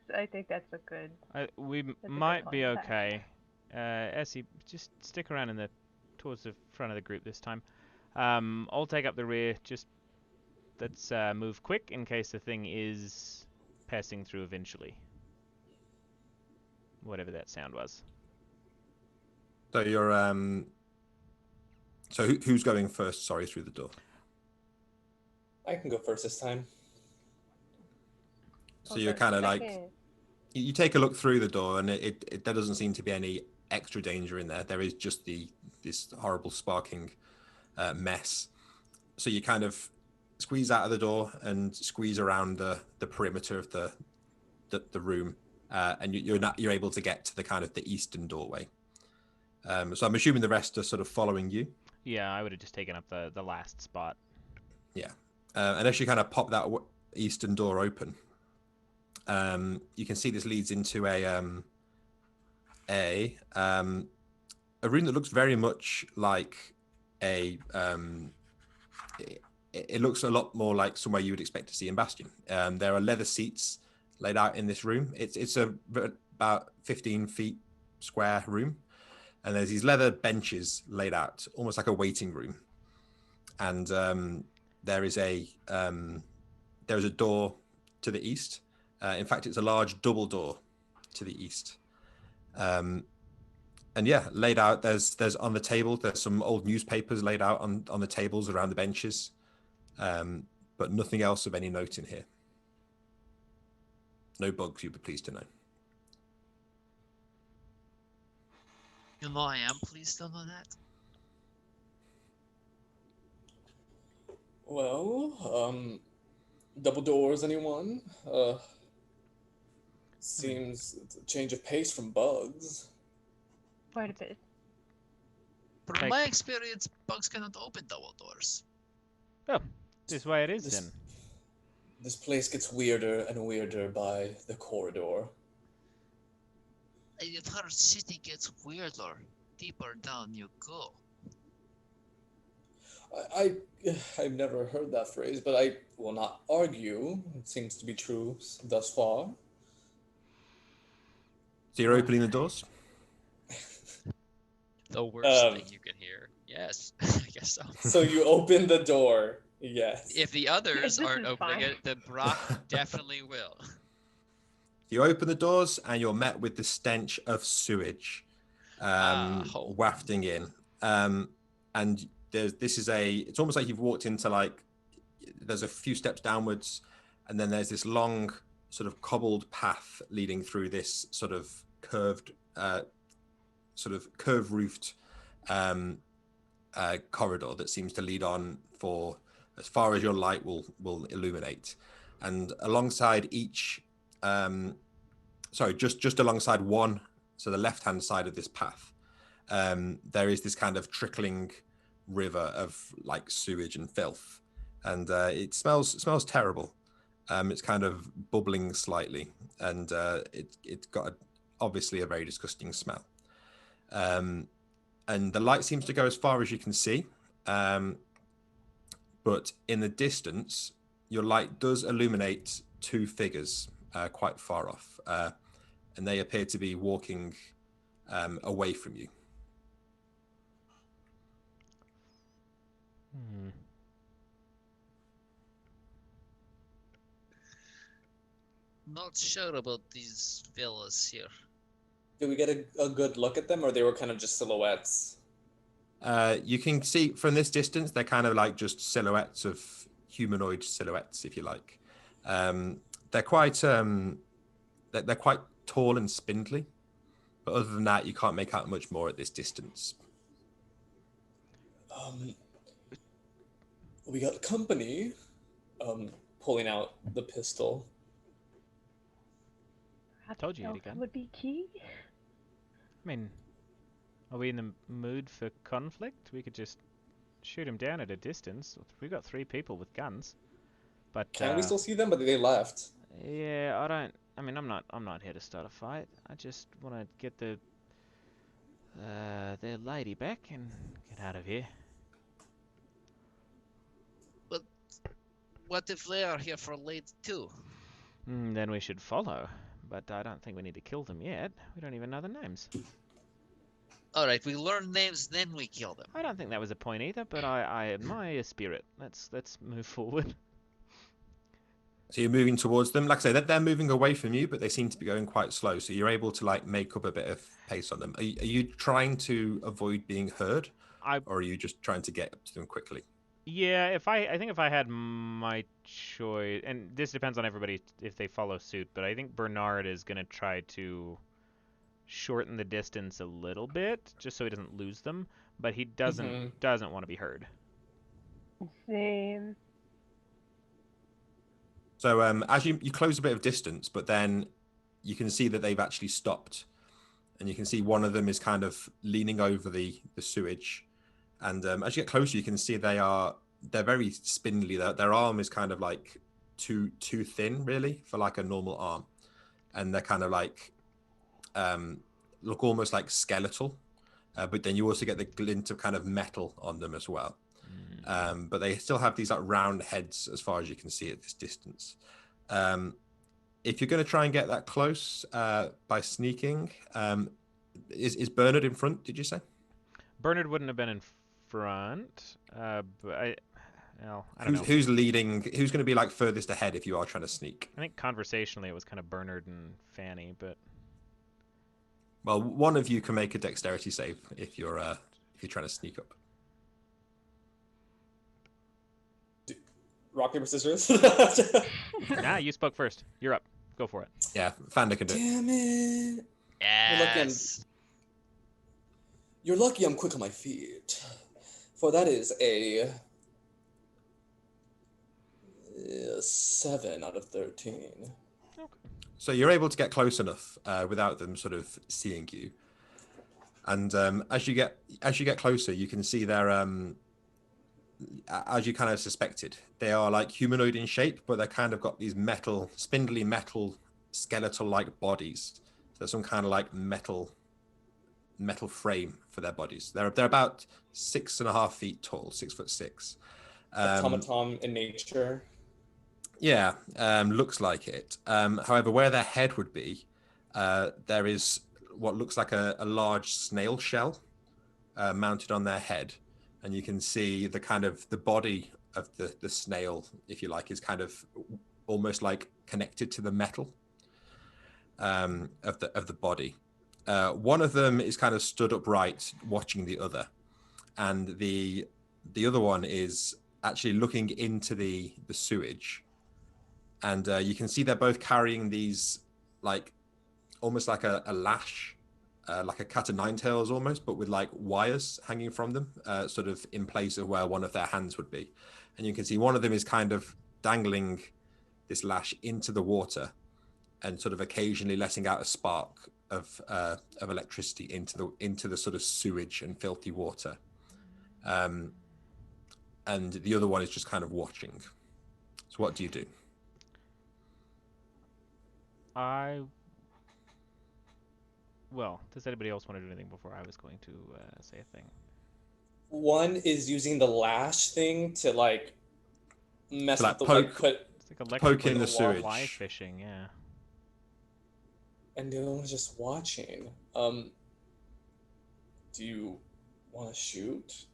a good. We That's a good might be plan. okay. Essie, just stick around towards the front of the group this time. I'll take up the rear. Just let's move quick in case the thing is passing through eventually. Whatever that sound was. So you're So who's going first? Sorry, through the door. I can go first this time. So you're kind of like you take a look through the door, and there doesn't seem to be any extra danger in there. There is just this horrible sparking mess. So you kind of squeeze out of the door and squeeze around the perimeter of the room, and you're able to get to the kind of the eastern doorway. So I'm assuming the rest are sort of following you. Yeah, I would have just taken up the last spot. Yeah, and as you kind of pop that eastern door open, you can see this leads into a room that looks very much like a it looks a lot more like somewhere you would expect to see in Bastion. There are leather seats laid out in this room. It's about 15 feet square room, and there's these leather benches laid out, almost like a waiting room. And there is a door to the east. In fact, it's a large double door to the east. And yeah, laid out. There's on the table. There's some old newspapers laid out on the tables around the benches, but nothing else of any note in here. No bugs, you'd be pleased to know. You know, I am pleased to know that. Well, double doors, anyone? Seems it's a change of pace from bugs. Quite a bit. From Like- my experience, bugs cannot open double doors. Oh, this is why it is This- then. This place gets weirder and weirder by the corridor. The entire city gets weirder deeper down you go. I've never heard that phrase, but I will not argue. It seems to be true thus far. So you're opening the doors? The worst Um, thing you can hear. Yes, I guess so. So you open the door. Yes. If the others This aren't is opening fine. it, then Brock definitely will. You open the doors and you're met with the stench of sewage Oh. wafting in. And it's almost like you've walked into there's a few steps downwards, and then there's this long sort of cobbled path leading through this sort of curved roofed corridor that seems to lead on for as far as your light will illuminate. And alongside each just alongside one, so the left hand side of this path, there is this kind of trickling river of like sewage and filth, and it smells terrible. It's kind of bubbling slightly, and it's got obviously a very disgusting smell. And the light seems to go as far as you can see, but in the distance, your light does illuminate two figures quite far off, and they appear to be walking away from you. Not sure about these fellas here. Did we get a good look at them, or they were kind of just silhouettes? You can see from this distance, they're kind of like just silhouettes of humanoid silhouettes, if you like. They're quite tall and spindly, but other than that, you can't make out much more at this distance. We got company. Pulling out the pistol. I Told you don't you'd know if again. that would be key. I mean, are we in the mood for conflict? We could just shoot him down at a distance. We've got 3 people with guns. But Can we still see them? But they left. yeah, I'm not here to start a fight. I just want to get their lady back and get out of here. But what if they are here for late too? Then we should follow. But I don't think we need to kill them yet. We don't even know the names. Alright, we learn names, then we kill them. I don't think that was a point either, but I admire your spirit. Let's move forward. So you're moving towards them. Like I say, they're moving away from you, but they seem to be going quite slow. So you're able to like make up a bit of pace on them. Are you trying to avoid being heard, or are you just trying to get up to them quickly? Yeah, I think if I had my choice, and this depends on everybody if they follow suit, but I think Bernard is going to try to shorten the distance a little bit, just so he doesn't lose them, but he doesn't want to be heard. Same. So as you close a bit of distance, but then you can see that they've actually stopped, and you can see one of them is kind of leaning over the sewage. And as you get closer, you can see they're very spindly. Their arm is kind of like too thin, really, for like a normal arm, and they're kind of like look almost like skeletal. But then you also get the glint of kind of metal on them as well. But they still have these like round heads as far as you can see at this distance. If you're going to try and get that close by sneaking, is Bernard in front, did you say? Bernard wouldn't have been in front, but I don't know. Who's leading? Who's going to be like furthest ahead if you are trying to sneak? I think conversationally it was kind of Bernard and Franny, but well, one of you can make a dexterity save if you're trying to sneak up. Rock, paper, scissors. Nah, you spoke first. You're up. Go for it. Yeah, Fanda can do it. Damn it! Yes. You're lucky I'm quick on my feet, for that is a 7 out of 13. Okay. So you're able to get close enough without them sort of seeing you. And as you get closer, you can see they're as you kind of suspected, they are like humanoid in shape, but they're kind of got these spindly metal, skeletal-like bodies. So some kind of like metal frame for their bodies. They're about 6.5 feet tall, 6'6". Automaton in nature. Yeah, looks like it. However, where their head would be, there is what looks like a large snail shell mounted on their head. And you can see the body of the snail, if you like, is kind of almost like connected to the metal of the body. One of them is kind of stood upright, watching the other, and the other one is actually looking into the sewage. And you can see they're both carrying these, like, almost like a lash. Like a cat of nine tails almost, but with like wires hanging from them, sort of in place of where one of their hands would be. And you can see one of them is kind of dangling this lash into the water and sort of occasionally letting out a spark of electricity into the sort of sewage and filthy water. And the other one is just kind of watching. So what do you do? Well, does anybody else want to do anything before I was going to say a thing? One is using the lash thing to like mess with the put. It's like electric poke in the sewage. Fly fishing, yeah. And the other one's just watching. Do you want to shoot?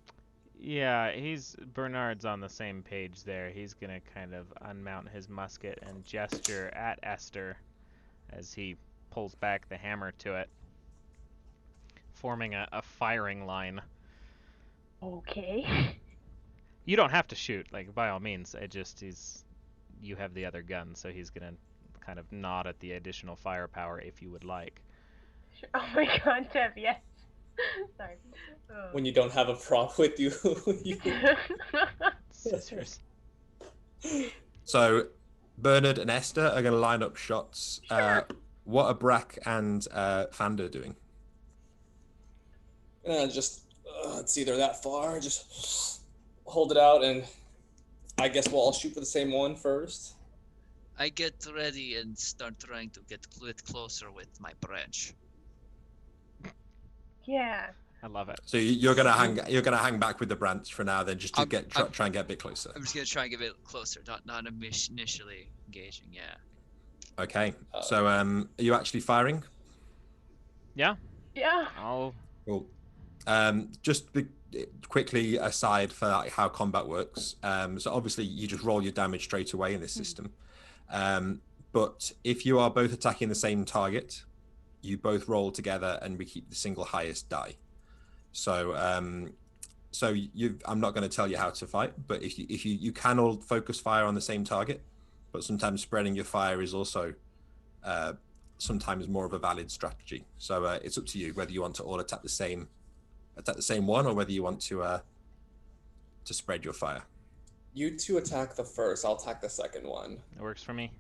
Yeah, Bernard's on the same page there. He's gonna kind of unmount his musket and gesture at Esther as he pulls back the hammer to it, forming a firing line. Okay. You don't have to shoot, like, by all means. You have the other gun, so he's gonna kind of nod at the additional firepower if you would like. Oh my god, Dev, yes. Sorry. Oh. When you don't have a prop with you. Scissors. So Bernard and Esther are going to line up shots. Sure. What are Brack and Fanda doing? It's either that far, just hold it out, and I guess we'll all shoot for the same one first. I get ready and start trying to get closer with my branch. Yeah. I love it. So you're gonna hang back with the branch for now, then, just to try and get a bit closer. I'm just gonna try and get a bit closer, not initially engaging. Yeah. Okay. So are you actually firing? Yeah. Yeah. Cool. Quickly aside for like how combat works. So obviously you just roll your damage straight away in this system. But if you are both attacking the same target, you both roll together, and we keep the single highest die. So, I'm not going to tell you how to fight, but if you can all focus fire on the same target, but sometimes spreading your fire is also sometimes more of a valid strategy. So it's up to you whether you want to all attack the same one, or whether you want to spread your fire. You two attack the first. I'll attack the second one. It works for me.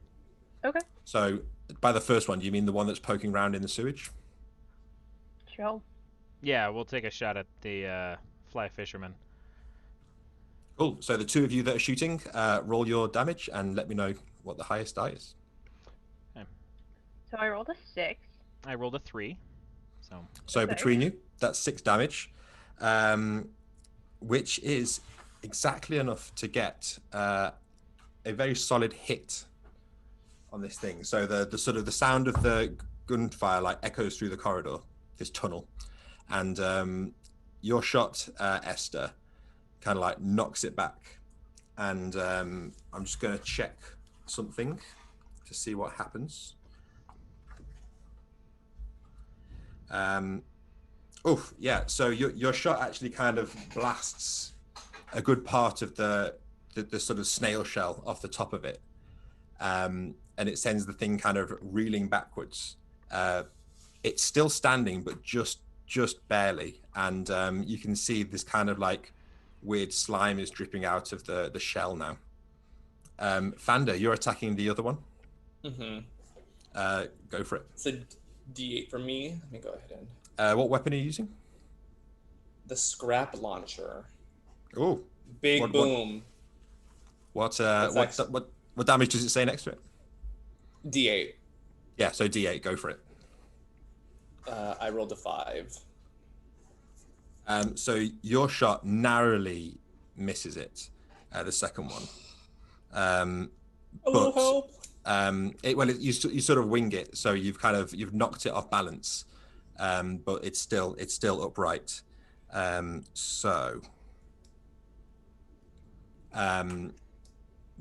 Okay. So by the first one, do you mean the one that's poking around in the sewage? Sure. Yeah, we'll take a shot at the fly fisherman. Cool. So the two of you that are shooting, roll your damage and let me know what the highest die is. Okay. So I rolled a 6. I rolled a 3. So between you, that's 6 damage, which is exactly enough to get a very solid hit on this thing. So the sort of the sound of the gunfire like echoes through the corridor, this tunnel, and your shot, Esther, kind of like knocks it back. And I'm just going to check something to see what happens. Yeah. So your shot actually kind of blasts a good part of the sort of snail shell off the top of it, and it sends the thing kind of reeling backwards. It's still standing, but just barely, and you can see this kind of like weird slime is dripping out of the shell now. Fander, you're attacking the other one. Go for it. It's a D8 for me. Let me go ahead and. What weapon are you using? The scrap launcher. Oh, Big boom. What damage does it say next to it? D8. Yeah, so D8. Go for it. I rolled a 5. So your shot narrowly misses it, the second one. But help. You sort of wing it, so you've knocked it off balance, but it's still upright.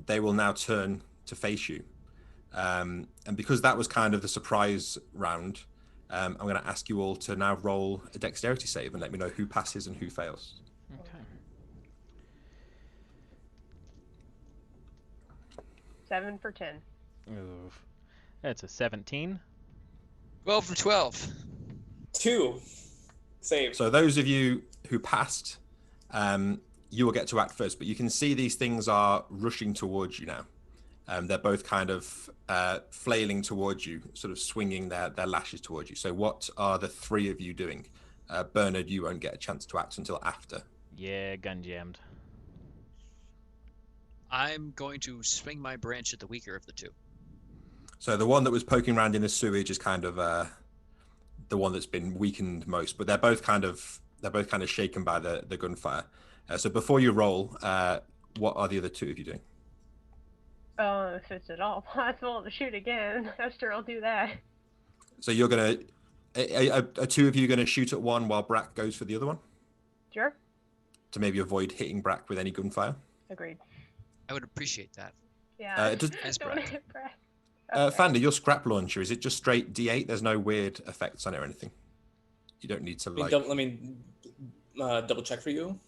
They will now turn to face you, and because that was kind of the surprise round, I'm going to ask you all to now roll a dexterity save and let me know who passes and who fails. Okay. 7 for 10. Oof. That's a 17. 12 for 12. 2. Save. So those of you who passed, you will get to act first, but you can see these things are rushing towards you now. They're both kind of flailing towards you, sort of swinging their lashes towards you. So what are the three of you doing? Bernard, you won't get a chance to act until after. Yeah, gun jammed. I'm going to swing my branch at the weaker of the two. So the one that was poking around in the sewage is kind of the one that's been weakened most, but they're both kind of shaken by the gunfire. So before you roll, what are the other two of you doing? If it's at all possible to shoot again, Esther will do that. So you're gonna, are two of you gonna shoot at one while Brack goes for the other one? Sure. To maybe avoid hitting Brack with any gunfire? Agreed. I would appreciate that. Yeah. As Don't Brack. hit Brack. Fander, your scrap launcher, is it just straight D8? There's no weird effects on it or anything? You don't need to like... Let me double check for you.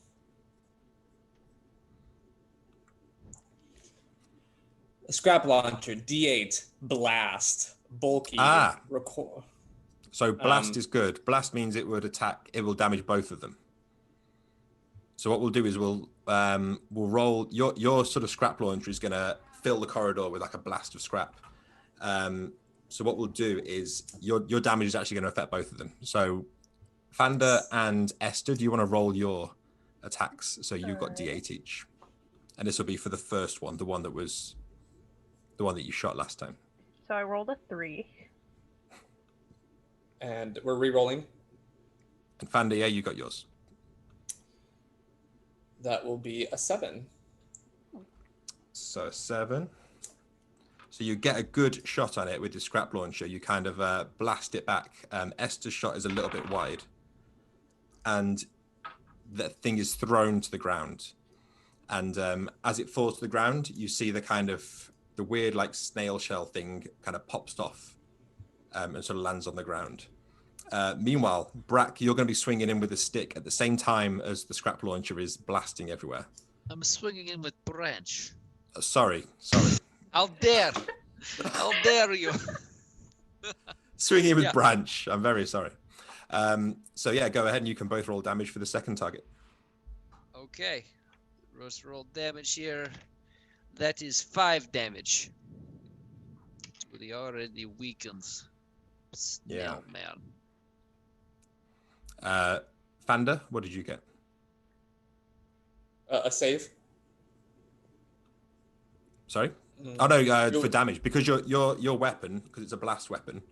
A scrap launcher, D8, blast, bulky. So blast is good. Blast means it will damage both of them. So what we'll do is we'll roll your sort of scrap launcher is gonna fill the corridor with like a blast of scrap. So what we'll do is your damage is actually going to affect both of them. So Fander and Esther, do you want to roll your attacks? So you've got D8 each, and this will be for the first one, the one that you shot last time. So I rolled a 3. And we're re-rolling. And Fander, yeah, you got yours. That will be a 7. So 7. So you get a good shot on it with the scrap launcher. You kind of blast it back. Esther's shot is a little bit wide, and the thing is thrown to the ground. And as it falls to the ground, you see the weird like snail shell thing kind of pops off and sort of lands on the ground. Meanwhile, Brack, you're going to be swinging in with a stick at the same time as the scrap launcher is blasting everywhere. I'm swinging in with branch. Sorry. How dare you? Swinging with branch. I'm very sorry. So yeah, go ahead and you can both roll damage for the second target. Okay. Let's roll damage here. That is 5 damage to the already weakened snail man. Fander, what did you get? A save. Sorry? Oh no, for damage, because your weapon, because it's a blast weapon,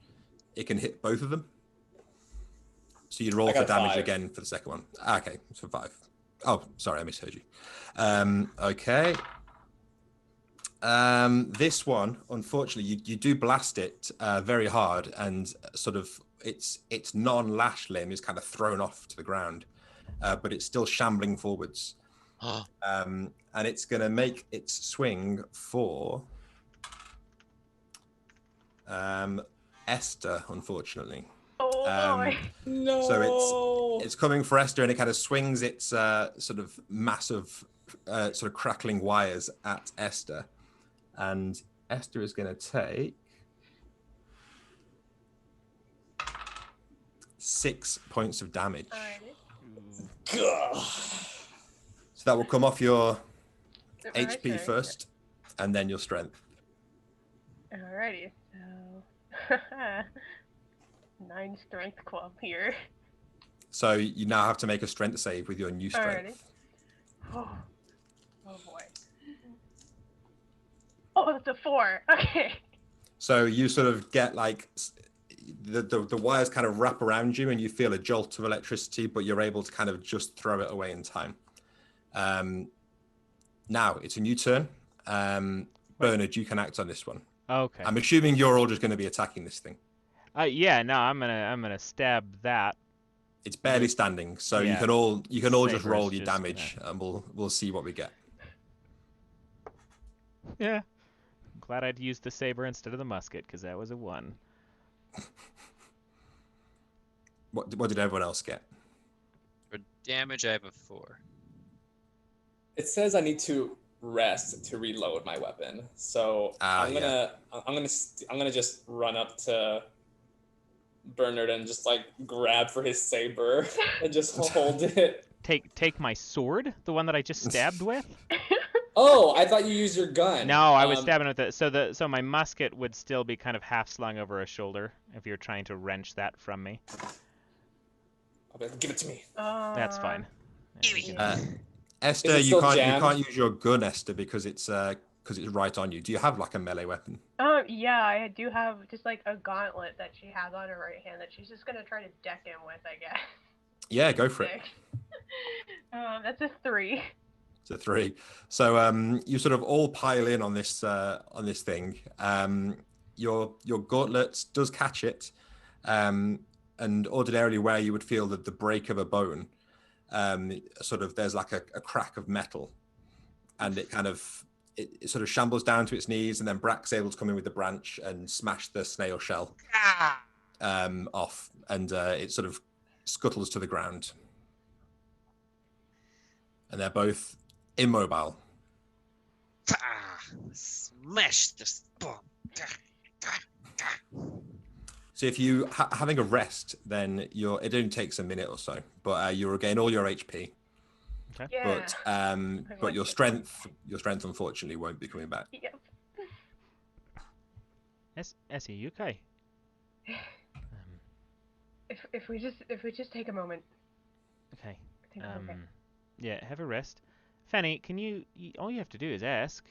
it can hit both of them. So you'd roll for damage 5. again for the second one. Okay, so 5. Oh, sorry, I misheard you. Okay. This one, unfortunately, you do blast it very hard, and sort of its non-lash limb is kind of thrown off to the ground, but it's still shambling forwards. And it's going to make its swing for Esther, unfortunately. Oh boy. No. So it's coming for Esther, and it kind of swings its sort of massive, sort of crackling wires at Esther, and Esther is going to take 6 points of damage. Gah. So that will come off your Alright, HP sure. first, and then your strength. Alrighty, so 9 strength club here. So you now have to make a strength save with your new strength. Alrighty. Oh boy. Oh, that's a 4. Okay. So you sort of get like the wires kind of wrap around you, and you feel a jolt of electricity, but you're able to kind of just throw it away in time. Now it's a new turn. Bernard, you can act on this one. Okay. I'm assuming you're all just going to be attacking this thing. Yeah, no, I'm gonna stab that. It's barely standing, so Yeah. you can all just Saber's roll your just damage, and we'll see what we get. Yeah. I'm glad I'd used the saber instead of the musket, because that was a 1. What did everyone else get? For damage, I have a 4. It says I need to rest to reload my weapon, so I'm gonna just run up to Bernard and just like grab for his saber and just hold it. Take my sword, the one that I just stabbed with. Oh, I thought you used your gun. No, I was stabbing with it. So my musket would still be kind of half slung over a shoulder if you're trying to wrench that from me. Give it to me. That's fine. Esther, it you still can't use your gun, Esther, because it's right on you. Do you have like a melee weapon? Yeah, I do have just like a gauntlet that she has on her right hand that she's just gonna try to deck him with, I guess. Yeah, go for it. That's a 3. It's a 3. So you sort of all pile in on this thing. Your gauntlet does catch it, and ordinarily where you would feel that the break of a bone, sort of there's like a crack of metal, and it kind of it sort of shambles down to its knees, and then Brack's able to come in with the branch and smash the snail shell off, and it sort of scuttles to the ground, and they're both immobile. Smash this. So if you having a rest, then it only takes a minute or so, but you regain all your HP. Okay. Yeah. But your strength unfortunately won't be coming back. Yep. Essie, you okay? If we just take a moment. Okay. I think I'm okay. Yeah, have a rest. Fanny, all you have to do is ask.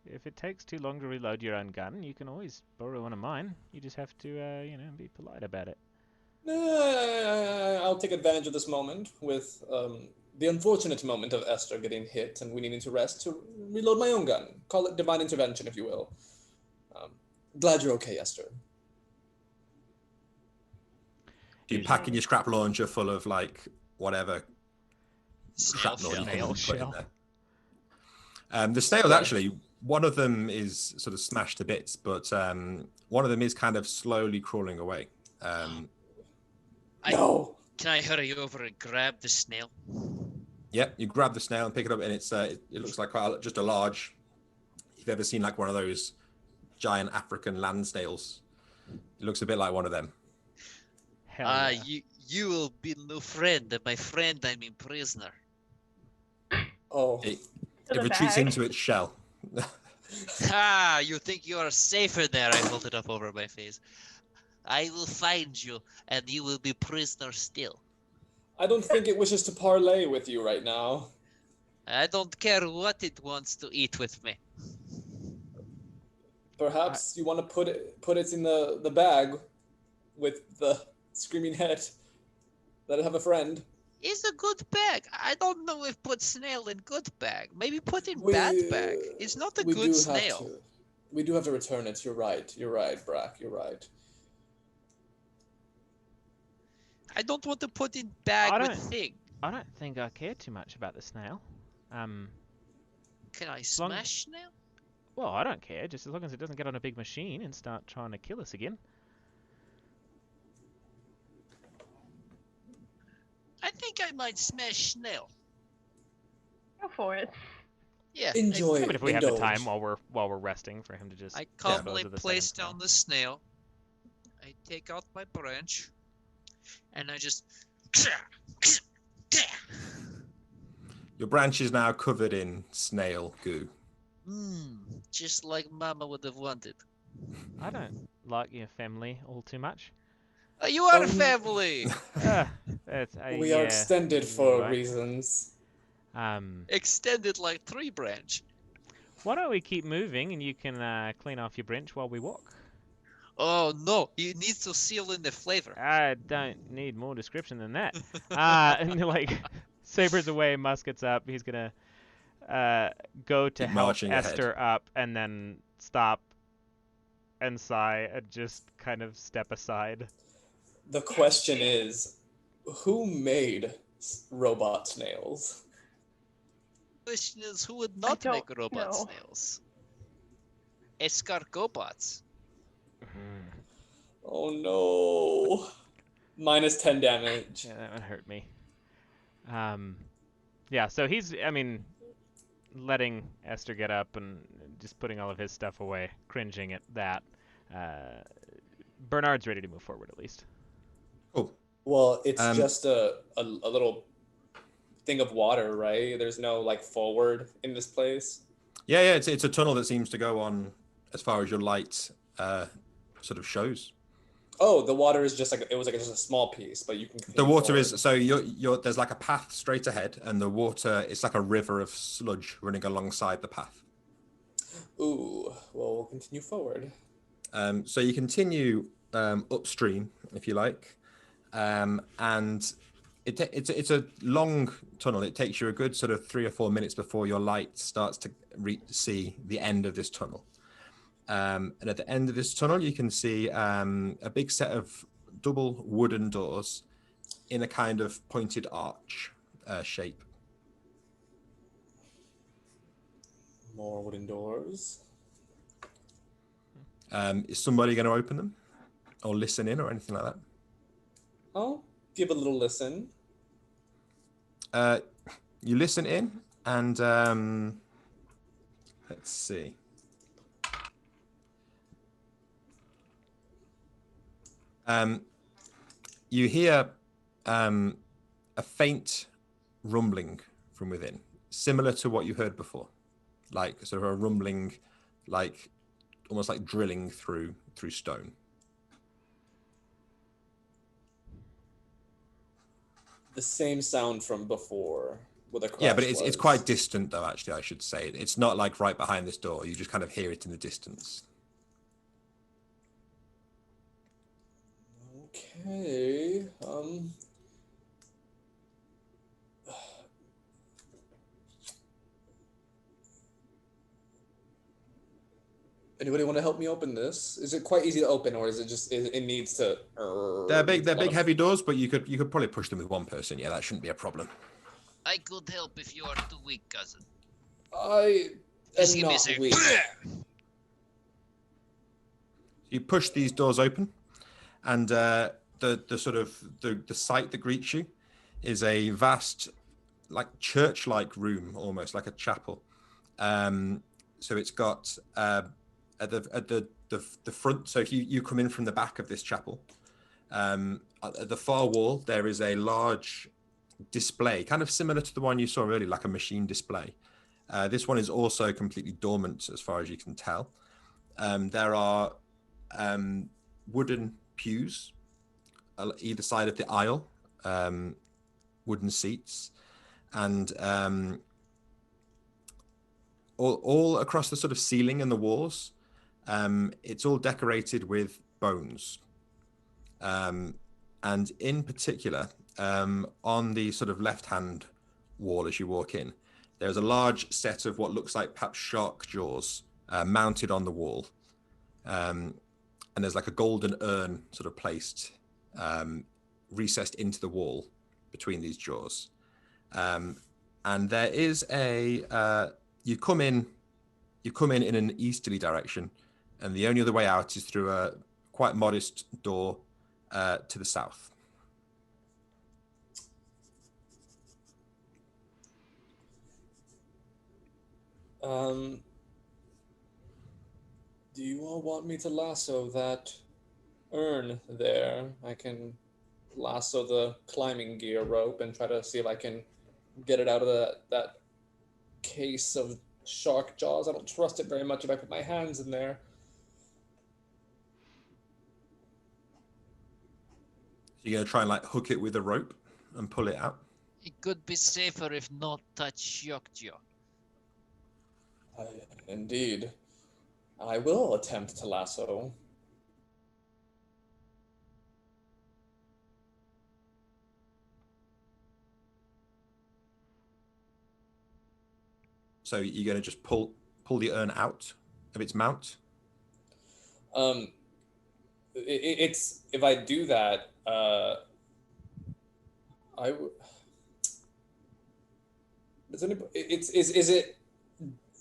If it takes too long to reload your own gun, you can always borrow one of mine. You just have to, be polite about it. I'll take advantage of this moment with the unfortunate moment of Esther getting hit and we needing to rest to reload my own gun. Call it divine intervention, if you will. Glad you're okay, Esther. You pack in your scrap launcher full of like whatever Snail shrapnel you Snail can put in shell. there. The snails actually, one of them is sort of smashed to bits, but one of them is kind of slowly crawling away. No. Can I hurry over and grab the snail? Yeah, you grab the snail and pick it up, and it looks like just a large. If you've ever seen like one of those giant African land snails, it looks a bit like one of them. Hell yeah. You will be no friend, and my friend I mean prisoner. Oh. It To the retreats bag. into its shell. You think you are safer there? I hold it up over my face. I will find you, and you will be prisoner still. I don't think it wishes to parlay with you right now. I don't care what it wants to eat with me. Perhaps you want to put it in the bag with the screaming head. Let it have a friend. It's a good bag. I don't know if put snail in good bag. Maybe put in bad bag. It's not a good snail. We do have to return it. You're right. You're right, Brack. You're right. I don't want to put in bag with thing. I don't think I care too much about the snail. Can I smash snail? Well, I don't care, just as long as it doesn't get on a big machine and start trying to kill us again. I think I might smash snail. Go for it. Yeah. Enjoy. I mean, if we have the time while we're resting for him to just. I calmly place down the snail. I take out my branch, and I just. Your branch is now covered in snail goo. Just like Mama would have wanted. I don't like your family all too much. You are family! We are extended for reasons. Extended like 3 branch. Why don't we keep moving and you can clean off your branch while we walk? Oh no, you need to seal in the flavor. I don't need more description than that. And like, sabers away, muskets up. He's gonna go to help Esther up and then stop and sigh and just kind of step aside. The question is, who made robot snails? The question is, who would not make robot snails? Escargobots. Oh no. Minus 10 damage. Yeah, that would hurt me. Yeah, so he's, I mean, letting Esther get up and just putting all of his stuff away, cringing at that. Bernard's ready to move forward, at least. Oh. Well, it's just a little thing of water, right? There's no, like, forward in this place? Yeah, it's a tunnel that seems to go on as far as your light sort of shows. Oh, the water is just like just a small piece, but you can. The water is so you're there's like a path straight ahead, and the water it's like a river of sludge running alongside the path. Ooh, well, we'll continue forward. So you continue upstream, if you like, and it's a long tunnel. It takes you a good sort of 3 or 4 minutes before your light starts to see the end of this tunnel. And at the end of this tunnel, you can see a big set of double wooden doors in a kind of pointed arch shape. More wooden doors. Is somebody going to open them or listen in or anything like that? I'll give a little listen. You listen in and let's see. You hear a faint rumbling from within, similar to what you heard before, like sort of a rumbling, like almost like drilling through stone. The same sound from before with a crash. Yeah, but it's quite distant though. Actually, I should say it's not like right behind this door. You just kind of hear it in the distance. Okay. Anybody want to help me open this? Is it quite easy to open, or is it just it needs to? They're big, heavy doors, but you could probably push them with one person. Yeah, that shouldn't be a problem. I could help if you are too weak, cousin. I am not weak. You push these doors open, and the sort of the sight that greets you is a vast, like church-like room, almost like a chapel. So it's got at the front. So if you come in from the back of this chapel, at the far wall there is a large display, kind of similar to the one you saw earlier, like a machine display. This one is also completely dormant, as far as you can tell. There are wooden pews either side of the aisle, wooden seats, and all across the sort of ceiling and the walls, it's all decorated with bones. And in particular, on the sort of left-hand wall as you walk in, there's a large set of what looks like perhaps shark jaws mounted on the wall. And there's like a golden urn sort of placed, recessed into the wall between these jaws. And there is you come in in an easterly direction, and the only other way out is through a quite modest door to the south. Do you all want me to lasso that urn there? I can lasso the climbing gear rope and try to see if I can get it out of that case of shark jaws. I don't trust it very much if I put my hands in there. So you're going to try and like hook it with a rope and pull it out? It could be safer if not touch Yokjo. Indeed. I will attempt to lasso. So you're going to just pull the urn out of its mount? It's if I do that, is it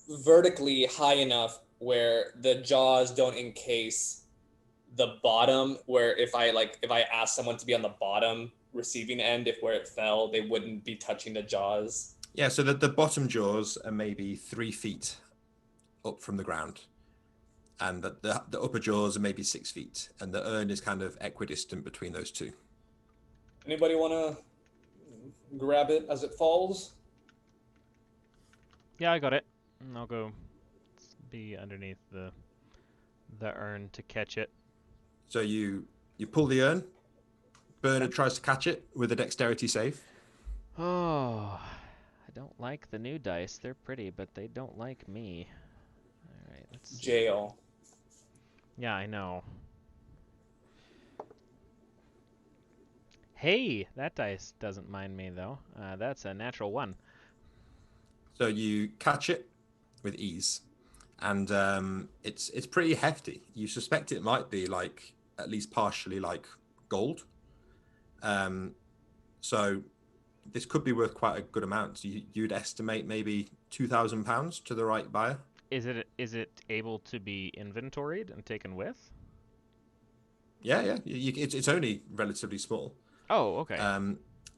vertically high enough where the jaws don't encase the bottom, where if I ask someone to be on the bottom receiving end, if where it fell, they wouldn't be touching the jaws? Yeah, so the bottom jaws are maybe 3 feet up from the ground, and the upper jaws are maybe 6 feet, and the urn is kind of equidistant between those two. Anybody want to grab it as it falls? Yeah, I got it. I'll go be underneath the urn to catch it. So you pull the urn. Bernard tries to catch it with a dexterity save. Oh, I don't like the new dice. They're pretty, but they don't like me. All right, let's see. Jail. Yeah, I know. Hey, that dice doesn't mind me though. That's a natural 1. So you catch it with ease, and it's pretty hefty. You suspect it might be like at least partially like gold. So this could be worth quite a good amount. You'd estimate maybe £2,000 to the right buyer. Is it able to be inventoried and taken with? Yeah. It's only relatively small. Oh, okay.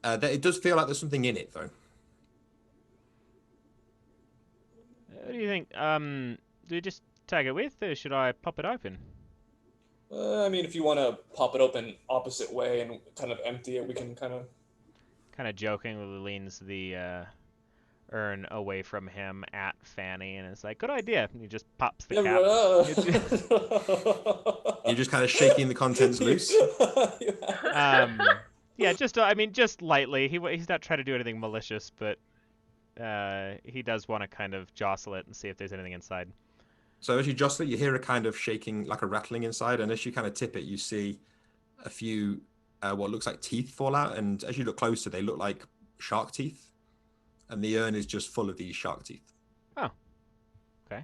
It does feel like there's something in it, though. What do you think? Do we just tag it with, or should I pop it open? I mean, if you want to pop it open opposite way and kind of empty it, we can kind of jokingly leans the urn away from him at Franny, and it's like, good idea. And he just pops the cap. You're just kind of shaking the contents loose. Yeah, just lightly. He's not trying to do anything malicious, but he does want to kind of jostle it and see if there's anything inside. So as you jostle it, you hear a kind of shaking, like a rattling inside, and as you kind of tip it, you see a few what looks like teeth fall out, and as you look closer, they look like shark teeth, and the urn is just full of these shark teeth. Oh, okay.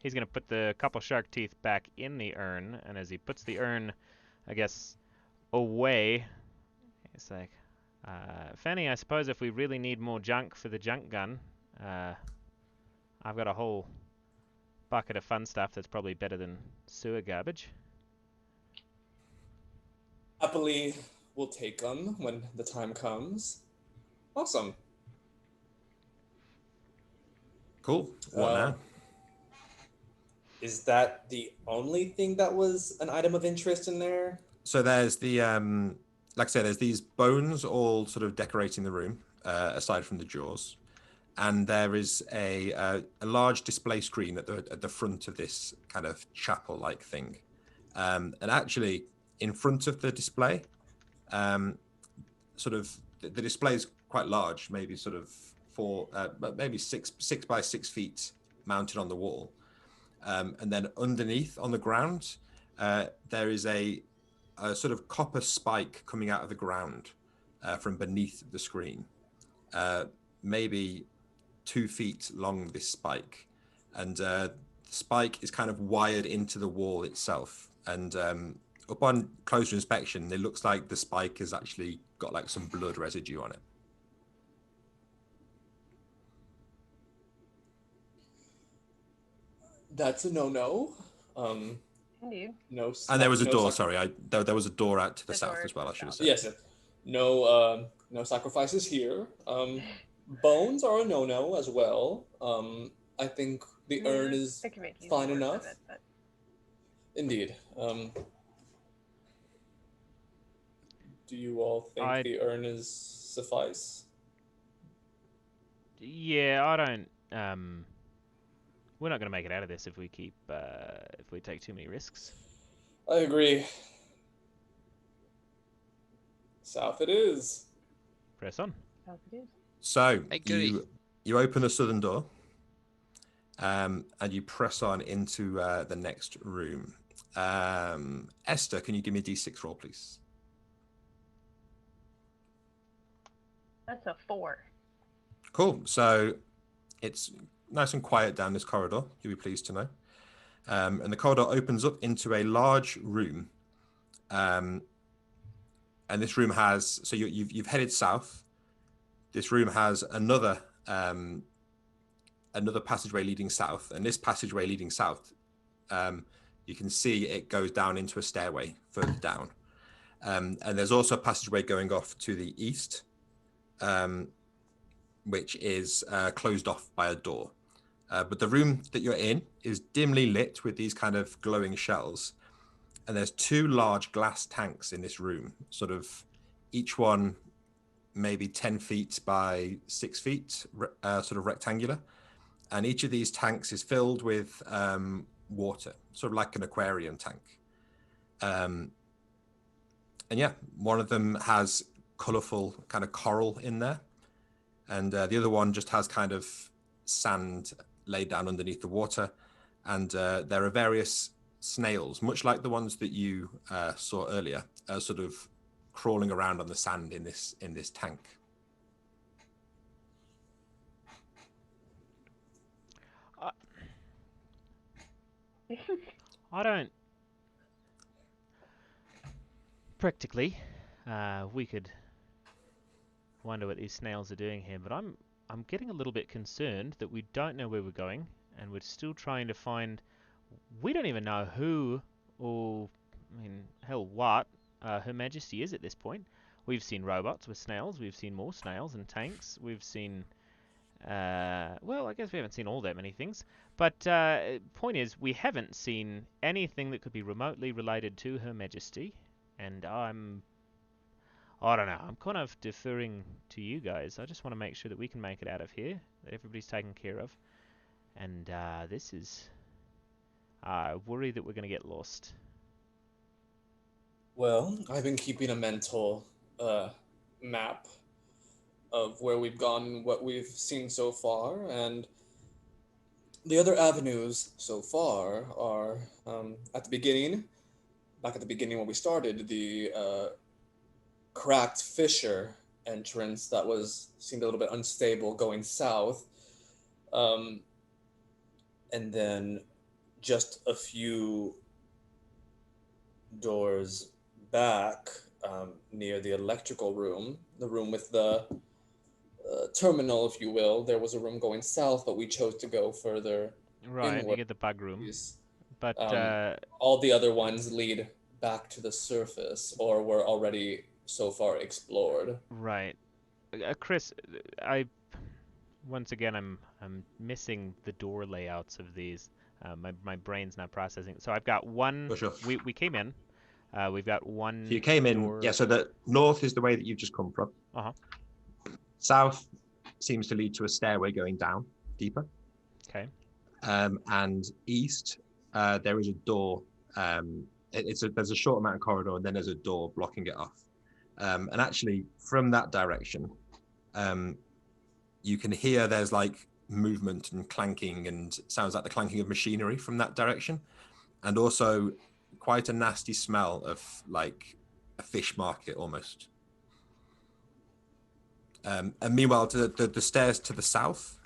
He's gonna put the couple shark teeth back in the urn, and as he puts the urn, I guess, away, it's like, Franny, I suppose if we really need more junk for the junk gun, I've got a whole bucket of fun stuff that's probably better than sewer garbage. Happily, we'll take them when the time comes. Awesome. Cool. What now? Is that the only thing that was an item of interest in there? So there's the, like I said, there's these bones all sort of decorating the room, aside from the jaws. And there is a large display screen at the front of this kind of chapel-like thing. And actually, in front of the display, sort of the display is quite large, maybe sort of maybe six by 6 feet mounted on the wall. And then underneath on the ground, there is a a sort of copper spike coming out of the ground from beneath the screen. Maybe 2 feet long, this spike. And the spike is kind of wired into the wall itself. And upon closer inspection, it looks like the spike has actually got like some blood residue on it. That's a no-no. Indeed. No. And there was a no door. sac- Sorry, there was a door out to the The south door as well. to I the should have south. said. Yes. No. No sacrifices here. Bones are a no-no as well. I think the urn is I can make use fine of enough. it, but Indeed. Do you all think the urn is suffice? Yeah, I don't. We're not going to make it out of this if we take too many risks. I agree. South it is. Press on. south it is. So I agree. you open the southern door, and you press on into the next room. Esther, can you give me a D6 roll, please? That's a 4. Cool. So it's nice and quiet down this corridor. You'll be pleased to know. And the corridor opens up into a large room. And this room has, so you've headed south. This room has another passageway leading south. And this passageway leading south, you can see it goes down into a stairway further down. And there's also a passageway going off to the east, which is closed off by a door. But the room that you're in is dimly lit with these kind of glowing shells. And there's 2 large glass tanks in this room, sort of each one maybe 10 feet by 6 feet, sort of rectangular. And each of these tanks is filled with water, sort of like an aquarium tank. And yeah, one of them has colorful kind of coral in there. And the other one just has kind of sand laid down underneath the water. And there are various snails, much like the ones that you saw earlier, sort of crawling around on the sand in this tank. I don't. Practically, we could wonder what these snails are doing here, but I'm getting a little bit concerned that we don't know where we're going, and we're still trying to find. We don't even know who, or I mean, hell, what Her Majesty is at this point. We've seen robots with snails. We've seen more snails and tanks. We've seen. Well, I guess we haven't seen all that many things. But point is, we haven't seen anything that could be remotely related to Her Majesty, and I don't know. I'm kind of deferring to you guys. I just want to make sure that we can make it out of here, that everybody's taken care of. And this is... I worry that we're going to get lost. Well, I've been keeping a mental map of where we've gone, what we've seen so far, and the other avenues so far are at the beginning, back at the beginning when we started, the cracked fissure entrance that seemed a little bit unstable going south, and then just a few doors back near the electrical room, the room with the terminal, if you will. There was a room going south, but we chose to go further Right, inward. you get the bug room. But All the other ones lead back to the surface, or were already so far explored. right, Chris, once again I'm missing the door layouts of these. My brain's not processing. So I've got one. For sure. We came in. We've got one. So you came in, door. yeah, so the north is the way that you've just come from. Uh-huh. South seems to lead to a stairway going down deeper. Okay. And east, there is a door. There's a short amount of corridor, and then there's a door blocking it off. And actually, from that direction, you can hear there's like movement and clanking, and sounds like the clanking of machinery from that direction. And also, quite a nasty smell of like a fish market almost. And meanwhile, to the stairs to the south,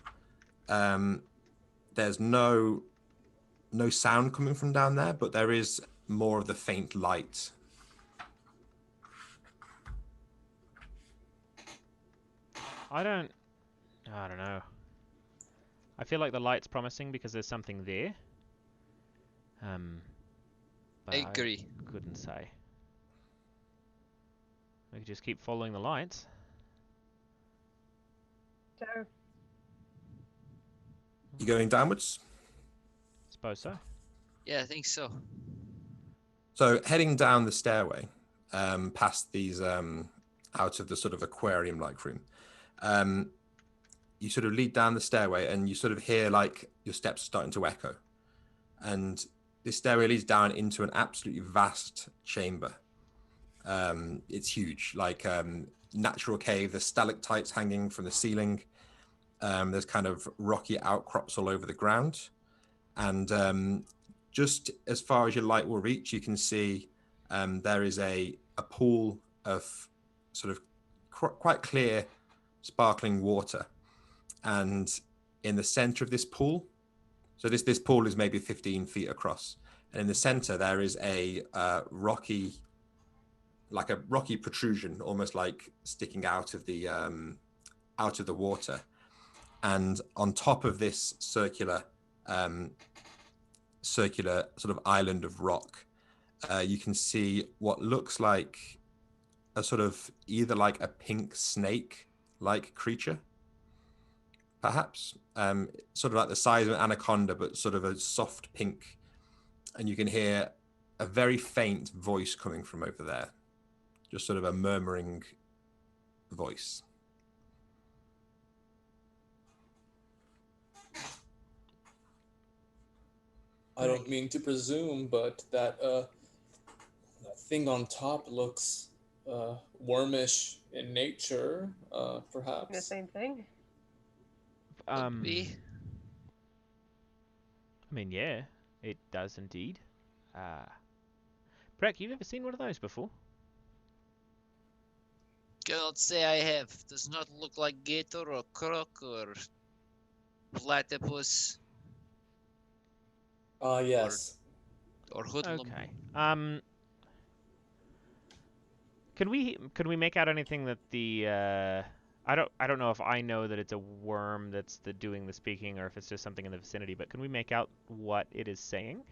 there's no sound coming from down there, but there is more of the faint light. I don't know. I feel like the light's promising because there's something there. But I agree. Couldn't say. We could just keep following the lights. So, You going downwards? Suppose so. Yeah, I think so. So heading down the stairway, past these out of the sort of aquarium-like room, you sort of lead down the stairway and you sort of hear like your steps starting to echo. And this stairway leads down into an absolutely vast chamber. It's huge, like natural cave. There's stalactites hanging from the ceiling. There's kind of rocky outcrops all over the ground. And just as far as your light will reach, you can see there is a pool of sort of quite clear, sparkling water. And in the center of this pool, so this pool is maybe 15 feet across. And in the center, there is a rocky protrusion, almost like sticking out of the water. And on top of this circular sort of island of rock, you can see what looks like a sort of either like a pink snake-like creature, perhaps, sort of like the size of an anaconda, but sort of a soft pink. And you can hear a very faint voice coming from over there, just sort of a murmuring voice. I don't mean to presume, but that thing on top looks wormish in nature, perhaps. the same thing. Could be. I mean, yeah, it does indeed. Breck, you've ever seen one of those before? Cannot say I have. Does not look like gator or croc or platypus Yes. or hoodlum. Okay. Can we make out anything that the I don't know if I know that it's a worm that's doing the speaking or if it's just something in the vicinity, but can we make out what it is saying?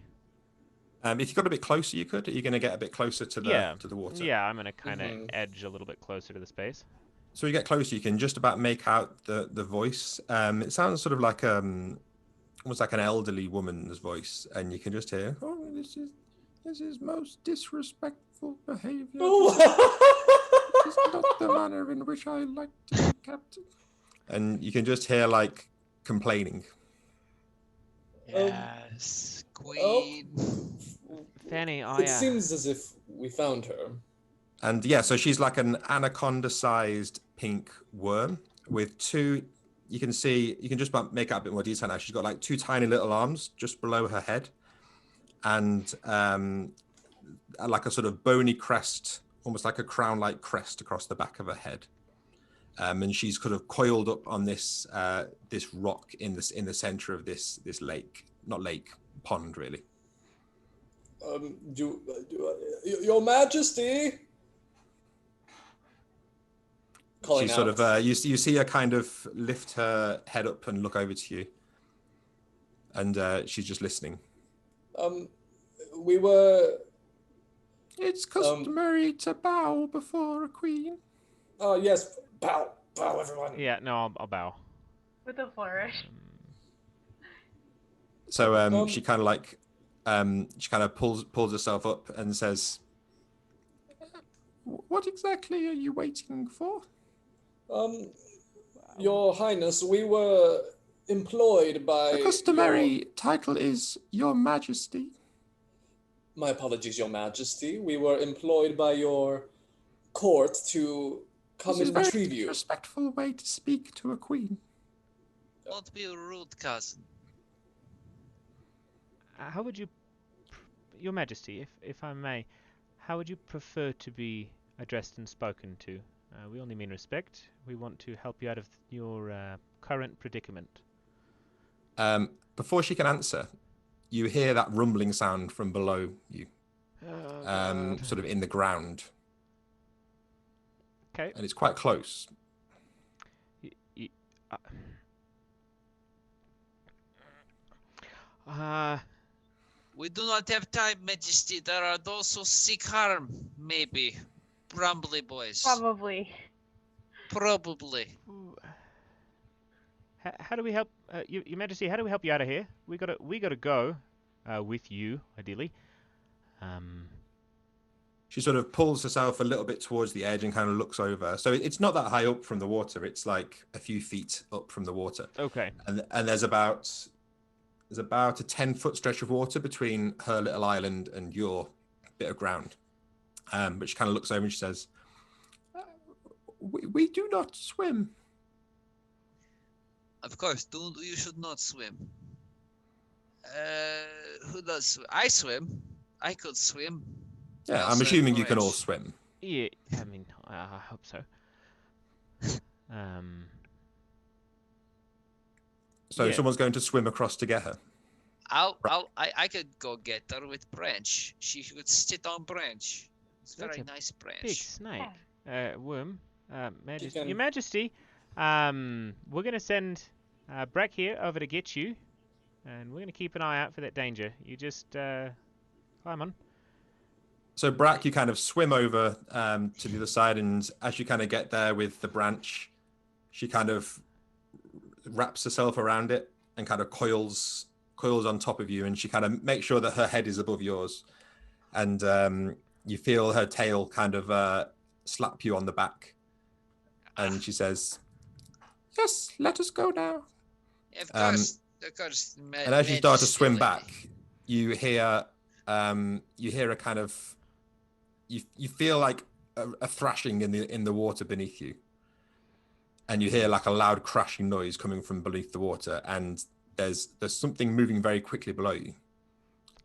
If you got a bit closer, you could. Are you going to get a bit closer to the water? Yeah, I'm going to kind of edge a little bit closer to the space. So you get closer, you can just about make out the voice. It sounds sort of like almost like an elderly woman's voice, and you can just hear, "Oh, this is most disrespectful behavior. This is not the manner in which I like to be captain." And you can just hear like complaining. Yes, queen. Fanny, It seems as if we found her. And yeah, so she's like an anaconda-sized pink worm with two. You can just about make out a bit more detail now. She's got like two tiny little arms just below her head, and like a sort of bony crest, almost like a crown-like crest across the back of her head. And she's kind of coiled up on this rock in the center of this pond, really. Your Majesty. Calling She sort out. of you see her kind of lift her head up and look over to you, and she's just listening. We were. It's customary to bow before a queen. Oh yes, bow, everyone. Yeah, no, I'll bow. With a flourish. So she kind of like she kind of pulls herself up and says, "What exactly are you waiting for?" Your Highness, we were employed by. The customary title is Your Majesty. My apologies, Your Majesty. We were employed by your court to come and retrieve This is a very you. respectful way to speak to a queen. Don't be rude, cousin. How would you Your Majesty, if I may, how would you prefer to be addressed and spoken to? We only mean respect. We want to help you out of your current predicament. Before she can answer, you hear that rumbling sound from below you, sort of in the ground. Okay. And it's quite close. We do not have time, Majesty. There are those who seek harm, maybe. Probably, boys. Probably. Probably. How do we help, Your Majesty? How do we help you out of here? We gotta go, with you, ideally. She sort of pulls herself a little bit towards the edge and kind of looks over. So it's not that high up from the water. It's like a few feet up from the water. Okay. And there's about a 10-foot stretch of water between her little island and your bit of ground. But she kind of looks over and she says, we do not swim. Of course, you should not swim. Who does swim? I swim. I could swim. Yeah, I'm Also assuming you can all encourage. swim. Yeah, I mean, I hope so. So Yeah. someone's going to swim across to get her. I could go get her with Branch. She could sit on Branch. It's a That's very a nice Branch. Big snake. Worm. Majesty. can- Your Majesty, we're gonna send Breck here over to get you, and we're gonna keep an eye out for that danger. You just climb on. So Brack, you kind of swim over to the other side, and as you kind of get there with the branch, she kind of wraps herself around it and kind of coils on top of you, and she kind of makes sure that her head is above yours, and you feel her tail kind of slap you on the back, and she says, "Yes, let us go now." Of course. And as you start to swim back, you hear a kind of you feel like a thrashing in the water beneath you, and you hear like a loud crashing noise coming from beneath the water, and there's something moving very quickly below you.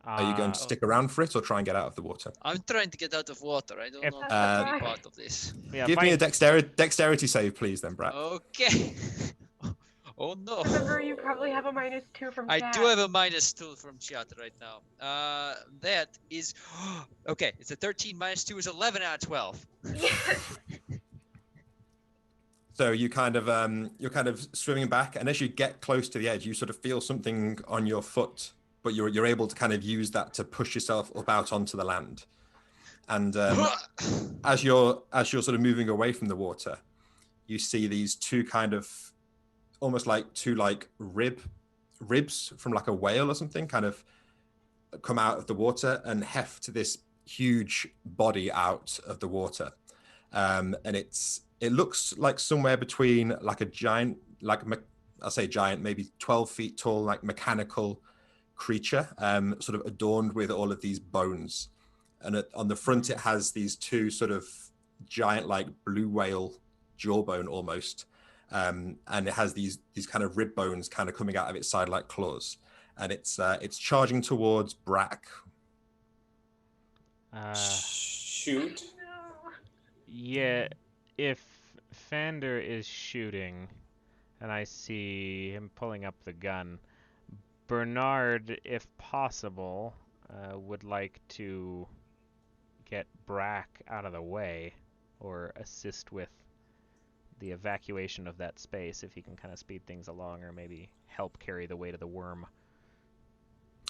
Are you going to stick around for it or try and get out of the water? I'm trying to get out of water. I don't If- want to be Uh, part of this. Yeah, Give me a dexterity save, please, then, Brad. Okay. Oh no. Remember, you probably have a -2 from I chat. do have a -2 from chat right now. That is okay. It's a 13 -2 is 11 out of 12. Yes. So you kind of you're kind of swimming back, and as you get close to the edge, you sort of feel something on your foot, but you're able to kind of use that to push yourself up out onto the land. And as you're sort of moving away from the water, you see these two kind of almost like two like ribs from like a whale or something kind of come out of the water and heft this huge body out of the water. And it looks like somewhere between like a giant, I'll say giant, maybe 12 feet tall, like mechanical creature, sort of adorned with all of these bones. And on the front, it has these two sort of giant, like blue whale jawbone almost. And it has these kind of rib bones kind of coming out of its side like claws. And it's charging towards Brack. Shoot. No. Yeah, if Fander is shooting, and I see him pulling up the gun, Bernard, if possible, would like to get Brack out of the way, or assist with the evacuation of that space if he can kind of speed things along, or maybe help carry the weight of the worm.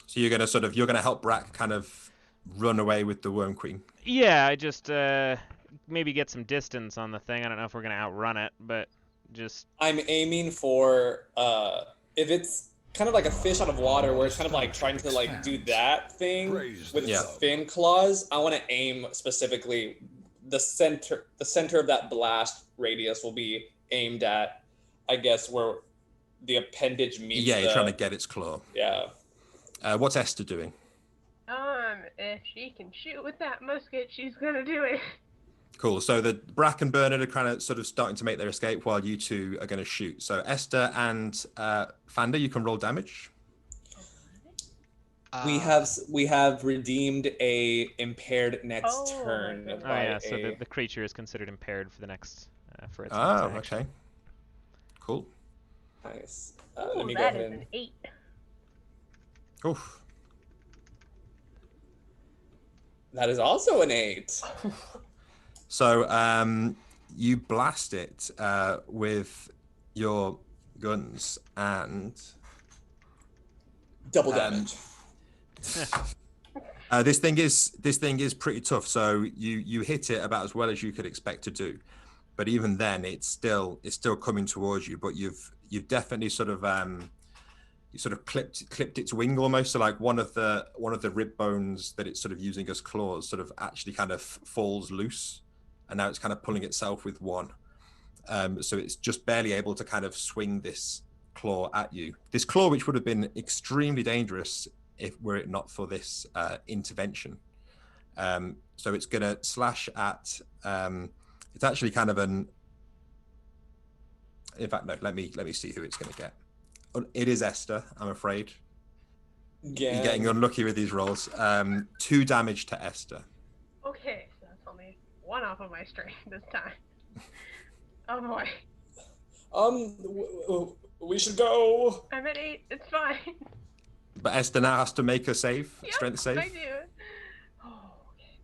So you're gonna help Brack kind of run away with the Worm Queen. Yeah, I just maybe get some distance on the thing. I don't know if we're gonna outrun it, but just I'm aiming for if it's kind of like a fish out of water where it's kind of like trying to like do that thing with Yeah. its fin claws. I want to aim specifically the center of that blast radius will be aimed at, I guess, where the appendage meets. Yeah, you're trying to get its claw. Yeah. What's Esther doing? If she can shoot with that musket, she's gonna do it. Cool. So the Brack and Bernard are kind of sort of starting to make their escape while you two are going to shoot. So Esther and Fander, you can roll damage. We have redeemed a impaired next Oh, my turn goodness. Oh by yeah, so a. the creature is considered impaired for the next for its Oh, next action. okay. Cool. Nice. Ooh, Let me go that ahead is and. an 8. Oof. That is also an 8. So you blast it with your guns and Double damage. this thing is pretty tough. So you hit it about as well as you could expect to do, but even then it's still coming towards you. But you've definitely sort of clipped its wing almost. So like one of the rib bones that it's sort of using as claws sort of actually kind of falls loose, and now it's kind of pulling itself with one. So it's just barely able to kind of swing this claw at you. This claw, which would have been extremely dangerous were it not for this intervention. So it's going to slash at. It's actually kind of an. In fact, no. Let me see who it's going to get. It is Esther, I'm afraid. Again. You're getting unlucky with these rolls. 2 damage to Esther. Okay, so that's only 1 off of my strength this time. Oh boy. We should go. I'm at 8. It's fine. But Esther now has to make a save, Yep, strength save. I do. Oh, okay.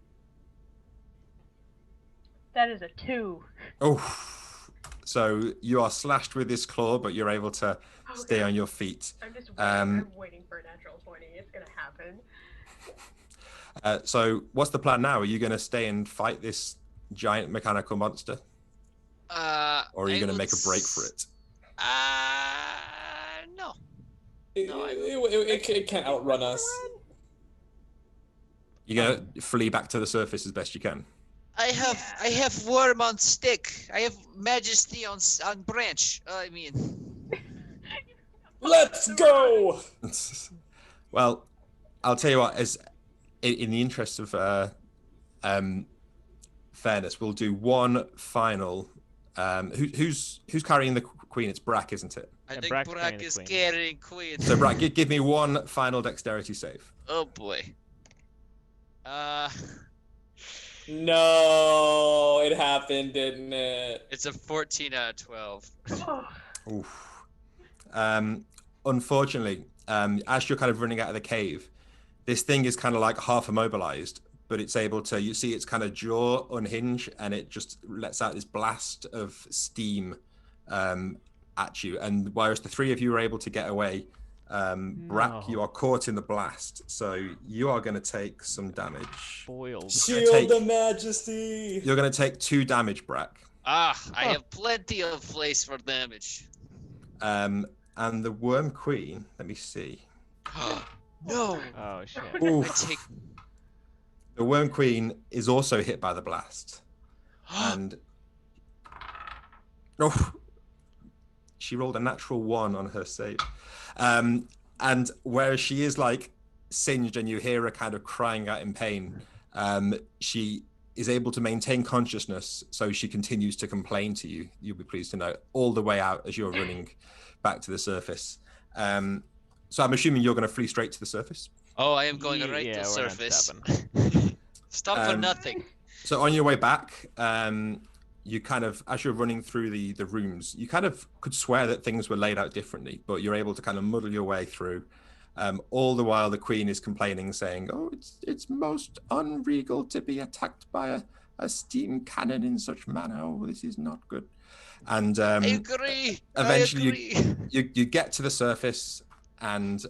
That is a 2. Oh, so you are slashed with this claw, but you're able to stay on your feet. I'm just waiting. I'm waiting for a natural 20. It's gonna happen. So what's the plan now? Are you going to stay and fight this giant mechanical monster? Or are you going to make a break for it? No. It can't outrun us. You're going to flee back to the surface as best you can. I have worm on stick. I have majesty on branch. I mean, Let's go. Well, I'll tell you what. As in the interest of fairness, we'll do one final. Who's carrying the queen? It's Brack, isn't it? I think Brack's Brack is carrying queen. So Brack, give me one final dexterity save. Oh boy. No, it happened, didn't it? It's a 14 out of 12. Oof. Unfortunately, as you're kind of running out of the cave, this thing is kind of like half immobilized, but it's able to. You see its kind of jaw unhinge, and it just lets out this blast of steam at you. And whereas the 3 of you were able to get away, Brack, you are caught in the blast, so you are going to take some damage. Boiled. Shield the majesty. You're going to take 2 damage, Brack. I have plenty of place for damage. And the Worm Queen, let me see. No. Oh shit. Oof. I take. The Worm Queen is also hit by the blast. And she rolled a natural 1 on her save. And whereas she is like singed and you hear her kind of crying out in pain, she is able to maintain consciousness, so she continues to complain to you, you'll be pleased to know, all the way out as you're running back to the surface. So I'm assuming you're going to flee straight to the surface? Oh, I am going right Yeah, to we're on surface. 7. Stop for nothing. So on your way back, you kind of, as you're running through the rooms, you kind of could swear that things were laid out differently, but you're able to kind of muddle your way through. All the while the queen is complaining, saying, "Oh, it's most unregal to be attacked by a steam cannon in such manner. Oh, this is not good." And I agree. eventually you get to the surface, and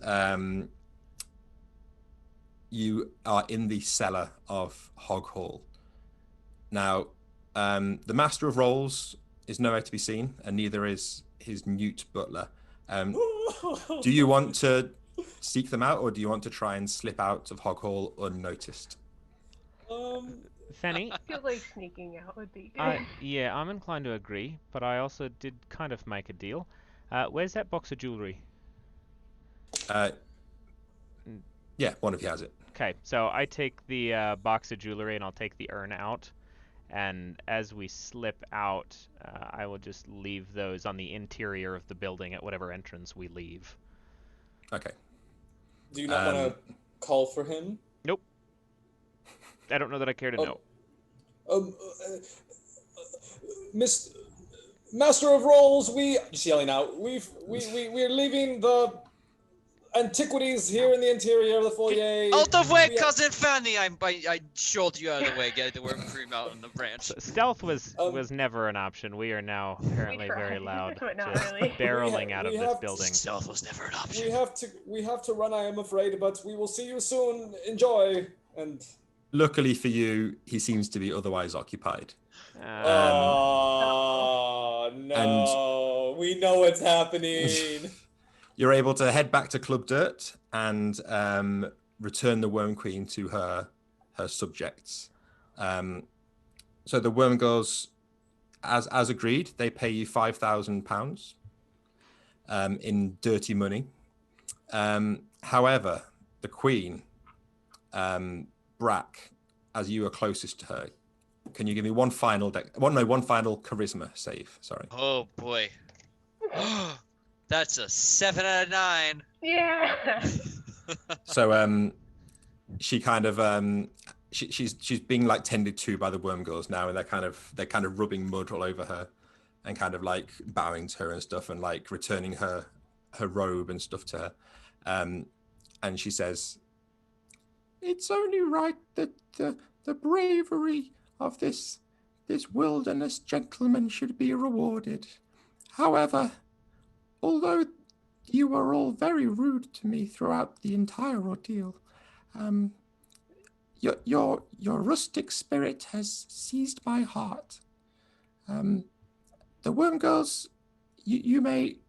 you are in the cellar of Hog Hall. Now, the Master of Rolls is nowhere to be seen, and neither is his Newt Butler. Do you want to seek them out, or do you want to try and slip out of Hog Hall unnoticed? Fanny, I feel like sneaking out would be good. yeah, I'm inclined to agree, but I also did kind of make a deal. Where's that box of jewelry? Yeah, one of you has it. Okay, so I take the box of jewelry and I'll take the urn out, and as we slip out, I will just leave those on the interior of the building at whatever entrance we leave. Okay. Do you not want to call for him? Nope. I don't know that I care to know. Master of Rolls, just yelling out. We're leaving the antiquities here in the interior of the foyer. Out of way, cousin Fanny! I shot you out of the way. Get the worm cream out on the branch. Stealth was never an option. We are now apparently very loud, but not just really. barreling out of this building. Stealth was never an option. We have to run, I am afraid, but we will see you soon. Enjoy. And luckily for you, he seems to be otherwise occupied. Oh no! We know what's happening. You're able to head back to Club Dirt and return the Worm Queen to her subjects. So the Worm Girls, as agreed, they pay you £5,000 in dirty money. However, the Queen, Brack, as you are closest to her, can you give me one final charisma save? Sorry. Oh boy. That's a 7 out of 9. Yeah. So she kind of she's being like tended to by the Worm Girls now, and they're kind of rubbing mud all over her and kind of like bowing to her and stuff, and like returning her robe and stuff to her. And she says, "It's only right that the bravery of this wilderness gentleman should be rewarded. However, although you were all very rude to me throughout the entire ordeal, your rustic spirit has seized my heart. The Worm Girls, you may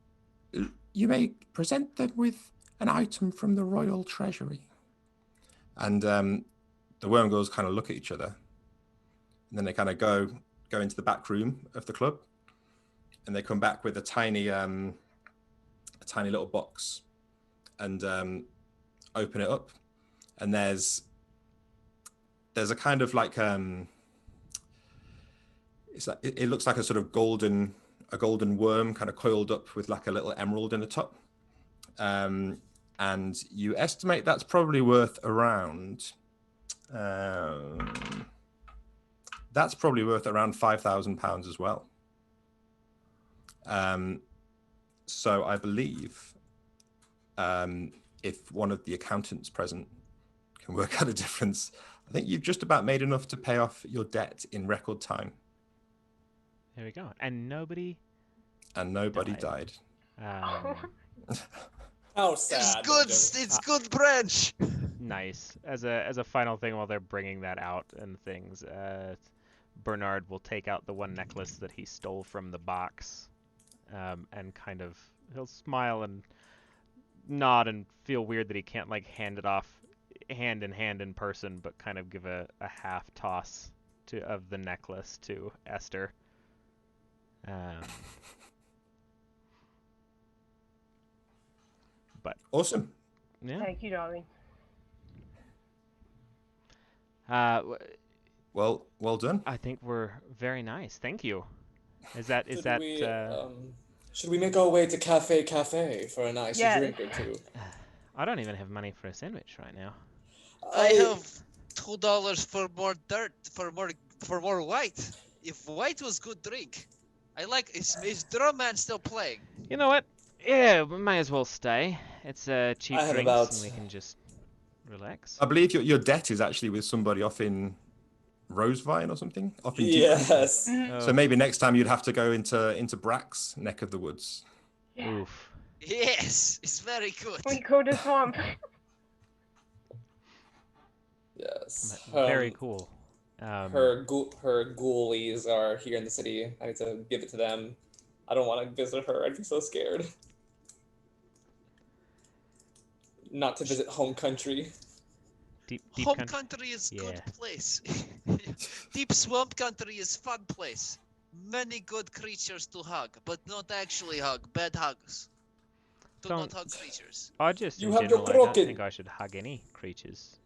present them with an item from the royal treasury." And the Worm Girls kind of look at each other, and then they kind of go into the back room of the club, and they come back with a tiny little box, and open it up, and there's a kind of like it looks like a sort of golden worm kind of coiled up with like a little emerald in the top, and you estimate that's probably worth around £5,000 as well. So I believe if one of the accountants present can work out a difference, I think you've just about made enough to pay off your debt in record time. There we go. And nobody died. How sad. It's good branch. Nice. As a final thing, while they're bringing that out and things, Bernard will take out the one necklace that he stole from the box, and kind of he'll smile and nod and feel weird that he can't like hand it off hand in hand in person, but kind of give a half toss of the necklace to Esther. But awesome. Yeah. Thank you, darling. Well done. I think we're very nice. Thank you. Should we make our way to Cafe for a nice drink or two? I don't even have money for a sandwich right now. I have $2 for more dirt, for more white. If white was good drink, I like. Is drum man still playing? You know what? Yeah, we might as well stay. It's cheap drinks, and we can just relax. I believe your debt is actually with somebody off in Rosevine or something. Yes. So maybe next time you'd have to go into Brack's neck of the woods. Yeah. Oof. Yes, it's very good. We go to swamp. Yes. Very cool. Her ghoulies are here in the city. I need to give it to them. I don't want to visit her. I'd be so scared. Not to visit home country. Deep Home country is good place. Deep swamp country is fun place. Many good creatures to hug, but not actually hug. Bad hugs. Do not hug creatures. I just You in have your general, I don't crooked- think I should hug any creatures.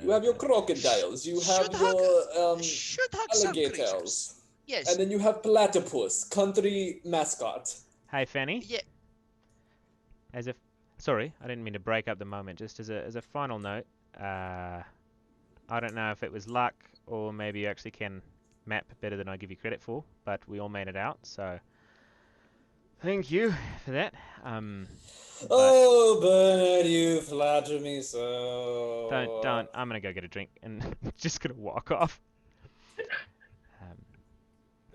You have your crocodiles. You have your Should hug some creatures. alligators. Yes. And then you have platypus, country mascot. Hi, Fanny. Yeah. sorry, I didn't mean to break up the moment. Just as a final note, I don't know if it was luck or maybe you actually can map better than I give you credit for, but we all made it out, so thank you for that. Oh, Bernard, you flatter me so. Don't. I'm gonna go get a drink and just gonna walk off.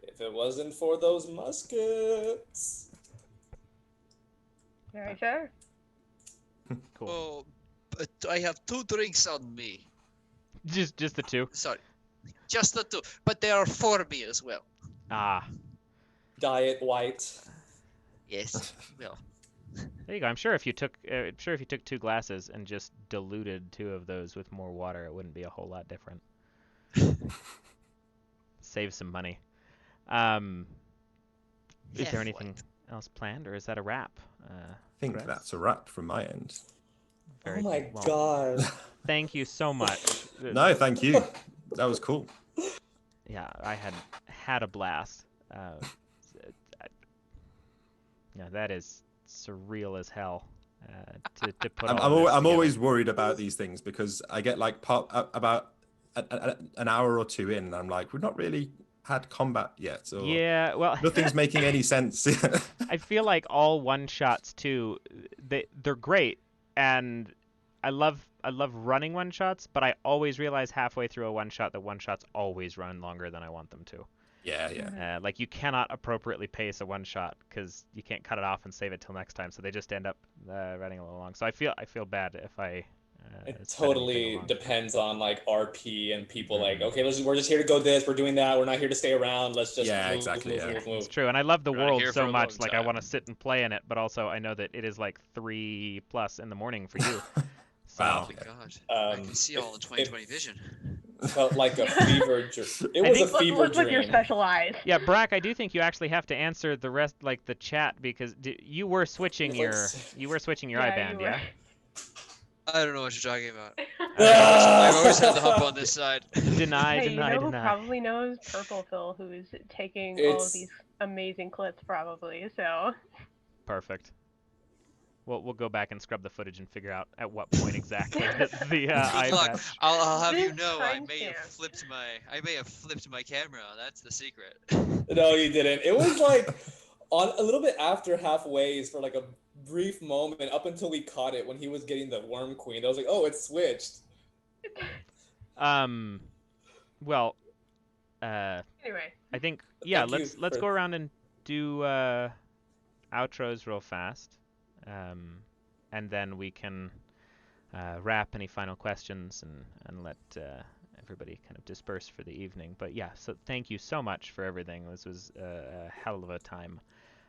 If it wasn't for those muskets. Very fair. Cool. Oh, but I have 2 drinks on me. Just the 2. Sorry, just the 2. But there are 4 me as well. Ah. Diet white. Yes. Well. There you go. I'm sure if you took 2 glasses and just diluted 2 of those with more water, it wouldn't be a whole lot different. Save some money. Is there anything else planned, or is that a wrap? I think Chris? that's a wrap from my end. Very Oh my cool. god. Thank you so much. No, thank you. That was cool. Yeah, I had a blast. Yeah, that is surreal as hell. To put I'm always worried about these things because I get like about an hour or 2 in, and I'm like, we've not really had combat yet. Or yeah, well, nothing's making any sense. I feel like all one-shots too, they're great, and I love running one-shots, but I always realize halfway through a one-shot that one-shots always run longer than I want them to. Yeah. Like you cannot appropriately pace a one-shot because you can't cut it off and save it till next time, so they just end up running a little long. So I feel bad if I. It totally depends on like RP and people like, okay, we're just here to go this, we're doing that, we're not here to stay around, let's just move. It's true, and I love the world so much, like I want to time. sit and play in it, but also I know that it is like 3+ in the morning for you. So, Wow. Oh my god. I can see all the 20/20 vision. Felt like a fever dream. It was a fever Look dream. with your special eyes. Yeah, Brack, I do think you actually have to answer the rest, like the chat, because you were switching your iBand, yeah? I don't know what you're talking about. I've always had the hump on this side. Deny. Who probably knows? Purple Phil, who's taking all of these amazing clips, probably. So. Perfect. We'll go back and scrub the footage and figure out at what point exactly the Good luck. iPad. I'll have you This know I may timestamp. have flipped my camera. That's the secret. No, you didn't. It was like on a little bit after halfway for like a brief moment up until we caught it when he was getting the worm queen. I was like, oh, it's switched. Well, Anyway. I think Thank you let's for- go around and do outros real fast, and then we can wrap any final questions and let everybody kind of disperse for the evening. But yeah, so thank you so much for everything. This was a hell of a time.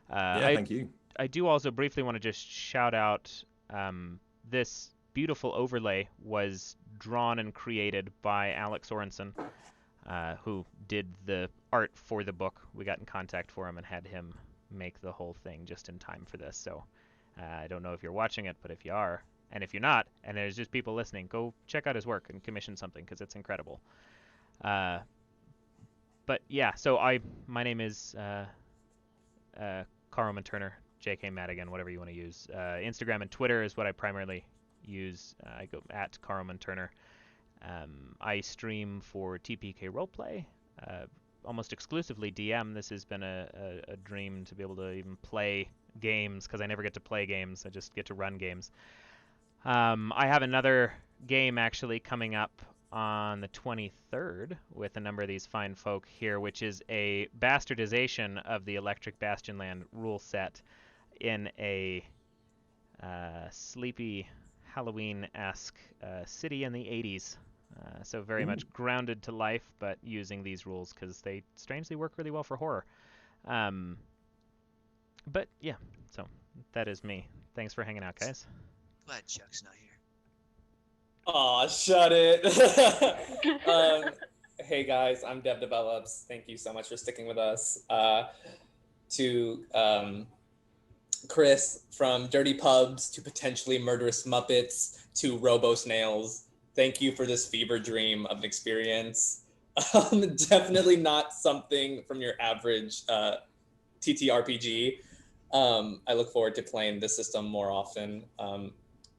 Thank you. I do also briefly want to just shout out this beautiful overlay was drawn and created by Alex Sorensen, who did the art for the book. We got in contact for him and had him make the whole thing just in time for this. So I don't know if you're watching it, but if you are, and if you're not, and there's just people listening, go check out his work and commission something because it's incredible. But yeah, so my name is Carlman Turner, JK Madigan, whatever you want to use. Instagram and Twitter is what I primarily use. I go at Carlman Turner. I stream for TPK Roleplay, almost exclusively DM. This has been a dream to be able to even play games because I never get to play games. I just get to run games. I have another game actually coming up on the 23rd with a number of these fine folk here, which is a bastardization of the Electric Bastionland rule set in a sleepy Halloween-esque city in the 80s. So very much grounded to life, but using these rules because they strangely work really well for horror. But yeah, so that is me. Thanks for hanging out, guys. Glad Chuck's not here. Aw, shut it. Hey guys, I'm Dev Develops. Thank you so much for sticking with us. To Chris, from Dirty Pubs to potentially Murderous Muppets to Robo Snails, thank you for this fever dream of an experience. Definitely not something from your average TTRPG. I look forward to playing this system more often.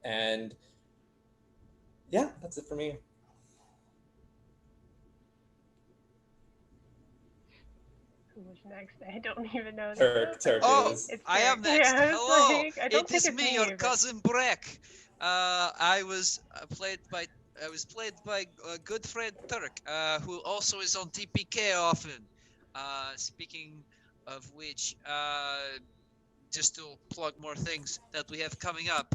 And yeah, that's it for me. Who's next? I don't even know. Turk Oh, is. It's I am Turk. next. Yeah, Hello, like, I don't it think is it's me, your but- cousin Breck. I was played by a good friend Turk, who also is on TPK often. Speaking of which, just to plug more things that we have coming up.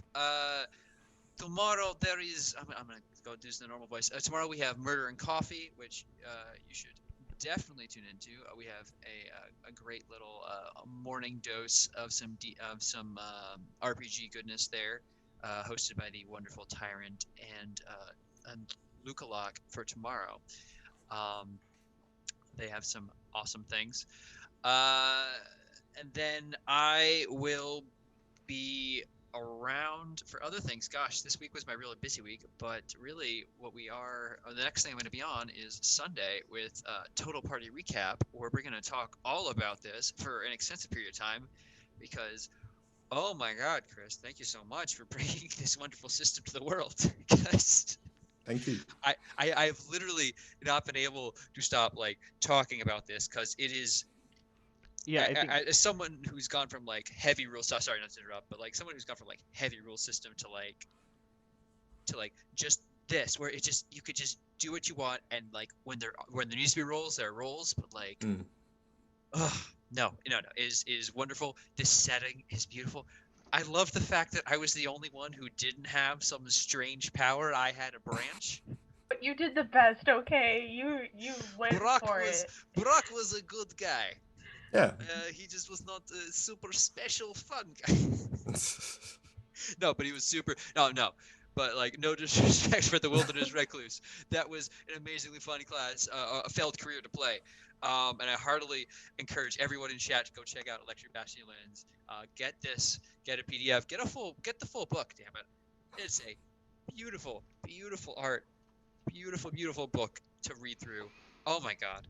Tomorrow there is. I'm gonna go do the normal voice. Tomorrow we have Murder and Coffee, which you should definitely tune into. We have a great little morning dose of some RPG goodness there, hosted by the wonderful Tyrant and Lukalok for tomorrow. They have some awesome things, and then I will be around for other things. Gosh, this week was my really busy week, but really the next thing I'm going to be on is Sunday with Total Party Recap, where we're going to talk all about this for an extensive period of time, because oh my god, Chris, thank you so much for bringing this wonderful system to the world. Because Thank you. I've literally not been able to stop talking about this, because it is. Yeah, I think As someone who's gone from heavy rule stuff, sorry not to interrupt, but someone who's gone from heavy rule system to just this, where you could just do what you want, and when there needs to be rolls, there are rolls, but no, it is wonderful. This setting is beautiful. I love the fact that I was the only one who didn't have some strange power. I had a branch. But you did the best, okay? You went for it. Brock was a good guy. Yeah. He just was not a super special fun guy. No, but he was super. No. But no disrespect for the Wilderness Recluse. That was an amazingly fun class, a failed career to play. And I heartily encourage everyone in chat to go check out Electric Bastionlands. Get this, get a PDF, get the full book. Damn it, it's a beautiful, beautiful art, beautiful book to read through. Oh my god.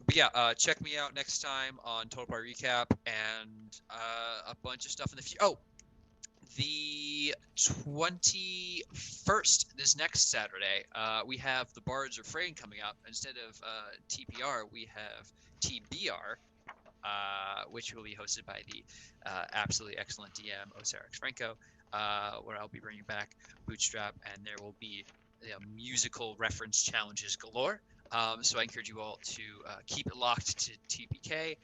But yeah, check me out next time on Total Party Recap, and a bunch of stuff in the future. Oh, the 21st, this next Saturday, we have the Bard's Refrain coming up. Instead of TPR, we have TBR, which will be hosted by the absolutely excellent DM Osiris Franco, where I'll be bringing back Bootstrap, and there will be musical reference challenges galore. So I encourage you all to keep it locked to TPK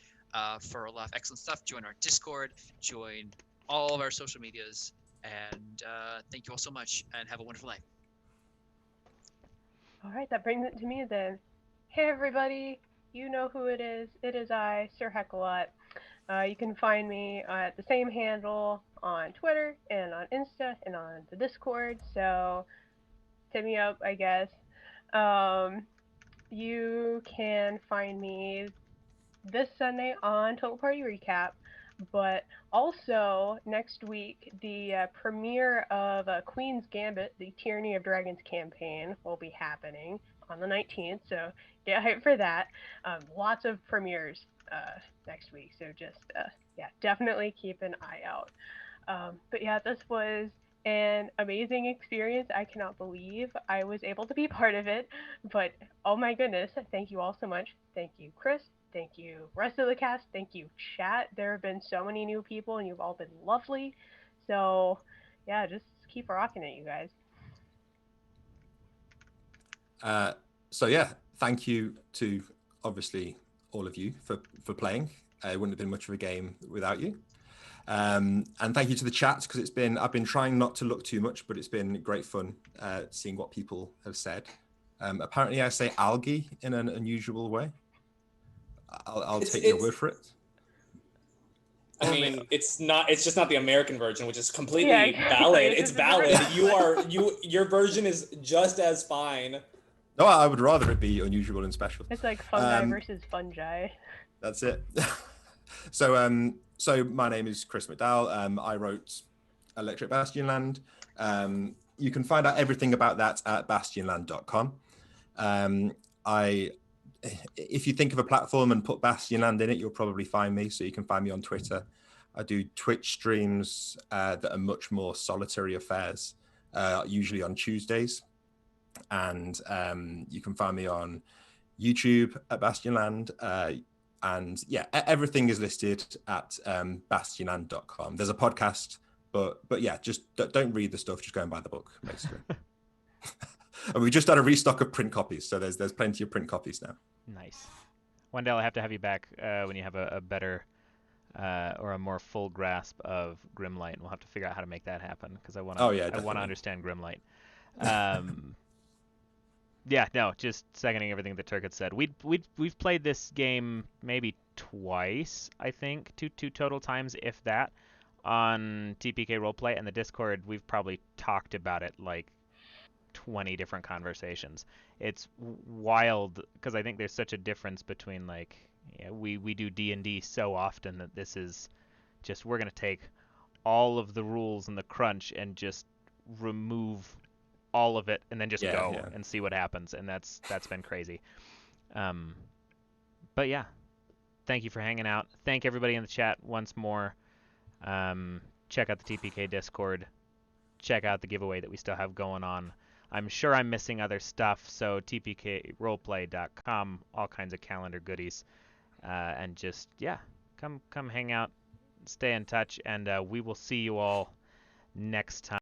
for a lot of excellent stuff. Join our Discord, join all of our social medias, and thank you all so much, and have a wonderful night. All right, that brings it to me then. Hey everybody, you know who it is. It is I, Sir Heckalot. You can find me at the same handle on Twitter and on Insta and on the Discord, so hit me up, I guess. You can find me this Sunday on Total Party Recap, but also next week, the premiere of Queen's Gambit, the Tyranny of Dragons campaign, will be happening on the 19th, so get hyped for that. Lots of premieres next week, so just, yeah, definitely keep an eye out. But yeah, this was an amazing experience. I cannot believe I was able to be part of it, but oh my goodness, thank you all so much. Thank you, Chris. Thank you, rest of the cast. Thank you, chat. There have been so many new people, and you've all been lovely. So, yeah, just keep rocking it, you guys. So yeah, thank you to obviously all of you for playing. It wouldn't have been much of a game without you. And thank you to the chat, because I've been trying not to look too much, but it's been great fun seeing what people have said. Apparently I say algae in an unusual way. I'll take your word for it. I mean, it's just not the American version, which is completely Yeah, valid. it's It's just valid. Your version is just as fine. No, I would rather it be unusual and special. It's like fungi versus fungi. That's it. So my name is Chris McDowall. I wrote Electric Bastionland. You can find out everything about that at bastionland.com. If you think of a platform and put Bastionland in it, you'll probably find me. So you can find me on Twitter. I do Twitch streams that are much more solitary affairs, usually on Tuesdays. And you can find me on YouTube at Bastionland. And yeah, everything is listed at bastionland.com. There's a podcast, but yeah, just don't read the stuff, just go and buy the book, basically. And we just had a restock of print copies, so there's plenty of print copies now. Nice. One day I'll have to have you back when you have a better or a more full grasp of Grimlight. We'll have to figure out how to make that happen because I want to. I want to understand Grimlight. Yeah, no, just seconding everything that Turk had said. We've played this game maybe twice, I think, two total times, if that, on TPK Roleplay, and the Discord. We've probably talked about it like 20 different conversations. It's wild because I think there's such a difference between like we do D&D so often that this is just we're gonna take all of the rules and the crunch and just remove all of it and then just go and see what happens, and that's been crazy. But yeah, thank you for hanging out. Thank everybody in the chat once more. Check out the TPK Discord. Check out the giveaway that we still have going on. I'm sure I'm missing other stuff, so tpkroleplay.com, all kinds of calendar goodies, and just come hang out, stay in touch, and we will see you all next time.